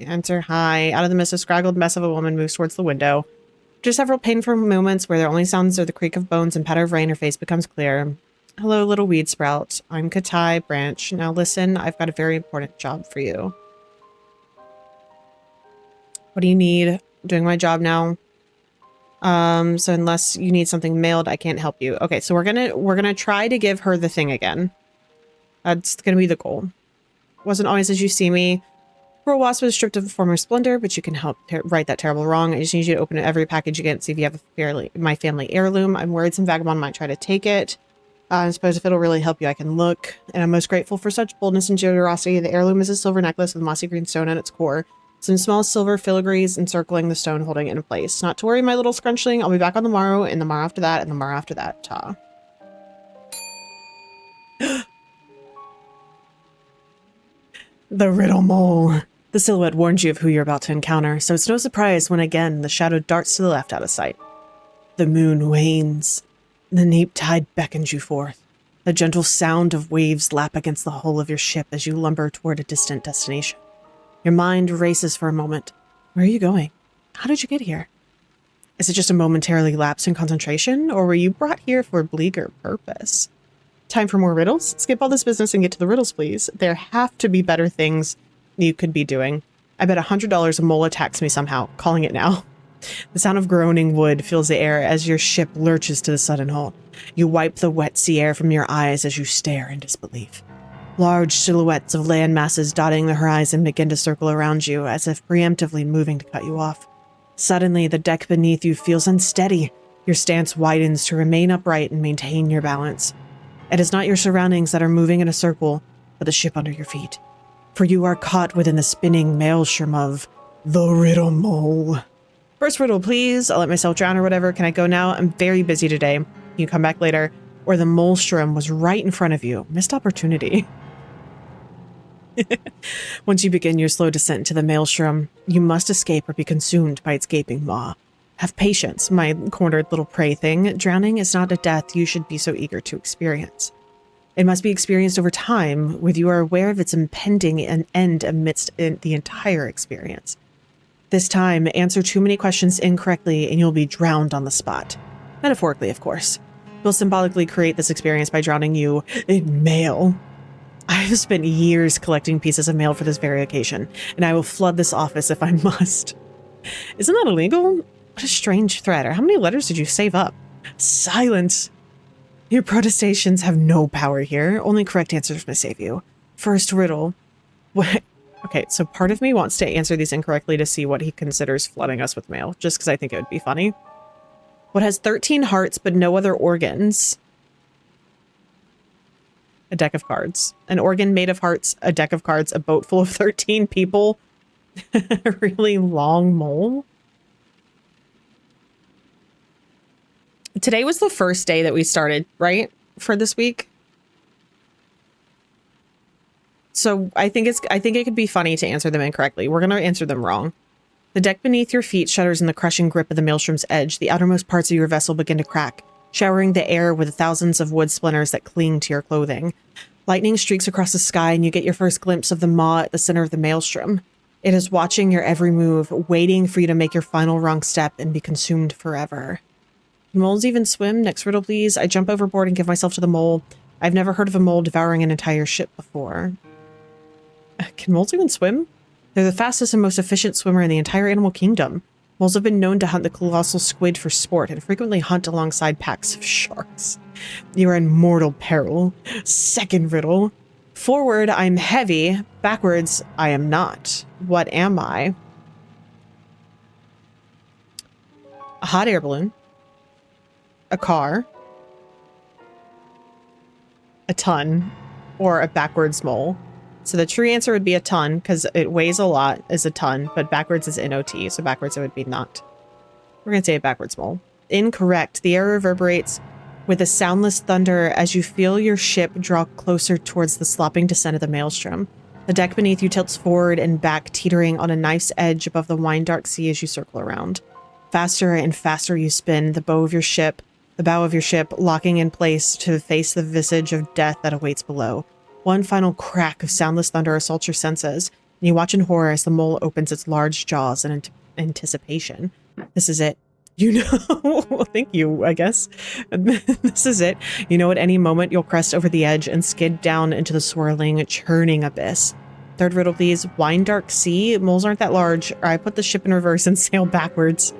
Answer hi. Out of the mist, a scraggled mess of a woman moves towards the window. After several painful moments where their only sounds are the creak of bones and patter of rain, her face becomes clear. Hello, little weed sprout. I'm Katai Branch. Now listen, I've got a very important job for you. What do you need? I'm doing my job now. So unless you need something mailed, I can't help you. Okay, so we're gonna try to give her the thing again. That's gonna be the goal. Wasn't always as you see me. Poor Wasp was stripped of former splendor, but you can help right that terrible wrong. I just need you to open every package you get and see if you have my family heirloom. I'm worried some vagabond might try to take it. I suppose if it'll really help you, I can look. And I'm most grateful for such boldness and generosity. The heirloom is a silver necklace with mossy green stone at its core. Some small silver filigrees encircling the stone, holding it in place. Not to worry, my little scrunchling. I'll be back on the morrow, and the morrow after that, and the morrow after that. Ta. The Riddle Mole. The silhouette warns you of who you're about to encounter, so it's no surprise when again the shadow darts to the left out of sight. The moon wanes. The neap tide beckons you forth. A gentle sound of waves lap against the hull of your ship as you lumber toward a distant destination. Your mind races for a moment. Where are you going? How did you get here? Is it just a momentarily lapse in concentration, or were you brought here for a bleaker purpose? Time for more riddles? Skip all this business and get to the riddles, please. There have to be better things you could be doing. I bet $100 a mole attacks me somehow. Calling it now. The sound of groaning wood fills the air as your ship lurches to the sudden halt. You wipe the wet sea air from your eyes as you stare in disbelief. Large silhouettes of land masses dotting the horizon begin to circle around you, as if preemptively moving to cut you off. Suddenly, the deck beneath you feels unsteady. Your stance widens to remain upright and maintain your balance. It is not your surroundings that are moving in a circle, but the ship under your feet. For you are caught within the spinning maelstrom of the Riddle Mole. First riddle, please. I'll let myself drown or whatever. Can I go now? I'm very busy today. Can you come back later? Or the maelstrom was right in front of you. Missed opportunity. Once you begin your slow descent into the maelstrom, you must escape or be consumed by its gaping maw. Have patience, my cornered little prey thing. Drowning is not a death you should be so eager to experience. It must be experienced over time, with you are aware of its impending end amidst the entire experience. This time, answer too many questions incorrectly and you'll be drowned on the spot. Metaphorically, of course. We'll symbolically create this experience by drowning you in mail. I have spent years collecting pieces of mail for this very occasion, and I will flood this office if I must. Isn't that illegal? What a strange threat. Or how many letters did you save up? Silence! Your protestations have no power here. Only correct answers may save you. First riddle. What? Okay, so part of me wants to answer these incorrectly to see what he considers flooding us with mail, just because I think it would be funny. What has 13 hearts but no other organs? A deck of cards. An organ made of hearts, a deck of cards, a boat full of 13 people. A really long mole. Today was the first day that we started, right? For this week. So I think it could be funny to answer them incorrectly. We're going to answer them wrong. The deck beneath your feet shudders in the crushing grip of the maelstrom's edge. The outermost parts of your vessel begin to crack, showering the air with the thousands of wood splinters that cling to your clothing. Lightning streaks across the sky, and you get your first glimpse of the maw at the center of the maelstrom. It is watching your every move, waiting for you to make your final wrong step and be consumed forever. Can moles even swim? Next riddle, please. I jump overboard and give myself to the mole. I've never heard of a mole devouring an entire ship before. Can moles even swim? They're the fastest and most efficient swimmer in the entire animal kingdom. Moles have been known to hunt the colossal squid for sport and frequently hunt alongside packs of sharks. You are in mortal peril. Second riddle. Forward, I'm heavy. Backwards, I am not. What am I? A hot air balloon. A car. A ton. Or a backwards mole. So the true answer would be a ton, because it weighs a lot, is a ton, but backwards is NOT, so backwards it would be not. We're going to say a backwards mole. Incorrect. The air reverberates with a soundless thunder as you feel your ship draw closer towards the slopping descent of the maelstrom. The deck beneath you tilts forward and back, teetering on a knife's edge above the wine-dark sea as you circle around. Faster and faster you spin, the bow of your ship, the bow of your ship locking in place to face the visage of death that awaits below. One final crack of soundless thunder assaults your senses, and you watch in horror as the mole opens its large jaws in anticipation. This is it. You know, well, thank you, I guess. This is it. You know, at any moment you'll crest over the edge and skid down into the swirling, churning abyss. Third riddle, please. Wine dark sea? Moles aren't that large. I put the ship in reverse and sail backwards.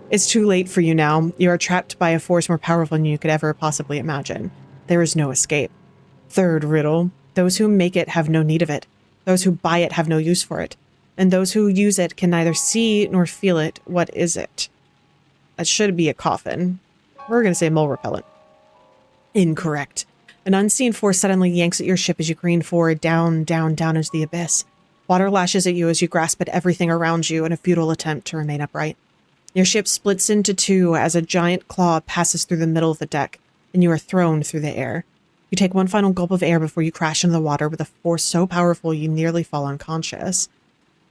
It's too late for you now. You are trapped by a force more powerful than you could ever possibly imagine. There is no escape. Third riddle. Those who make it have no need of it. Those who buy it have no use for it. And those who use it can neither see nor feel it. What is it? That should be a coffin. We're going to say mole repellent. Incorrect. An unseen force suddenly yanks at your ship as you careen forward, down, down, down into the abyss. Water lashes at you as you grasp at everything around you in a futile attempt to remain upright. Your ship splits into two as a giant claw passes through the middle of the deck, and you are thrown through the air. You take one final gulp of air before you crash into the water with a force so powerful you nearly fall unconscious.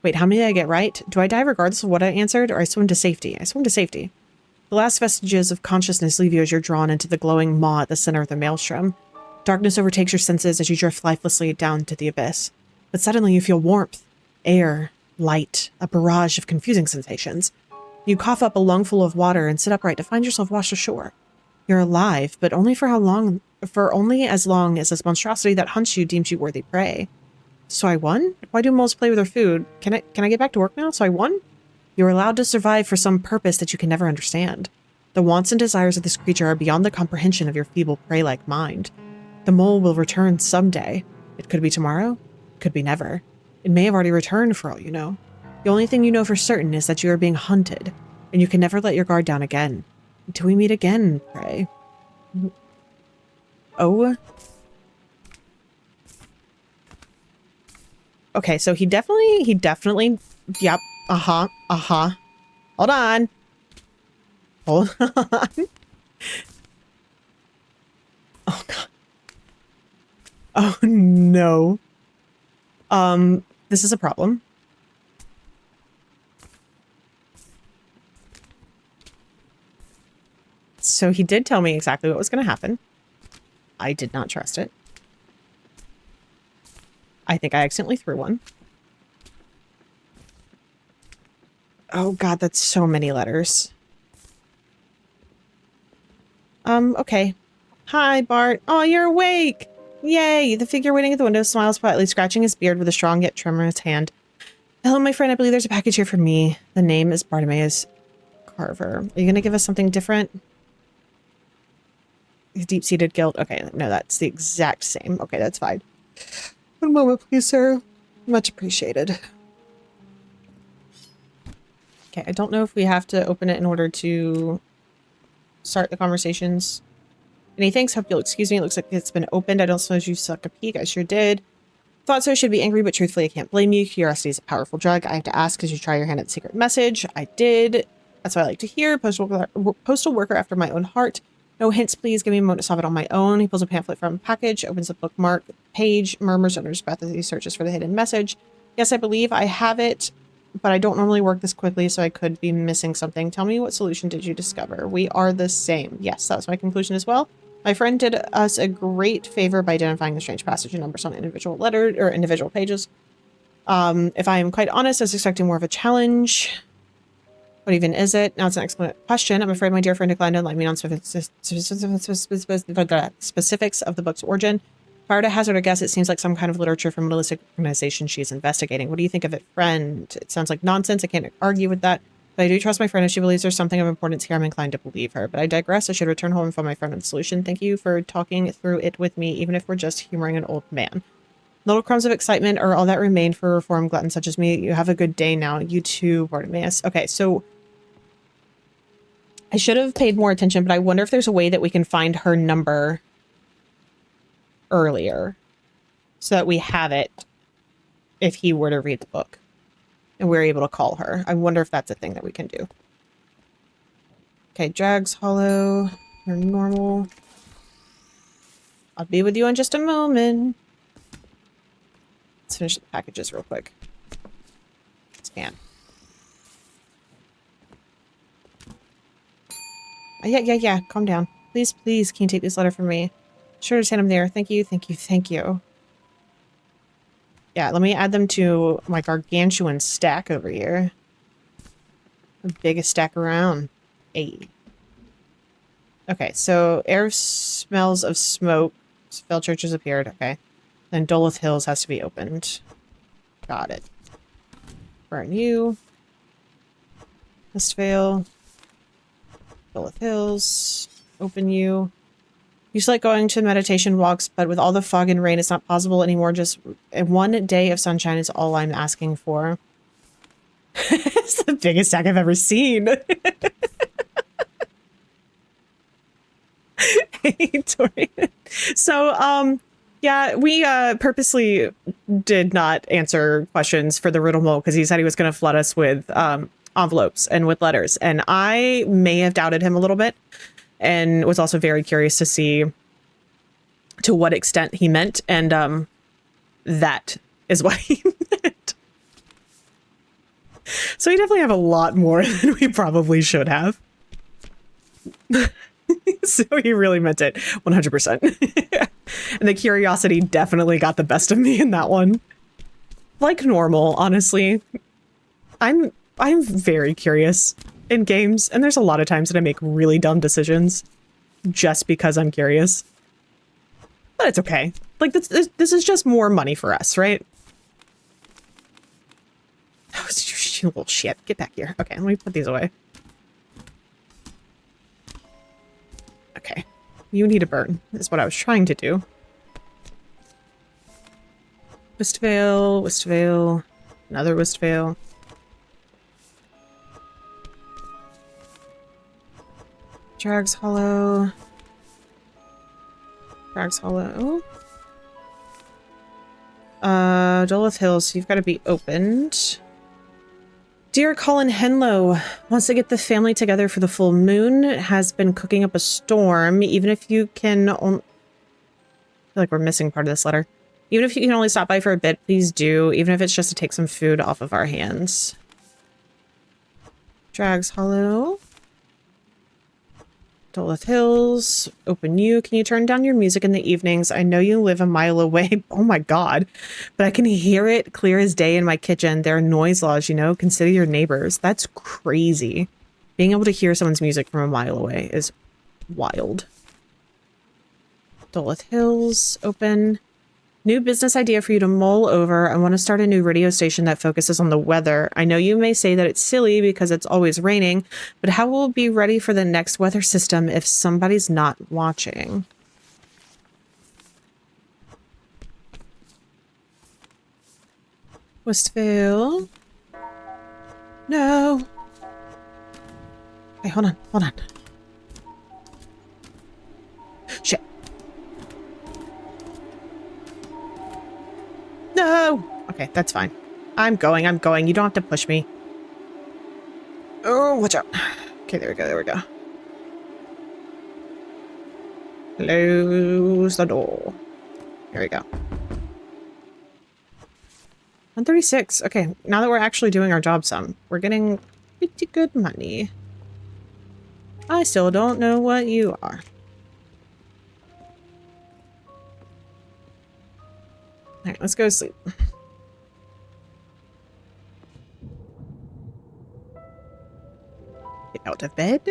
Wait, how many did I get right? Do I die regardless of what I answered, or I swim to safety? I swim to safety. The last vestiges of consciousness leave you as you're drawn into the glowing maw at the center of the maelstrom. Darkness overtakes your senses as you drift lifelessly down to the abyss. But suddenly you feel warmth, air, light, a barrage of confusing sensations. You cough up a lungful of water and sit upright to find yourself washed ashore. You're alive, but only for how long? For only as long as this monstrosity that hunts you deems you worthy prey. So I won? Why do moles play with their food? Can I get back to work now? So I won? You're allowed to survive for some purpose that you can never understand. The wants and desires of this creature are beyond the comprehension of your feeble prey-like mind. The mole will return someday. It could be tomorrow. It could be never. It may have already returned for all you know. The only thing you know for certain is that you are being hunted, and you can never let your guard down again. Until we meet again, pray. Oh. Okay, so he definitely, yep, hold on. Hold on. Oh, God. Oh, no. This is a problem. So he did tell me exactly what was going to happen. I did not trust it. I think I accidentally threw one. Oh God, that's so many letters. Okay. Hi, Bart. Oh, you're awake! Yay! The figure waiting at the window smiles politely, scratching his beard with a strong yet tremorous hand. Hello, my friend. I believe there's a package here for me. The name is Bartimaeus Carver. Are you going to give us something different? Deep-seated guilt. Okay, no, that's the exact same. Okay, that's fine. One moment, please, sir. Much appreciated. Okay, I don't know if we have to open it in order to start the conversations. Any thanks? Hope you'll excuse me. It looks like it's been opened. I don't suppose you suck a peek. I sure did. Thought so. I should be angry, but truthfully, I can't blame you. Curiosity is a powerful drug. I have to ask because you try your hand at the secret message. I did. That's what I like to hear. Postal worker after my own heart. No hints, please. Give me a moment to solve it on my own. He pulls a pamphlet from a package, opens a bookmark page, murmurs under his breath as he searches for the hidden message. Yes, I believe I have it, but I don't normally work this quickly, so I could be missing something. Tell me, what solution did you discover? We are the same. Yes, that was my conclusion as well. My friend did us a great favor by identifying the strange passage and numbers on individual letters or individual pages. If I am quite honest, I was expecting more of a challenge. What even is it? Now it's an excellent question. I'm afraid my dear friend declined to enlighten me on specifics of the book's origin. If I were to hazard a guess, it seems like some kind of literature from a realistic organization she's investigating. What do you think of it, friend? It sounds like nonsense. I can't argue with that. But I do trust my friend. If she believes there's something of importance here, I'm inclined to believe her. But I digress. I should return home and find my friend with the solution. Thank you for talking through it with me, even if we're just humoring an old man. Little crumbs of excitement are all that remain for a reformed glutton such as me. You have a good day now. You too, Bartimaeus. Okay, so I should have paid more attention, but I wonder if there's a way that we can find her number earlier so that we have it if he were to read the book and we're able to call her. I wonder if that's a thing that we can do. Okay, Drags Hollow. You're normal. I'll be with you in just a moment. Let's finish the packages real quick. Scan. Yeah. Calm down. Please, please, can you take this letter from me? Sure, just hand them there. Thank you. Yeah, let me add them to my gargantuan stack over here. The biggest stack around. 8. Okay, so air smells of smoke. Spell Church has appeared. Okay. Then Dolith Hills has to be opened. Got it. Burn you. Mistvale. Dolith Hills. Open you. Used to like going to meditation walks, but with all the fog and rain, it's not possible anymore. Just one day of sunshine is all I'm asking for. It's the biggest stack I've ever seen. Hey, Tori. So, yeah, we purposely did not answer questions for the riddle mole because he said he was going to flood us with envelopes and with letters. And I may have doubted him a little bit and was also very curious to see to what extent he meant. And that is what he meant. So we definitely have a lot more than we probably should have. So he really meant it 100%. And the curiosity definitely got the best of me in that one. Like normal, honestly. I'm very curious in games, and there's a lot of times that I make really dumb decisions just because I'm curious. But it's okay. Like, this is just more money for us, right? Oh, you little shit. Get back here. Okay, let me put these away. Okay. You need a burn, is what I was trying to do. Wistvale, another Wistvale. Drags Hollow. Dolith Hills, so you've got to be opened. Dear Colin Henlow wants to get the family together for the full moon. Has been cooking up a storm. Even if you can only... I feel like we're missing part of this letter. Even if you can only stop by for a bit, please do. Even if it's just to take some food off of our hands. Drags Hollow. Dolith Hills. Open you. Can you turn down your music in the evenings? I know you live a mile away. Oh my god. But I can hear it clear as day in my kitchen. There are noise laws, you know. Consider your neighbors. That's crazy. Being able to hear someone's music from a mile away is wild. Dolith Hills. Open. New business idea for you to mull over. I want to start a new radio station that focuses on the weather. I know you may say that it's silly because it's always raining, but how will it be ready for the next weather system if somebody's not watching? Wistvale. No. Okay, hold on. go. Okay, that's fine. I'm going. You don't have to push me. Oh, watch out. Okay, there we go. Close the door. Here we go. 136. Okay, now that we're actually doing our job some, we're getting pretty good money. I still don't know what you are. Alright, let's go to sleep. Get out of bed.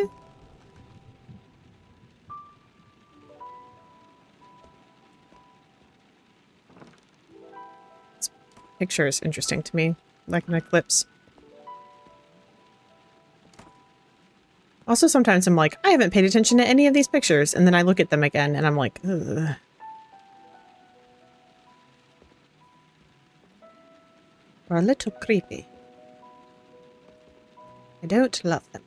This picture is interesting to me, like an eclipse. Also, sometimes I'm like, I haven't paid attention to any of these pictures, and then I look at them again, and I'm like, ugh. They're a little creepy. I don't love them.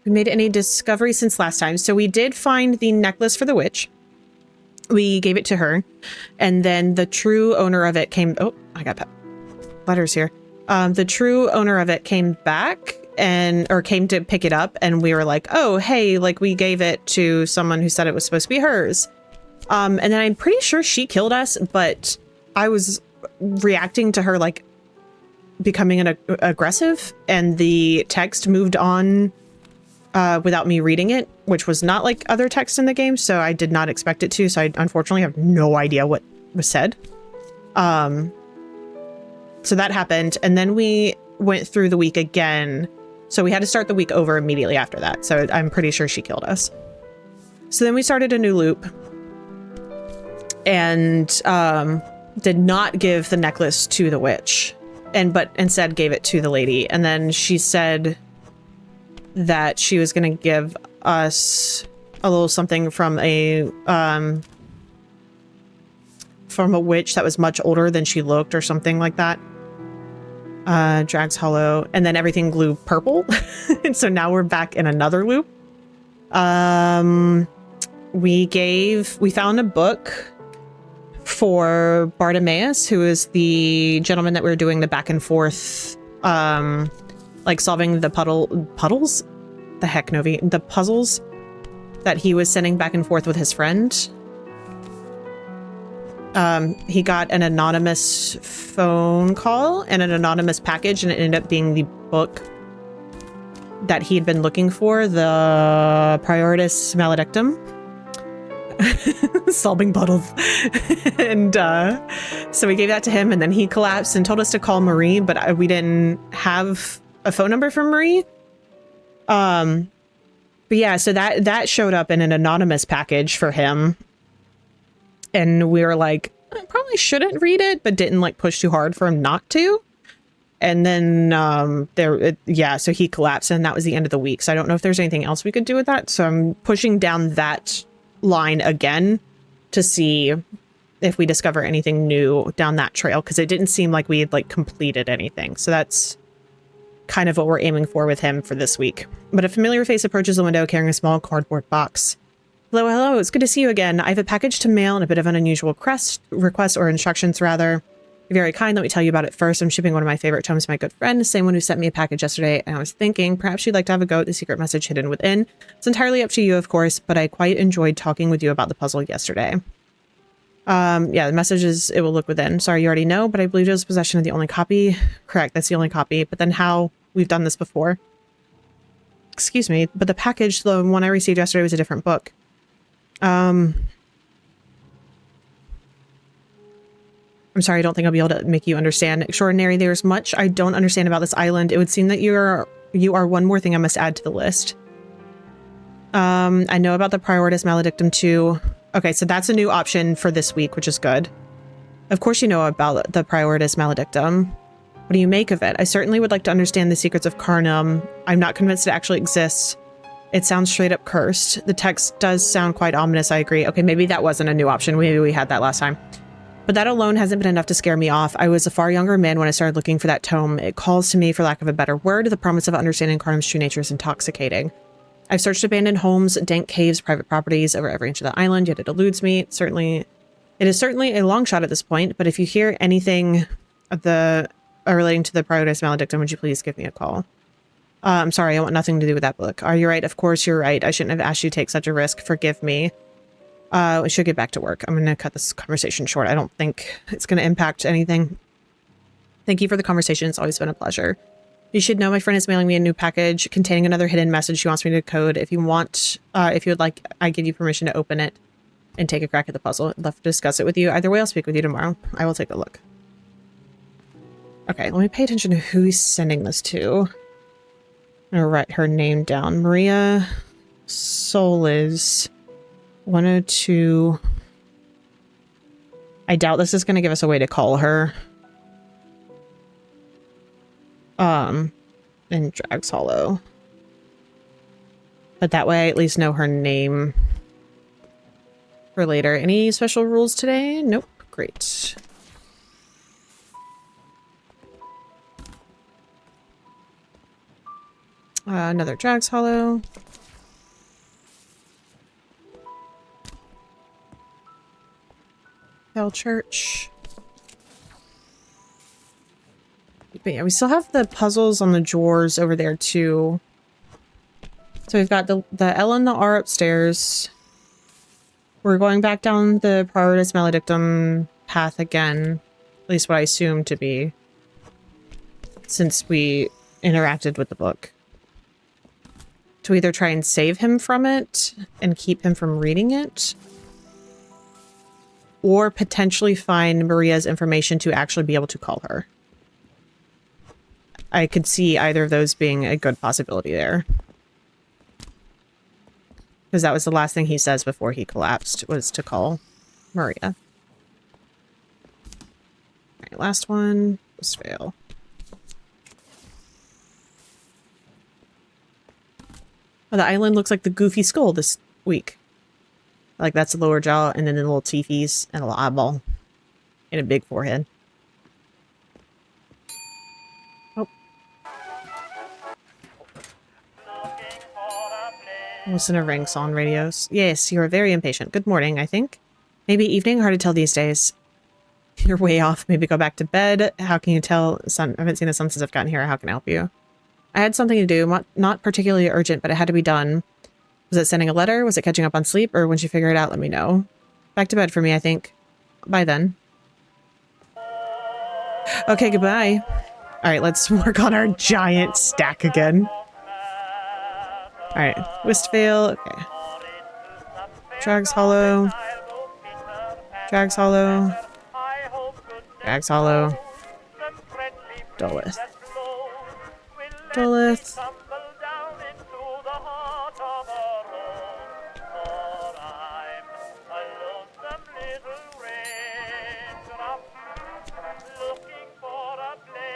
We made any discoveries since last time? So we did find the necklace for the witch. We gave it to her, and then the true owner of it came... Oh, I got letters here. The true owner of it came back or came to pick it up, and we were like, oh, hey, like we gave it to someone who said it was supposed to be hers. And then I'm pretty sure she killed us, but I was reacting to her like becoming an aggressive, and the text moved on without me reading it, which was not like other text in the game, so I did not expect it to, so I unfortunately have no idea what was said. So that happened, and then we went through the week again, so we had to start the week over immediately after that, so I'm pretty sure she killed us. So then we started a new loop, and did not give the necklace to the witch, but instead gave it to the lady, and then she said that she was going to give us a little something from a witch that was much older than she looked, or something like that. Drags Hollow, and then everything glue purple. And so now we're back in another loop. We found a book for Bartimaeus, who is the gentleman that we were doing the back and forth, like solving the puddles? The heck, Novi. The puzzles that he was sending back and forth with his friend. He got an anonymous phone call and an anonymous package, and it ended up being the book that he had been looking for, the Prioritas Maledictum. Solving puddles. And so we gave that to him, and then he collapsed and told us to call Marie, but we didn't have a phone number from Marie. But yeah, so that showed up in an anonymous package for him. And we were like, I probably shouldn't read it, but didn't like push too hard for him not to. And then so he collapsed, and that was the end of the week. So I don't know if there's anything else we could do with that. So I'm pushing down that line again to see if we discover anything new down that trail, because it didn't seem like we had like completed anything. So that's kind of what we're aiming for with him for this week. But a familiar face approaches the window carrying a small cardboard box. Hello, it's good to see you again. I have a package to mail and a bit of an unusual request or instructions, rather. You're very kind. Let me tell you about it first. I'm shipping one of my favorite tomes to my good friend, the same one who sent me a package yesterday, and I was thinking perhaps you'd like to have a go at the secret message hidden within. It's entirely up to you, of course, but I quite enjoyed talking with you about the puzzle yesterday. Yeah, the message is, it will look within. Sorry, you already know, but I believe it was possession of the only copy. Correct, that's the only copy. But then how? We've done this before. Excuse me, but the package, the one I received yesterday, was a different book. I'm sorry, I don't think I'll be able to make you understand. Extraordinary, there's much I don't understand about this island. It would seem that you are one more thing I must add to the list. I know about the Prioritas Maledictum too. Okay, so that's a new option for this week, which is good. Of course you know about the Prioritas Maledictum. What do you make of it? I certainly would like to understand the secrets of Carnum. I'm not convinced it actually exists. It sounds straight up cursed. The text does sound quite ominous, I agree. Okay, maybe that wasn't a new option. Maybe we had that last time. But that alone hasn't been enough to scare me off. I was a far younger man when I started looking for that tome. It calls to me, for lack of a better word, the promise of understanding Carnum's true nature is intoxicating. I've searched abandoned homes, dank caves, private properties over every inch of the island, yet it eludes me. It certainly It is certainly a long shot at this point, but if you hear anything of relating to the Paradise Maledictum, would you please give me a call? I'm sorry, I want nothing to do with that book. Are you right? Of course you're right. I shouldn't have asked you to take such a risk. Forgive me. We should get back to work. I'm going to cut this conversation short. I don't think it's going to impact anything. Thank you for the conversation. It's always been a pleasure. You should know my friend is mailing me a new package containing another hidden message she wants me to code. If you want, if you would like, I give you permission to open it and take a crack at the puzzle. I'd love to discuss it with you. Either way, I'll speak with you tomorrow. I will take a look. Okay, let me pay attention to who he's sending this to. I'm going to write her name down. Maria Solis 102. I doubt this is going to give us a way to call her. In Drags Hollow. But that way I at least know her name for later. Any special rules today? Nope. Great. Another Drags Hollow. Bell Church. But yeah, we still have the puzzles on the drawers over there too. So we've got the L and the R upstairs. We're going back down the Paradise Maledictum path again. At least what I assume to be. Since we interacted with the book. To either try and save him from it and keep him from reading it. Or potentially find Maria's information to actually be able to call her. I could see either of those being a good possibility there. Because that was the last thing he says before he collapsed, was to call Maria. Alright, last one. Let's fail. Oh, the island looks like the goofy skull this week. Like that's the lower jaw, and then the little teethies, and a little eyeball. And a big forehead. Listen to Ranks on radios. Yes, you are very impatient. Good morning, I think. Maybe evening? Hard to tell these days. You're way off. Maybe go back to bed. How can you tell? Sun, I haven't seen the sun since I've gotten here. How can I help you? I had something to do. Not particularly urgent, but it had to be done. Was it sending a letter? Was it catching up on sleep? Or once you figure it out, let me know. Back to bed for me, I think. Bye then. Okay, goodbye. Alright, let's work on our giant stack again. Alright, Whistvale, okay. Drags Hollow. Drags Hollow. Drags Hollow. Dolith. Dolith.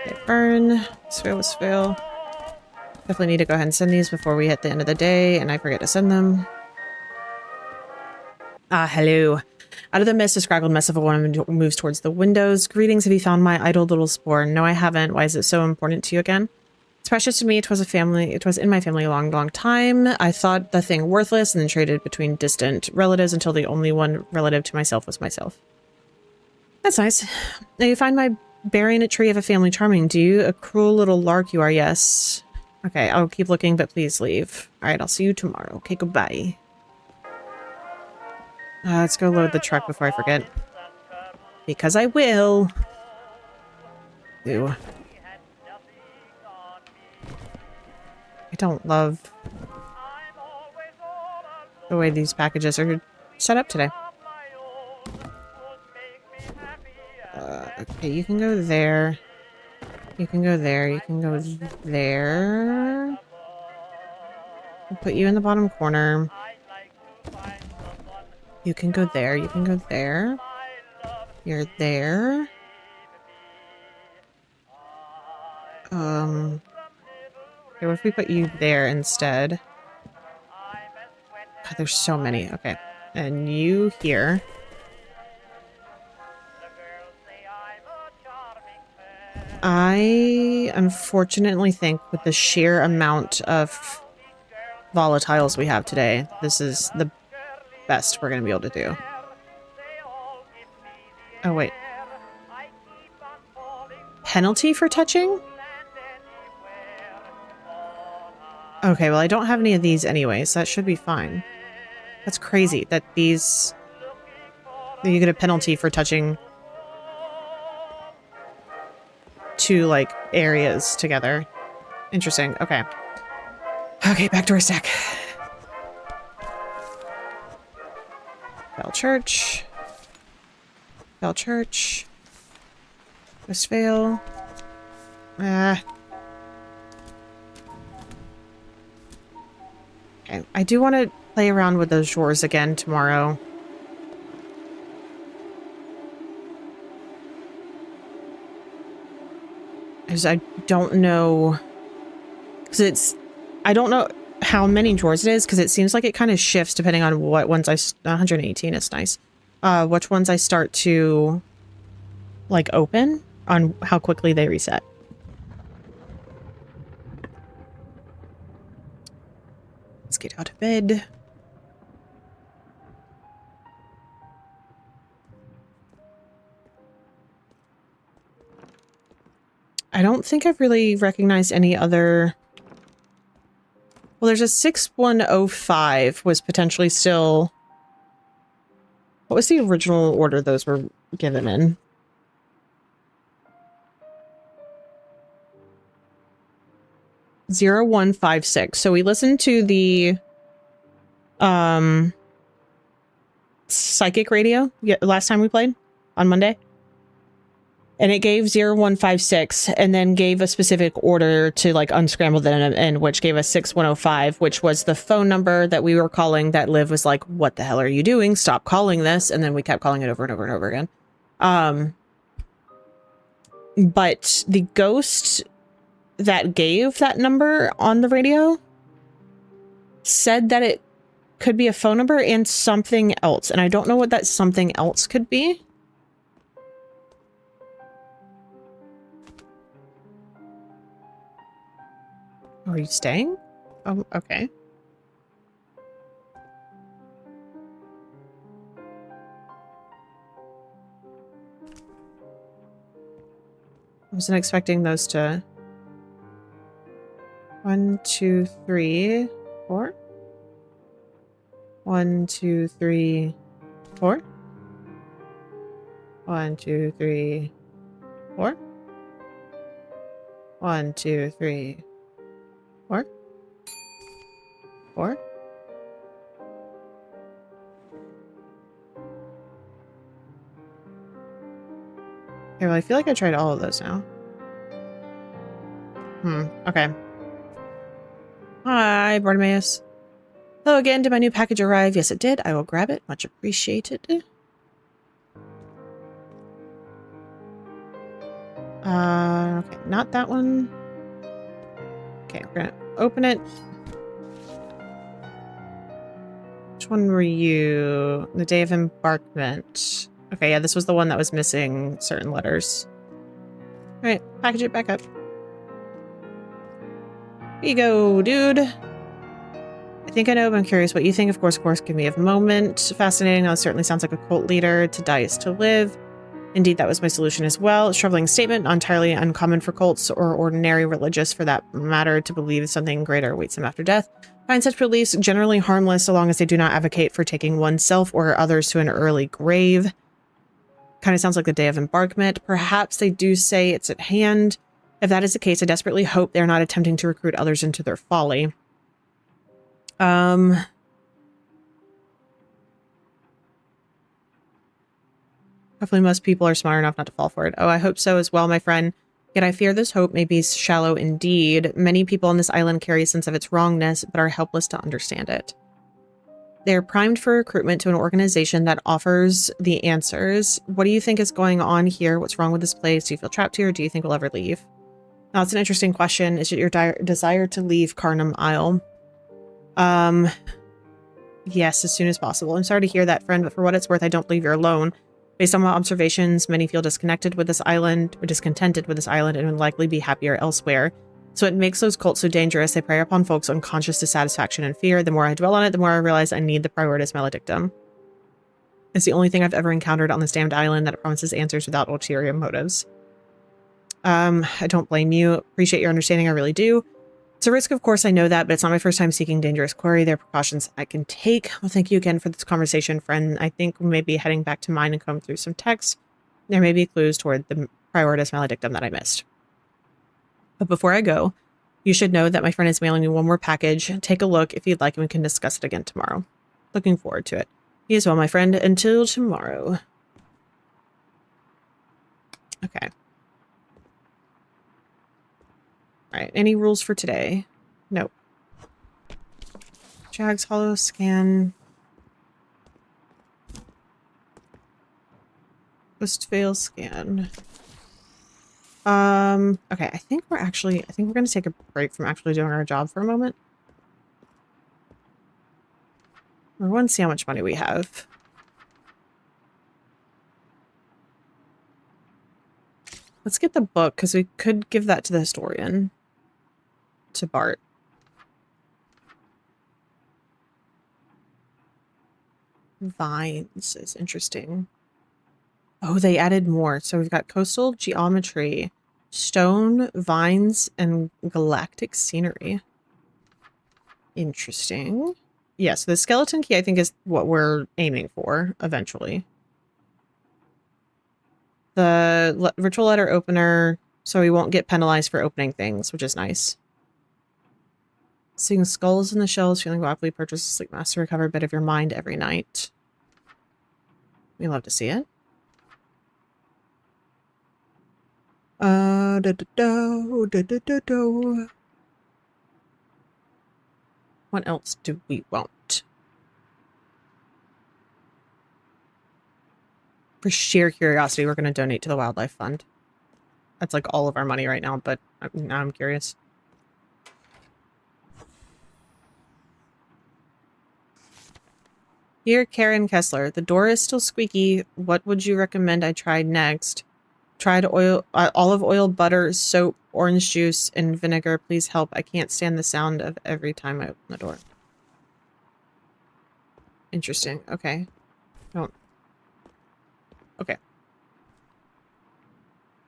Okay, burn. Whistvale. Definitely need to go ahead and send these before we hit the end of the day, and I forget to send them. Ah, hello. Out of the mist, a scraggled mess of a woman moves towards the windows. Greetings, have you found my idle little spore? No, I haven't. Why is it so important to you again? It's precious to me. It was in my family a long, long time. I thought the thing worthless and then traded between distant relatives until the only one relative to myself was myself. That's nice. Now you find my berry in a tree of a family charming. Do you? A cruel little lark you are, yes. Okay, I'll keep looking, but please leave. Alright, I'll see you tomorrow. Okay, goodbye. Let's go load the truck before I forget. Because I will. Ew. I don't love the way these packages are set up today. Okay, you can go there. You can go there. You can go there. I'll put you in the bottom corner. You can go there. You can go there. You're there. Okay, what if we put you there instead? God, there's so many. Okay. And you here. I unfortunately think with the sheer amount of volatiles we have today, this is the best we're going to be able to do. Oh, wait. Penalty for touching? Okay, well, I don't have any of these anyway, so that should be fine. That's crazy that these... that you get a penalty for touching two, like, areas together. Interesting. Okay. Okay, back to our stack. Bell Church. Bell Church. Westvale. Okay, I do want to play around with those drawers again tomorrow. Because I don't know... Because it's... I don't know how many drawers it is, because it seems like it kind of shifts depending on what ones I... 118 is nice. Which ones I start to, like, open, on how quickly they reset. Let's get out of bed. I don't think I've really recognized any other... Well, there's a 6105 was potentially still... What was the original order those were given in? (0156). So we listened to the psychic radio last time we played on Monday. And it gave 0156 and then gave a specific order to like unscramble them, and which gave us 6105, which was the phone number that we were calling that Liv was like, what the hell are you doing? Stop calling this. And then we kept calling it over and over and over again. But the ghost that gave that number on the radio said that it could be a phone number and something else. And I don't know what that something else could be. Are you staying? Oh, okay. I wasn't expecting those to... 1, 2, 3, 4. 1, 2, 3, 4. 1, 2, 3, 4. 1, 2, 3, 4. 4. Okay, well, I feel like I tried all of those now. Okay. Hi, Bartimaeus. Hello again. Did my new package arrive? Yes, it did. I will grab it. Much appreciated. Okay, not that one. Okay, we're gonna open it. Which one were you? The day of embarkment. Okay, yeah, this was the one that was missing certain letters. Alright, package it back up. Here you go, dude. I think I know, but I'm curious what you think. Of course, give me a moment. Fascinating. That certainly sounds like a cult leader. To die is to live. Indeed, that was my solution as well. A troubling statement, not entirely uncommon for cults or ordinary religious for that matter to believe something greater awaits them after death. Find such beliefs generally harmless so long as they do not advocate for taking oneself or others to an early grave. Kind of sounds like the day of embarkment. Perhaps they do say it's at hand. If that is the case, I desperately hope they're not attempting to recruit others into their folly. Hopefully most people are smart enough not to fall for it. Oh, I hope so as well, my friend. Yet I fear this hope may be shallow indeed. Many people on this island carry a sense of its wrongness, but are helpless to understand it. They are primed for recruitment to an organization that offers the answers. What do you think is going on here? What's wrong with this place? Do you feel trapped here? Or do you think we'll ever leave? Now, it's an interesting question. Is it your desire to leave Carnum Isle? Yes, as soon as possible. I'm sorry to hear that, friend, but for what it's worth, I don't believe you're alone. Based on my observations, many feel disconnected with this island, or discontented with this island, and would likely be happier elsewhere. So it makes those cults so dangerous. They prey upon folks' unconscious dissatisfaction and fear. The more I dwell on it, the more I realize I need the prioritas maledictum. It's the only thing I've ever encountered on this damned island that promises answers without ulterior motives. I don't blame you. Appreciate your understanding, I really do. It's a risk, of course, I know that, but it's not my first time seeking dangerous quarry. There are precautions I can take. Well, thank you again for this conversation, friend. I think we may be heading back to mine and comb through some texts. There may be clues toward the Prioritas Maledictum that I missed. But before I go, you should know that my friend is mailing you one more package. Take a look if you'd like, and we can discuss it again tomorrow. Looking forward to it. You as well, my friend. Until tomorrow. Okay. Alright, any rules for today? Nope. Jags Hollow scan. Westvale scan. Okay, I think we're gonna take a break from actually doing our job for a moment. We want to see how much money we have. Let's get the book, because we could give that to the historian. To Bart. Vines is interesting. Oh, they added more. So we've got coastal geometry, stone, vines, and galactic scenery. Interesting. Yeah, so the skeleton key, I think, is what we're aiming for eventually. The ritual letter opener, so we won't get penalized for opening things, which is nice. Seeing skulls in the shells, feeling wildly purchase a sleep mask to recover a bit of your mind every night. We love to see it. What else do we want? For sheer curiosity, we're going to donate to the Wildlife Fund. That's like all of our money right now, but now I'm curious. Dear Karen Kessler, the door is still squeaky. What would you recommend I try next? Tried olive oil, butter, soap, orange juice, and vinegar. Please help. I can't stand the sound of every time I open the door. Interesting. Okay. Okay.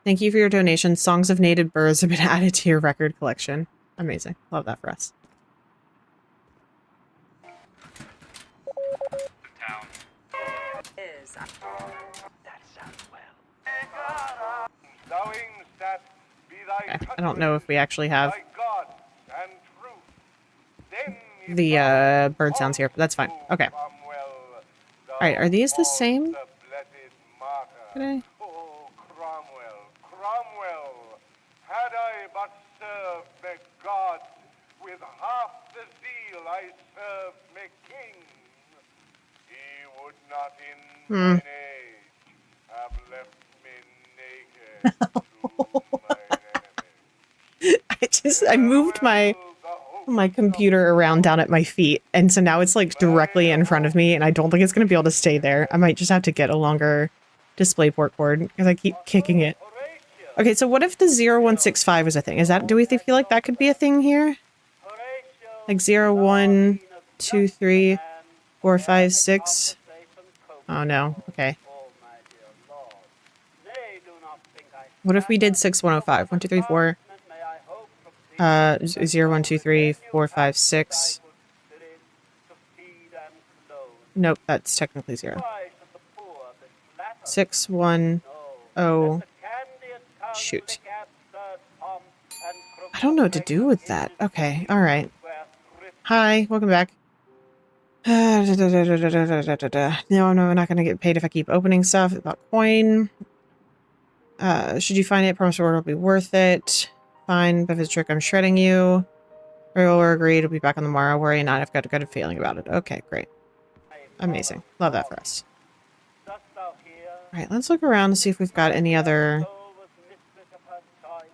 Thank you for your donation. Songs of Native Birds have been added to your record collection. Amazing. Love that for us. Okay. I don't know if we actually have the bird sounds here, but that's fine. Okay. Alright, are these the same? Today? Oh, Cromwell, had I but served me God with half the zeal I served me king, he would not in mine age have left me naked to mine enemies. I moved my computer around down at my feet, and so now it's like directly in front of me, and I don't think it's going to be able to stay there. I might just have to get a longer display port cord because I keep kicking it. Okay, so what if the 0165 is a thing? Do we feel like that could be a thing here? Like 01, 2, 3, 4, 5, 6? Oh no, okay. What if we did 6105? 1, 2, 3, 4. 0, 1, 2, 3, 4, 5, 6. Nope, that's technically 0. 6, 1, 0. Shoot. I don't know what to do with that. Okay, alright. Hi, welcome back. No, I'm not gonna get paid if I keep opening stuff. About coin. Should you find it, promise reward will be worth it. Fine, but if it's a trick, I'm shredding you. We're agreed, we'll be back on the morrow. Worry not, I've got a good feeling about it. Okay, great. Amazing. Love that for us. Alright, let's look around to see if we've got any other...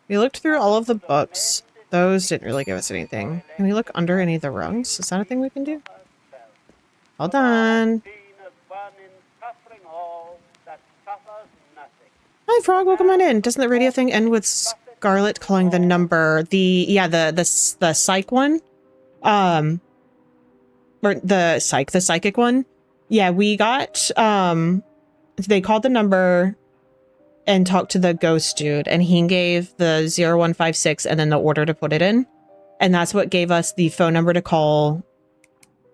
We looked through all of the books. Those didn't really give us anything. Can we look under any of the rungs? Is that a thing we can do? Hold on. Hi, Frog. Welcome on in. Doesn't the radio thing end with Scarlet calling the number? The psych one? Or the psychic one? Yeah, we got, they called the number and talked to the ghost dude, and he gave the 0156 and then the order to put it in. And that's what gave us the phone number to call.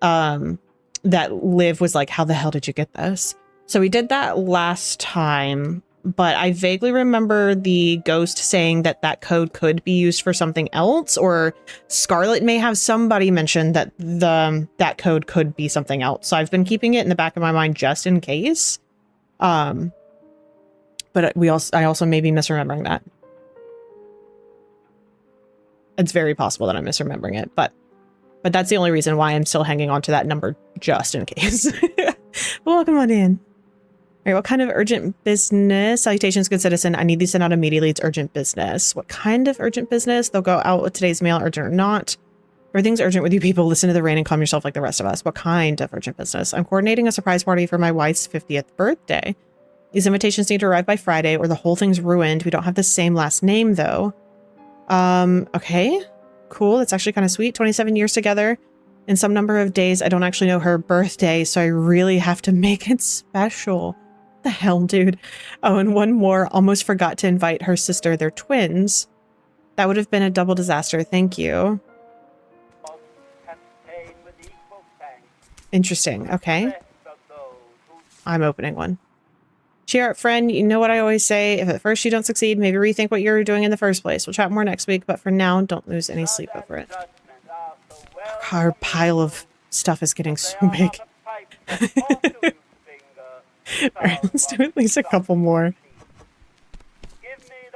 That Liv was like, how the hell did you get this? So we did that last time, but I vaguely remember the ghost saying that that code could be used for something else, or Scarlet may have somebody mentioned that that code could be something else. So I've been keeping it in the back of my mind just in case. But I also may be misremembering that. It's very possible that I'm misremembering it, but that's the only reason why I'm still hanging on to that number just in case. Welcome on in. All right, what kind of urgent business? Salutations, good citizen. I need these sent out immediately. It's urgent business. What kind of urgent business? They'll go out with today's mail, urgent or not. Everything's urgent with you people. Listen to the rain and calm yourself like the rest of us. What kind of urgent business? I'm coordinating a surprise party for my wife's 50th birthday. These invitations need to arrive by Friday or the whole thing's ruined. We don't have the same last name though. Okay. Cool. That's actually kind of sweet. 27 years together. In some number of days, I don't actually know her birthday, so I really have to make it special. What the hell, dude? Oh, and one more. Almost forgot to invite her sister. They're twins. That would have been a double disaster. Thank you. Interesting. Okay. I'm opening one. Cheer up, friend. You know what I always say. If at first you don't succeed, maybe rethink what you're doing in the first place. We'll chat more next week, but for now, don't lose any sleep over it. Our pile of stuff is getting so big. Alright, let's do at least a couple more.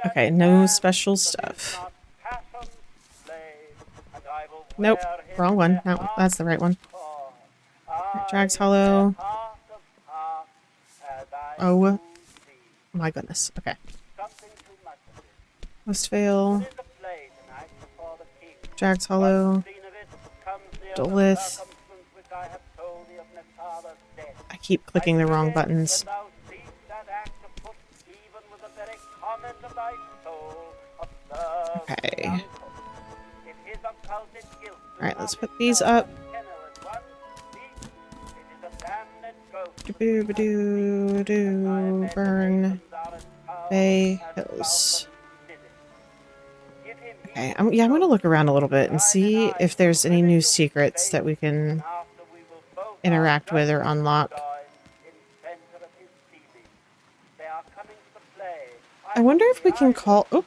Okay, no special stuff. Nope, wrong one. No, that's the right one. Right, Drags Hollow. Oh my goodness. Okay. Westvale. Drags Hollow. Dolith. I keep clicking the wrong buttons. Okay. Alright, let's put these up. Burn. Bay Hills. Okay, I'm gonna look around a little bit and see if there's any new secrets that we can interact with or unlock. I wonder if we can call... Oh.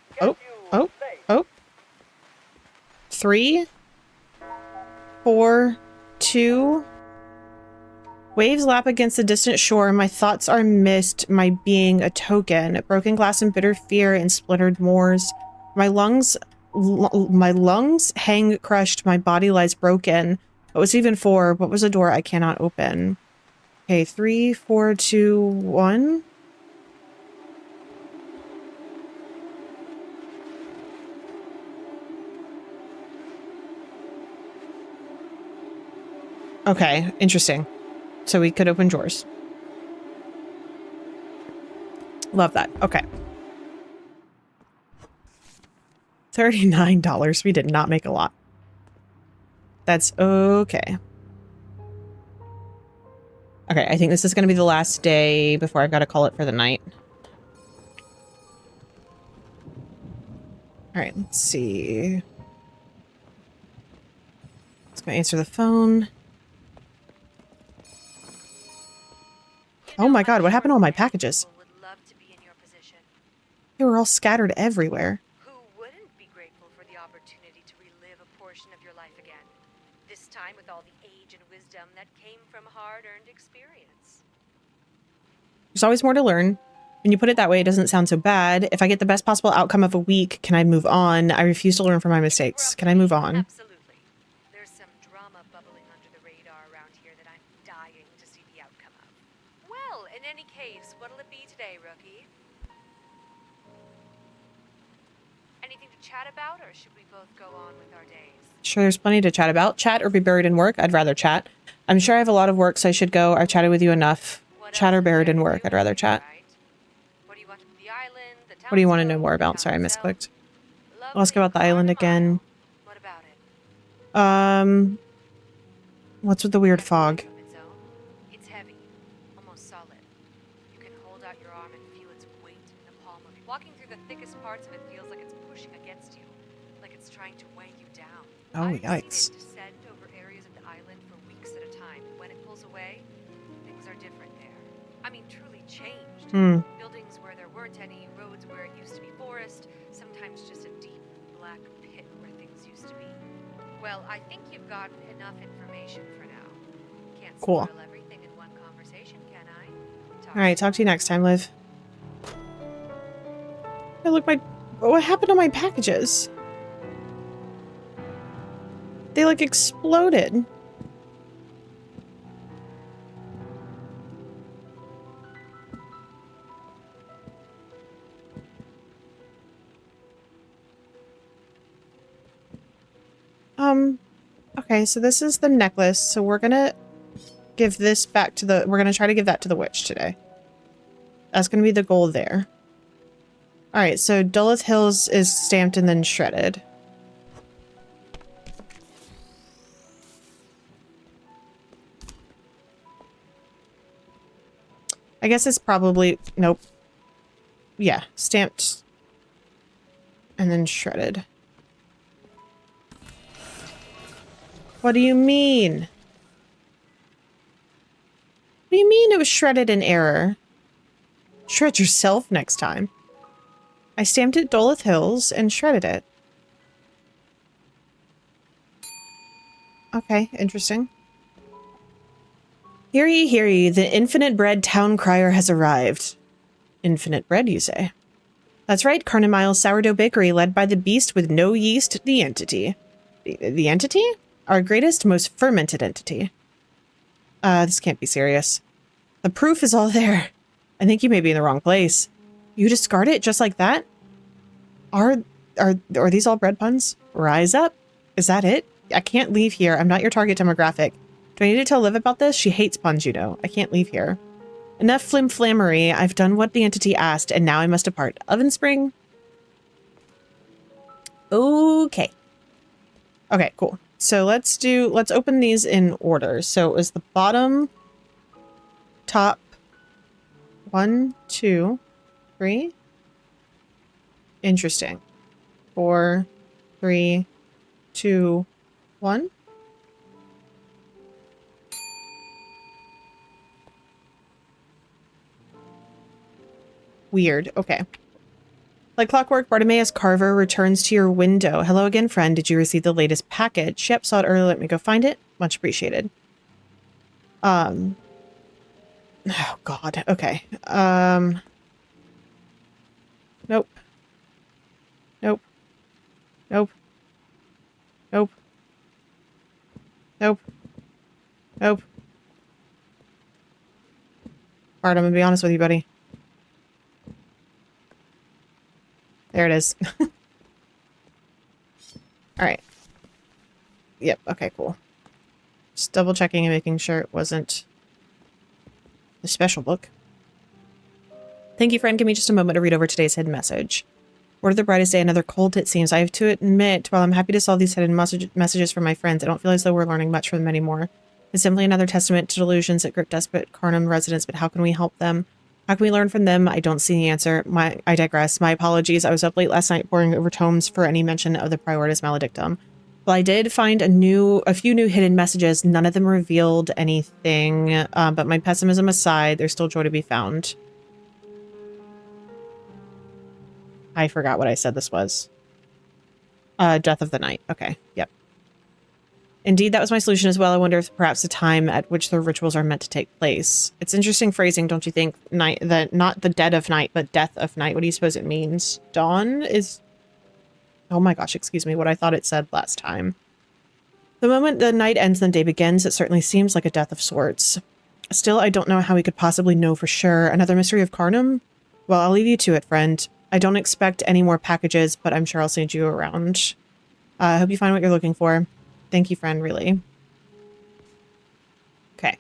3, 4, 2... Waves lap against the distant shore. My thoughts are mist, my being a token. Broken glass and bitter fear and splintered moors. My lungs hang crushed. My body lies broken. What was even 4? What was a door I cannot open? Okay, 3, 4, 2, 1. Okay, interesting. So we could open drawers. Love that. Okay. $39. We did not make a lot. That's okay. Okay, I think this is going to be the last day before I've got to call it for the night. All right, let's see. Let's go answer the phone. Oh my god, what happened to all my packages? They were all scattered everywhere. Who wouldn't be grateful for the opportunity to relive a portion of your life again? This time with all the age and wisdom that came from hard-earned experience. There's always more to learn. When you put it that way, it doesn't sound so bad. If I get the best possible outcome of a week, can I move on? I refuse to learn from my mistakes. Can I move on? Absolutely. There's some drama bubbling under the radar around here that I'm dying to see the outcome of. Well, in any case, what'll it be today, rookie? Anything to chat about, or should we both go on with our days? Sure, there's plenty to chat about. Chat or be buried in work? I'd rather chat. I'm sure I have a lot of work, so I should go. I've chatted with you enough. Chat or buried in work? I'd rather chat. What do you want to know more about? Sorry, I misclicked. I'll ask about the island again. What about it? What's with the weird fog? It's heavy, You can hold out your arm and feel its weight in the palm of it. Walking through the thickest parts of it feels like it's pushing against you, like it's trying to weigh you down. Oh, I've yikes. seen it descend over areas of the island for weeks at a time. When it pulls away, things are different there. I mean, truly changed. Buildings where there weren't any, roads where it used to be forest, sometimes just a deep black pit where things used to be. Well, I think you've gotten enough information for now. Can't Cool. spoil everything in one conversation, can I? All right, talk to you next time, Liv. Hey, look, what happened to my packages? They, like, exploded. Okay, so this is the necklace, so we're gonna give this back to we're gonna try to give that to the witch today. That's gonna be the goal there. Alright, so Duluth Hills is stamped and then shredded. I guess it's probably... Nope. Yeah, stamped and then shredded. What do you mean? What do you mean it was shredded in error? Shred yourself next time. I stamped it Duluth Hills and shredded it. Okay, interesting. Hear ye, the infinite bread town crier has arrived. Infinite bread, you say? That's right, Carnamile's sourdough bakery, led by the beast with no yeast, the entity. The entity? Our greatest, most fermented entity. This can't be serious. The proof is all there. I think you may be in the wrong place. You discard it just like that? Are these all bread puns? Rise up? Is that it? I can't leave here. I'm not your target demographic. Do I need to tell Liv about this? She hates puns, you know. I can't leave here. Enough flim-flammery. I've done what the entity asked, and now I must depart. Oven spring? Okay. Okay, cool. So let's open these in order. So it was the bottom, top, 1, 2, 3. Interesting. 4, 3, 2, 1. Weird. Okay. Like clockwork, Bartimaeus Carver returns to your window. Hello again, friend. Did you receive the latest package? Yep, saw it earlier. Let me go find it. Much appreciated. Oh, God. Okay. Nope. Nope. Nope. Nope. Nope. Nope. Bart, I'm gonna be honest with you, buddy. There it is. Alright. Yep, okay, cool. Just double checking and making sure it wasn't the special book. Thank you, friend. Give me just a moment to read over today's hidden message. Word of the brightest day, another cold, it seems. I have to admit, while I'm happy to solve these hidden messages from my friends, I don't feel as though we're learning much from them anymore. It's simply another testament to delusions that grip desperate Carnum residents, but how can we help them? How can we learn from them? I don't see the answer. I digress. My apologies. I was up late last night poring over tomes for any mention of the Prioritas Maledictum. Well, I did find a few new hidden messages. None of them revealed anything, but my pessimism aside, there's still joy to be found. I forgot what I said this was. Death of the Night. Okay, yep. Indeed, that was my solution as well. I wonder if perhaps the time at which the rituals are meant to take place. It's interesting phrasing, don't you think? Not the dead of night, but death of night. What do you suppose it means? Dawn is... Oh my gosh, excuse me, what I thought it said last time. The moment the night ends and the day begins, it certainly seems like a death of sorts. Still, I don't know how we could possibly know for sure. Another mystery of Carnum? Well, I'll leave you to it, friend. I don't expect any more packages, but I'm sure I'll send you around. I hope you find what you're looking for. Thank you, friend, really. Okay.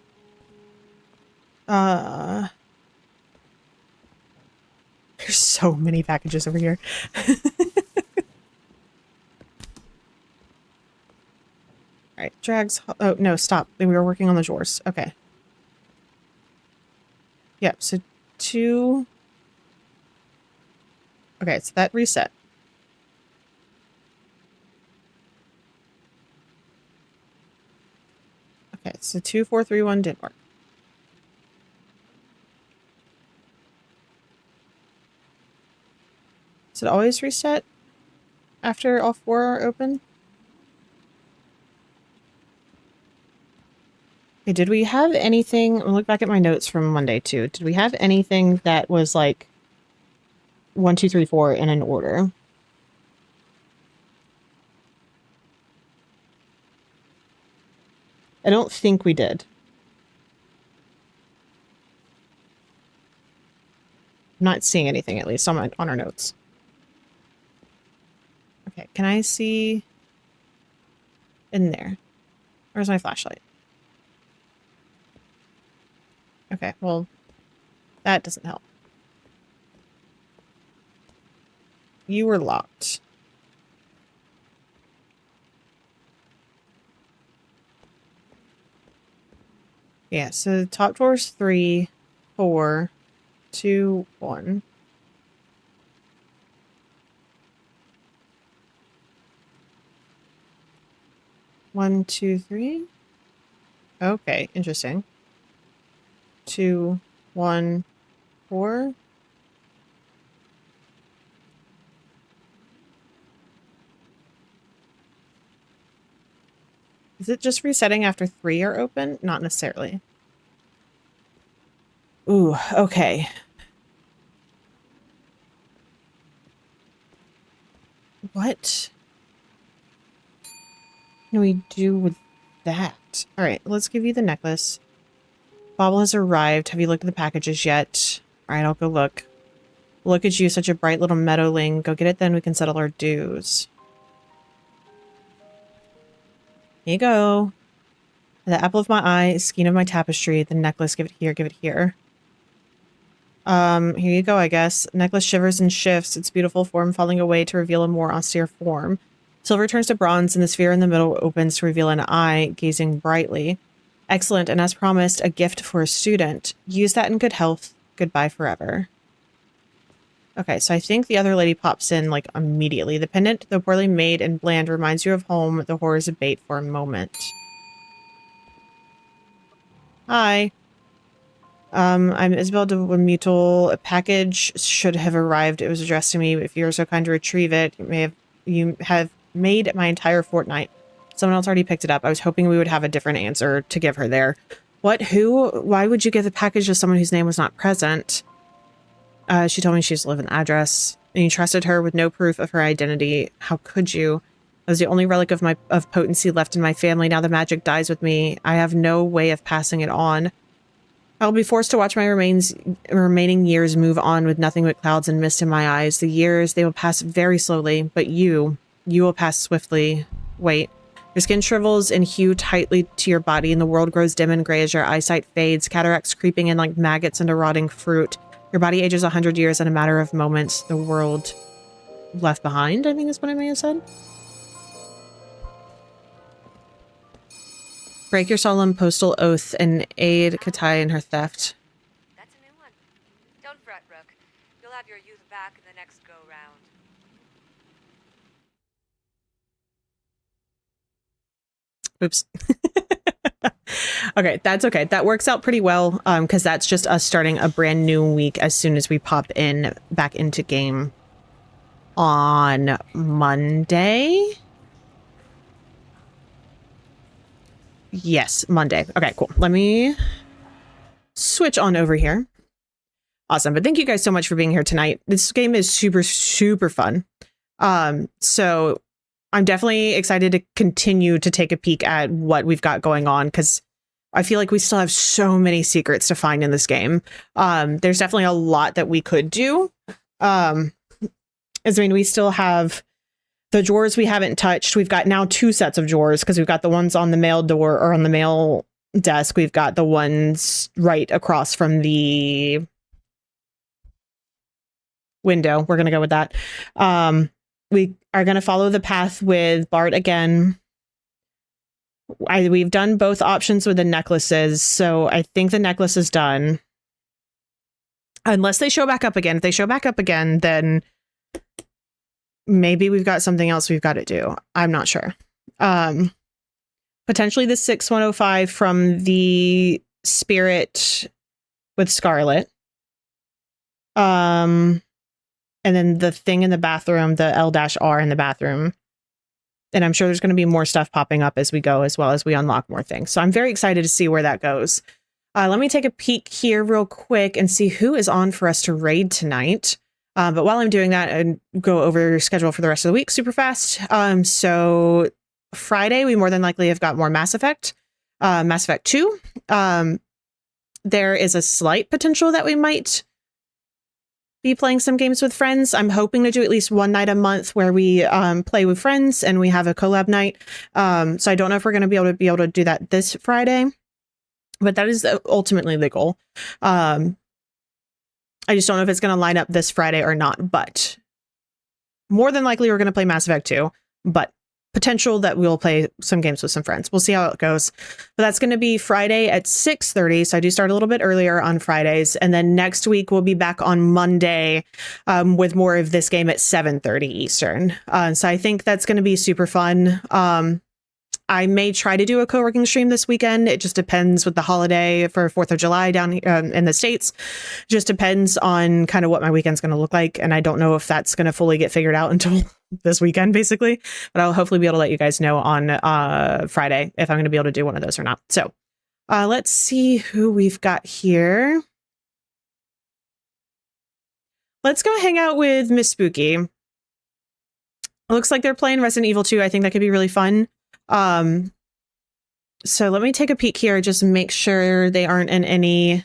There's so many packages over here. Alright, drags... Oh, no, stop. We were working on the drawers. Okay. Yep, so 2. Okay, so that reset. Okay, so 2, 4, 3, 1 didn't work. Does it always reset after all 4 are open? Okay, did we have anything? I'll look back at my notes from Monday too. Did we have anything that was like 1, 2, 3, 4 in an order? I don't think we did. I'm not seeing anything, at least on our notes. Okay, can I see in there? Where's my flashlight? Okay, well, that doesn't help. You were locked. Yeah, so the top door's 3, 4, 2, 1. One, 2, 3. Okay, interesting. 2, 1, 4. Is it just resetting after 3 are open? Not necessarily. Ooh, okay. What can we do with that? All right, let's give you the necklace. Bobble has arrived. Have you looked at the packages yet? All right, I'll go look. Look at you, such a bright little meadowling. Go get it, then we can settle our dues. Here you go. The apple of my eye, skein of my tapestry, the necklace, give it here, give it here. Here you go, I guess. Necklace shivers and shifts, its beautiful form falling away to reveal a more austere form. Silver turns to bronze, and the sphere in the middle opens to reveal an eye, gazing brightly. Excellent, and as promised, a gift for a student. Use that in good health. Goodbye forever. Okay, so I think the other lady pops in, like, immediately. The pendant, though poorly made and bland, reminds you of home. The horrors abate for a moment. Hi. I'm Isabel de Mutual. A package should have arrived. It was addressed to me. If you're so kind to retrieve it, you have made my entire fortnight. Someone else already picked it up. I was hoping we would have a different answer to give her there. What? Who? Why would you give the package to someone whose name was not present? She told me she used to live in the address, and you trusted her with no proof of her identity. How could you? I was the only relic of potency left in my family. Now the magic dies with me. I have no way of passing it on. I'll be forced to watch my remaining years move on with nothing but clouds and mist in my eyes. The years, they will pass very slowly, but you will pass swiftly. Wait. Your skin shrivels and hew tightly to your body, and the world grows dim and gray as your eyesight fades, cataracts creeping in like maggots into rotting fruit. Your body ages 100 years in a matter of moments. The world left behind, I think is what I may have said. Break your solemn postal oath and aid Katai in her theft. That's a new one. Don't fret, Rook. You'll have your youth back in the next go-round. Oops. Okay, that's okay. That works out pretty well, because that's just us starting a brand new week as soon as we pop in back into game on Monday. Yes, Monday. Okay, cool. Let me switch on over here. Awesome. But thank you guys so much for being here tonight. This game is super, super fun. So I'm definitely excited to continue to take a peek at what we've got going on, because I feel like we still have so many secrets to find in this game. There's definitely a lot that we could do. We still have the drawers we haven't touched. We've got now 2 sets of drawers, because we've got the ones on the mail door or on the mail desk. We've got the ones right across from the window. We're going to go with that. We are going to follow the path with Bart again. We've done both options with the necklaces, so I think the necklace is done. Unless they show back up again. If they show back up again, then maybe we've got something else we've got to do. I'm not sure. Potentially the 6105 from the Spirit with Scarlet. And then the thing in the bathroom, the L-R in the bathroom. And I'm sure there's going to be more stuff popping up as we go, as well as we unlock more things. So I'm very excited to see where that goes. Let me take a peek here real quick and see who is on for us to raid tonight. But while I'm doing that, and go over your schedule for the rest of the week super fast. So Friday, we more than likely have got more Mass Effect 2. There is a slight potential that we might be playing some games with friends. I'm hoping to do at least one night a month where we play with friends and we have a collab night. So I don't know if we're going to be able to do that this Friday, but that is ultimately the goal. I just don't know if it's going to line up this Friday or not, but more than likely we're going to play Mass Effect 2, but potential that we'll play some games with some friends. We'll see how it goes. But that's going to be Friday at 6:30. So I do start a little bit earlier on Fridays. And then next week we'll be back on Monday with more of this game at 7:30 Eastern. So I think that's going to be super fun. I may try to do a co-working stream this weekend. It just depends with the holiday for 4th of July down in the States. Just depends on kind of what my weekend's going to look like. And I don't know if that's going to fully get figured out until this weekend, basically. But I'll hopefully be able to let you guys know on Friday if I'm going to be able to do one of those or not. So let's see who we've got here. Let's go hang out with Miss Spooky. It looks like they're playing Resident Evil 2. I think that could be really fun. So let me take a peek here, just make sure they aren't in any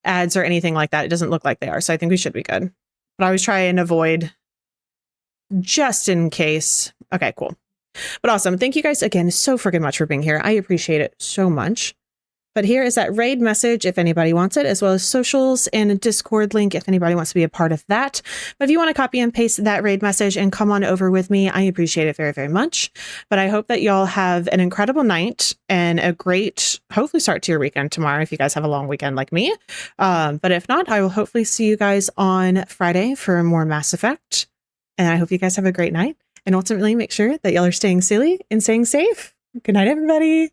ads or anything like that. It doesn't look like they are, so I think we should be good. But I always try and avoid just in case. Okay, cool. But awesome. Thank you guys again so freaking much for being here. I appreciate it so much. But here is that raid message if anybody wants it, as well as socials and a Discord link if anybody wants to be a part of that. But if you want to copy and paste that raid message and come on over with me, I appreciate it very, very much. But I hope that y'all have an incredible night and a great, hopefully, start to your weekend tomorrow if you guys have a long weekend like me. But if not, I will hopefully see you guys on Friday for more Mass Effect. And I hope you guys have a great night. And ultimately, make sure that y'all are staying silly and staying safe. Good night, everybody.